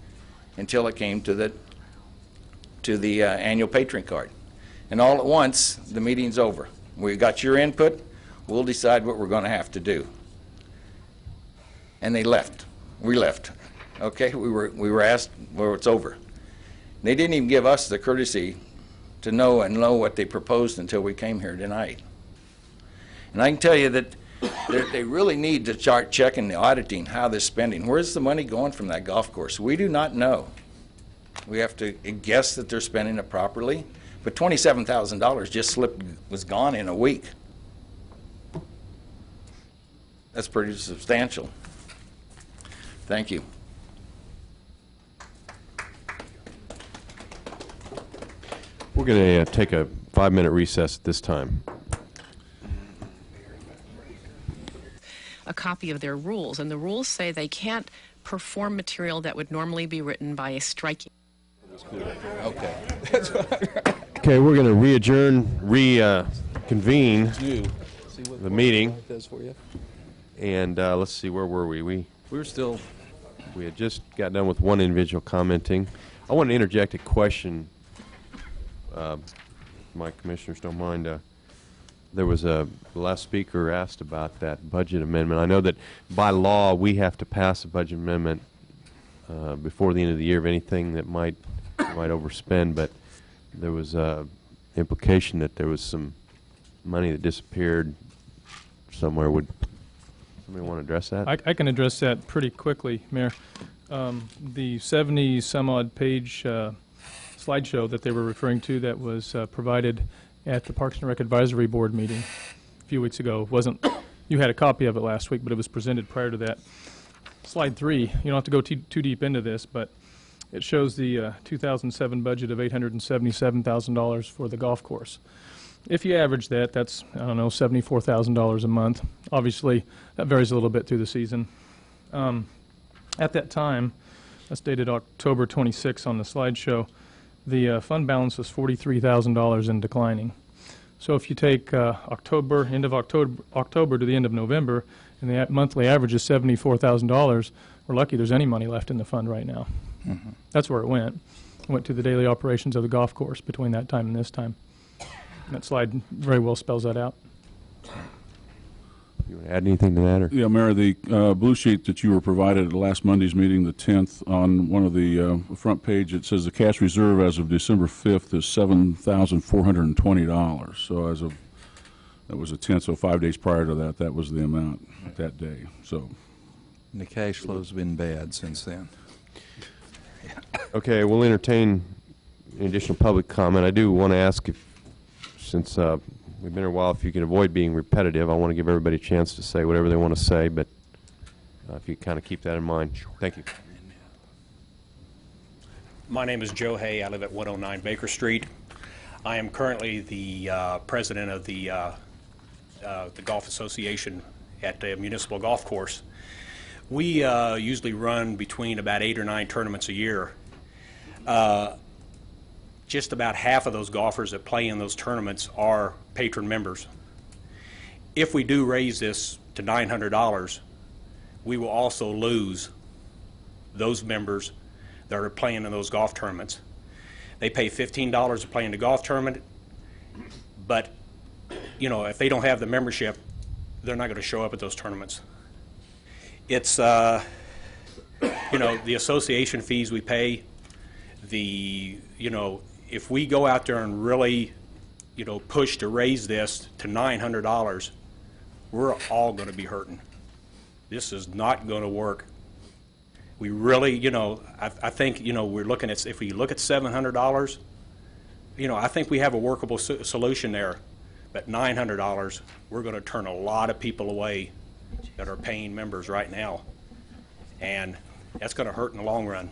until it came to the annual patron card. And all at once, the meeting's over. We got your input. We'll decide what we're going to have to do. And they left. We left. Okay, we were asked, well, it's over. They didn't even give us the courtesy to know what they proposed until we came here tonight. And I can tell you that they really need to start checking the auditing, how they're spending. Where's the money going from that golf course? We do not know. We have to guess that they're spending it properly, but $27,000 just was gone in a week. That's pretty substantial. Thank you. We're going to take a 5-minute recess at this time. A copy of their rules, and the rules say they can't perform material that would normally be written by a striking. Okay. Okay, we're going to reconvene the meeting. And let's see, where were we? We had just got done with one individual commenting. I want to interject a question. My commissioners don't mind. There was the last speaker asked about that budget amendment. I know that by law we have to pass a budget amendment before the end of the year of anything that might overspend, but there was implication that there was some money that disappeared somewhere. Would somebody want to address that? I can address that pretty quickly, Mayor. The 70-some-odd page slideshow that they were referring to that was provided at the Parks and Rec Advisory Board meeting a few weeks ago. You had a copy of it last week, but it was presented prior to that. Slide 3, you don't have to go too deep into this, but it shows the 2007 budget of $877,000 for the golf course. If you average that, that's, I don't know, $74,000 a month. Obviously, that varies a little bit through the season. At that time, that's dated October 26 on the slideshow, the fund balance was $43,000 and declining. So if you take end of October to the end of November, and the monthly average is $74,000, we're lucky there's any money left in the fund right now. Mm-hmm. That's where it went. It went to the daily operations of the golf course between that time and this time. And that slide very well spells that out. You want to add anything to that? Or? Yeah, Mayor, the blue sheet that you were provided at last Monday's meeting, the 10th, on one of the front page, it says the cash reserve as of December 5th is $7,420. So that was the 10th, so 5 days prior to that, that was the amount that day. So and the cash flow's been bad since then. Okay, we'll entertain an additional public comment. I do want to ask if, since we've been here a while, if you can avoid being repetitive. I want to give everybody a chance to say whatever they want to say, but if you kind of keep that in mind. Thank you. My name is Joe Hay. I live at 109 Baker Street. I am currently the president of the Golf Association at the municipal golf course. We usually run between about 8 or 9 tournaments a year. Just about half of those golfers that play in those tournaments are patron members. If we do raise this to $900, we will also lose those members that are playing in those golf tournaments. They pay $15 to play in the golf tournament, but you know, if they don't have the membership, they're not going to show up at those tournaments. It's you know, the association fees we pay, you know, if we go out there and really, you know, push to raise this to $900, we're all going to be hurting. This is not going to work. We really, you know, I think, you know, we're looking at, if we look at $700, you know, I think we have a workable solution there. But $900, we're going to turn a lot of people away that are paying members right now. And that's going to hurt in the long run.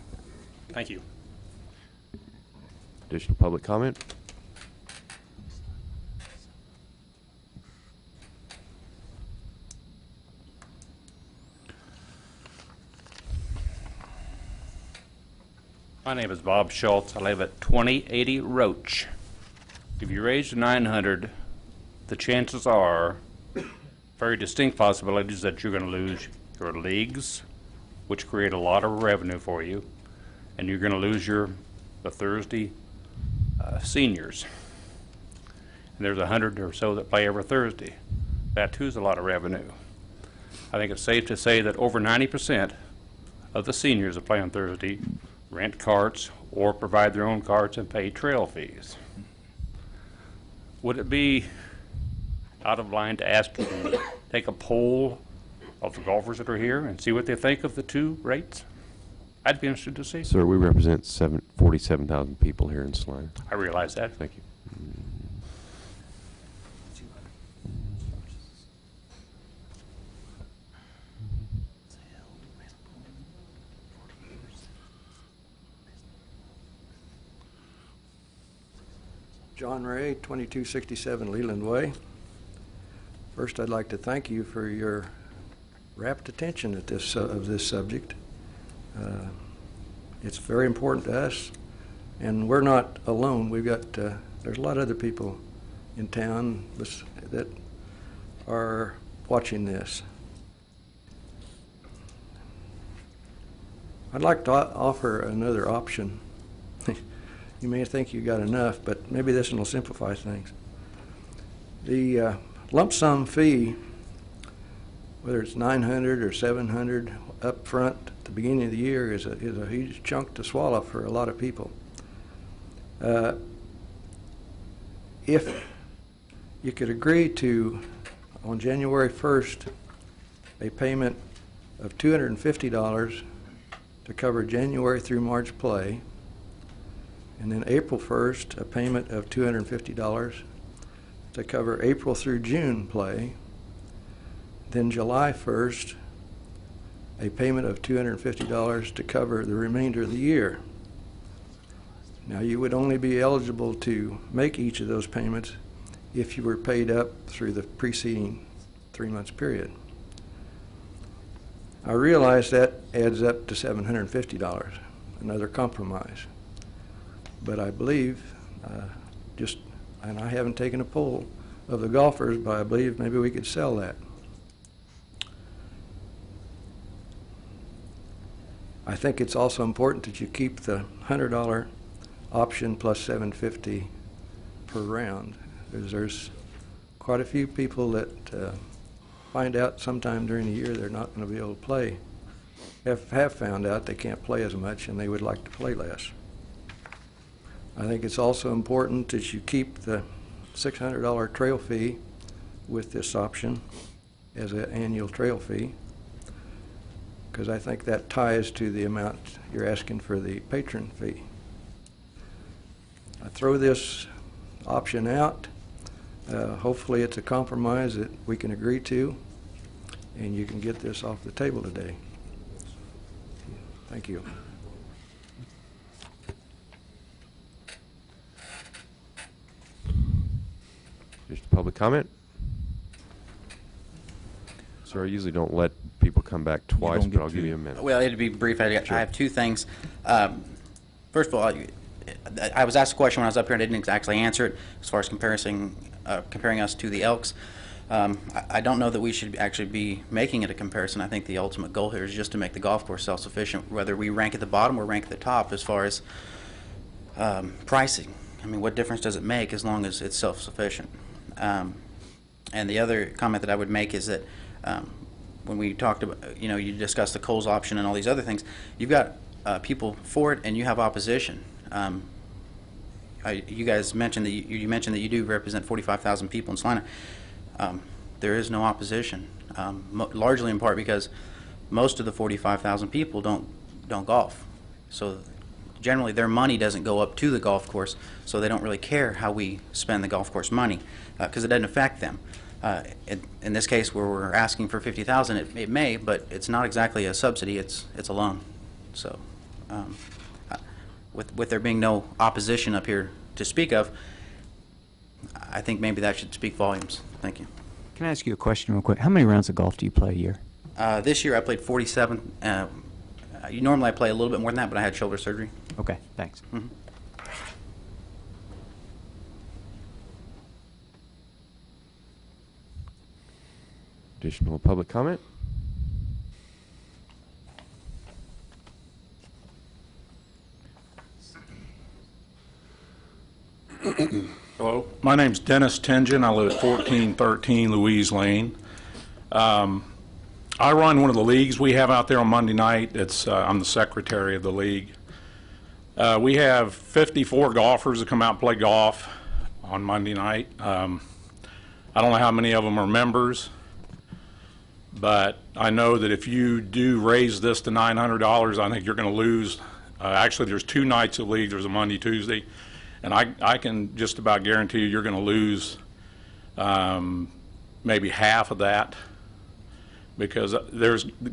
Thank you. Additional public comment? My name is Bob Schultz. I live at 2080 Roach. If you raise to 900, the chances are very distinct possibilities that you're going to lose your leagues, which create a lot of revenue for you, and you're going to lose the Thursday seniors. And there's 100 or so that play every Thursday. That too is a lot of revenue. I think it's safe to say that over 90% of the seniors that play on Thursday rent carts or provide their own carts and pay trail fees. Would it be out of line to ask you to take a poll of the golfers that are here and see what they think of the two rates? I'd be interested to see. Sir, we represent 47,000 people here in Salina. I realize that. Thank you. John Ray, 2267 Leland Way. First, I'd like to thank you for your rapt attention at this of this subject. It's very important to us, and we're not alone. We've got there's a lot of other people in town that are watching this. I'd like to offer another option. You may think you got enough, but maybe this one will simplify things. The lump sum fee, whether it's $900 or $700 up front at the beginning of the year, is a huge chunk to swallow for a lot of people. If you could agree to, on January 1st, a payment of $250 to cover January through March play, and then April 1st, a payment of $250 to cover April through June play. Then July 1st, a payment of $250 to cover the remainder of the year. Now, you would only be eligible to make each of those payments if you were paid up through the preceding 3 months period. I realize that adds up to $750, another compromise. But I believe, and I haven't taken a poll of the golfers, but I believe maybe we could sell that. I think it's also important that you keep the $100 option plus $750 per round, because there's quite a few people that find out sometime during the year they're not going to be able to play, have found out they can't play as much and they would like to play less. I think it's also important that you keep the $600 trail fee with this option as an annual trail fee, because I think that ties to the amount you're asking for the patron fee. I throw this option out. Hopefully it's a compromise that we can agree to, and you can get this off the table today. Thank you. Just public comment? Sir, I usually don't let people come back twice, but I'll give you a minute. Well, it'd be brief. I have two things. First of all, I was asked a question when I was up here and I didn't exactly answer it as far as comparing us to the Elks. I don't know that we should actually be making it a comparison. I think the ultimate goal here is just to make the golf course self-sufficient, whether we rank at the bottom or rank at the top as far as pricing. I mean, what difference does it make as long as it's self-sufficient? And the other comment that I would make is that when we talked about, you discussed the Coles option and all these other things, you've got people for it and you have opposition. You guys mentioned that you mentioned that you do represent 45,000 people in Salina. There is no opposition, largely in part because most of the 45,000 people don't golf. So generally their money doesn't go up to the golf course, so they don't really care how we spend the golf course money because it doesn't affect them. In this case, where we're asking for 50,000, it may, but it's not exactly a subsidy. It's a loan. So, with there being no opposition up here to speak of, I think maybe that should speak volumes. Thank you. Can I ask you a question real quick? How many rounds of golf do you play a year? This year I played 47. Normally I play a little bit more than that, but I had shoulder surgery. Okay, thanks. Mm-hmm. Additional public comment? Hello, my name's Dennis Tingen. I live at 1413 Louise Lane. I run one of the leagues we have out there on Monday night. I'm the secretary of the league. We have 54 golfers that come out and play golf on Monday night. I don't know how many of them are members, but I know that if you do raise this to $900, I think you're going to lose. Actually, there's 2 nights of league. There's a Monday, Tuesday. And I can just about guarantee you're going to lose maybe half of that, because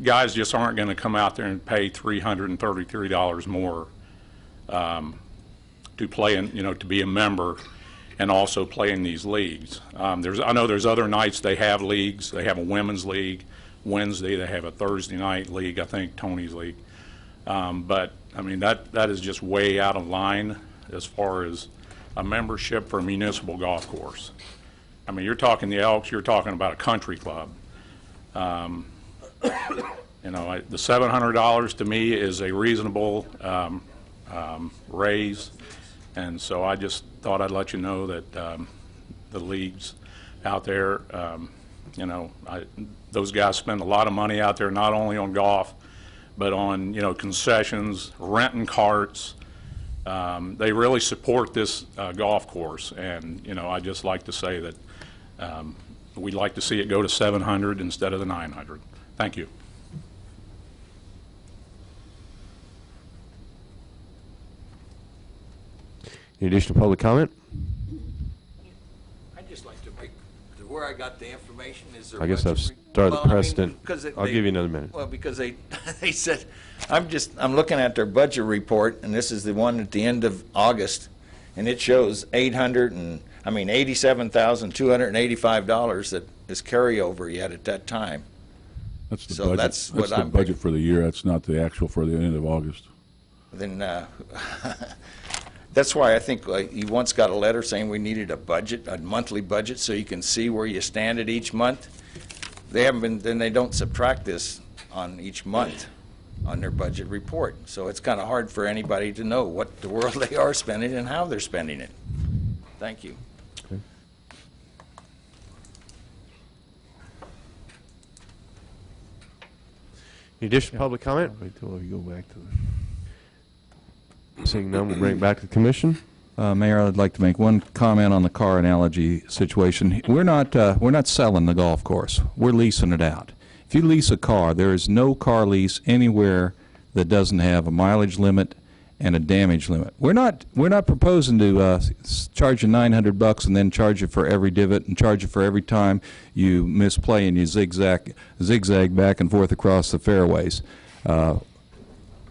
guys just aren't going to come out there and pay $333 more to play in, to be a member and also play in these leagues. I know there's other nights they have leagues. They have a women's league. Wednesday they have a Thursday night league, I think Tony's league. But I mean that is just way out of line as far as a membership for a municipal golf course. I mean, you're talking the Elks, you're talking about a country club. The $700 to me is a reasonable raise, and so I just thought I'd let you know that the leagues out there, those guys spend a lot of money out there, not only on golf, but on concessions, renting carts. They really support this golf course, and I just like to say that we'd like to see it go to 700 instead of the 900. Thank you. Any additional public comment? I'd just like to make where I got the information is there. I guess I've started the precedent. I'll give you another minute. Well, because they said, I'm looking at their budget report, and this is the one at the end of August, and it shows $87,285 that is carryover yet at that time. That's the So budget. that's what the I'm budget for the year. That's not the actual for the end of August. Then that's why I think you once got a letter saying we needed a budget, a monthly budget, so you can see where you stand at each month. They haven't been. Then they don't subtract this on each month on their budget report. So it's kind of hard for anybody to know what the world they are spending and how they're spending it. Thank you. Okay. Any additional public comment? Wait till you go back to the... Seeing none, we'll bring it back to the commission. Mayor, I'd like to make one comment on the car analogy situation. We're not selling the golf course. We're leasing it out. If you lease a car, there is no car lease anywhere that doesn't have a mileage limit and a damage limit. We're not proposing to charge you $900 and then charge you for every divot and charge you for every time you misplay and you zigzag back and forth across the fairways.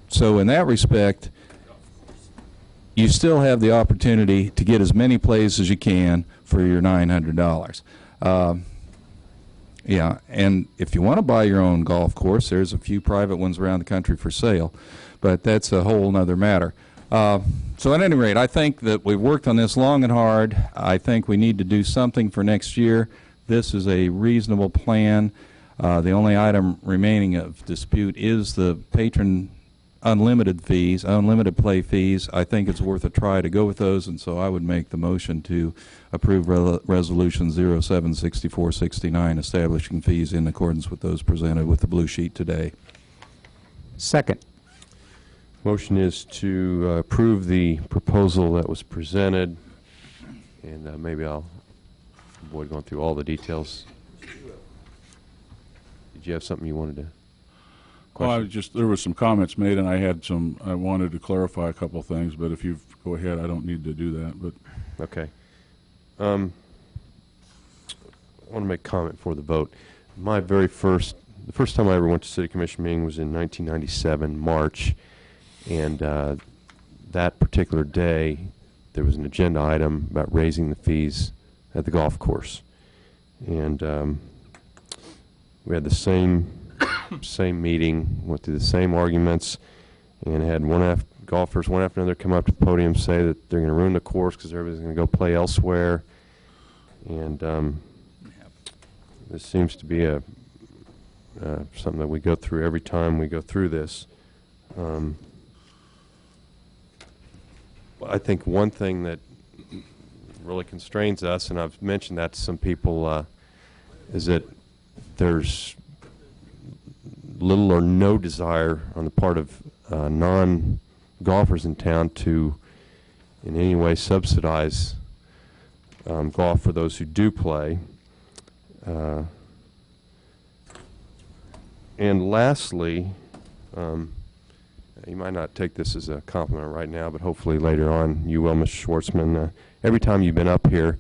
So in that respect, you still have the opportunity to get as many plays as you can for your $900. Yeah, and if you want to buy your own golf course, there's a few private ones around the country for sale, but that's a whole nother matter. So at any rate, I think that we've worked on this long and hard. I think we need to do something for next year. This is a reasonable plan. The only item remaining of dispute is the patron unlimited fees, unlimited play fees. I think it's worth a try to go with those, and so I would make the motion to approve Resolution 076469, establishing fees in accordance with those presented with the blue sheet today. Second. Motion is to approve the proposal that was presented, and maybe I'll avoid going through all the details. Did you have something you wanted to? Well, there was some comments made, and I wanted to clarify a couple of things, but if you go ahead, I don't need to do that. But okay. I want to make a comment for the vote. The first time I ever went to City Commission meeting was in 1997, March, and that particular day there was an agenda item about raising the fees at the golf course, and we had the same meeting, went through the same arguments, and had golfers one after another come up to the podium say that they're going to ruin the course because everybody's going to go play elsewhere. And this seems to be something that we go through every time we go through this. I think one thing that really constrains us, and I've mentioned that to some people, is that there's little or no desire on the part of non-golfers in town to in any way subsidize golf for those who do play. And lastly, you might not take this as a compliment right now, but hopefully later on you will, Mr. Schwartzman. Every time you've been up here,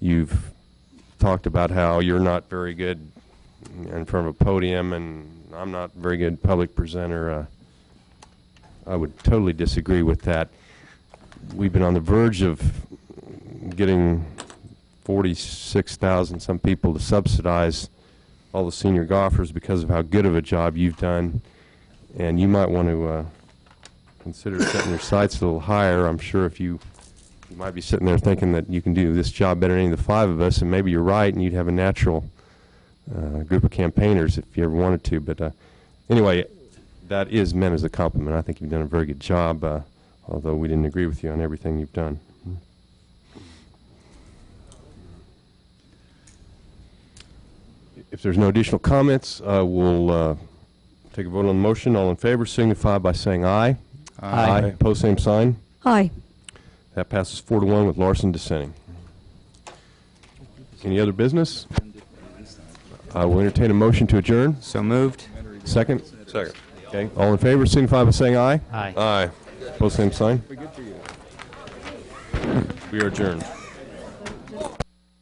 you've talked about how you're not very good in front of a podium, and I'm not a very good public presenter. I would totally disagree with that. We've been on the verge of getting 46,000 some people to subsidize all the senior golfers because of how good of a job you've done, and you might want to consider setting your sights a little higher. I'm sure if you might be sitting there thinking that you can do this job better than any of the five of us, and maybe you're right, and you'd have a natural group of campaigners if you ever wanted to. But anyway, that is meant as a compliment. I think you've done a very good job, although we didn't agree with you on everything you've done. If there's no additional comments, we'll take a vote on the motion. All in favor signify by saying aye. Aye. Opposed, same sign. Aye. That passes 4-1 with Larson dissenting. Any other business? I will entertain a motion to adjourn. So moved. Second? Second. Okay. All in favor signify by saying aye. Aye. Aye. Opposed, same sign. We are adjourned.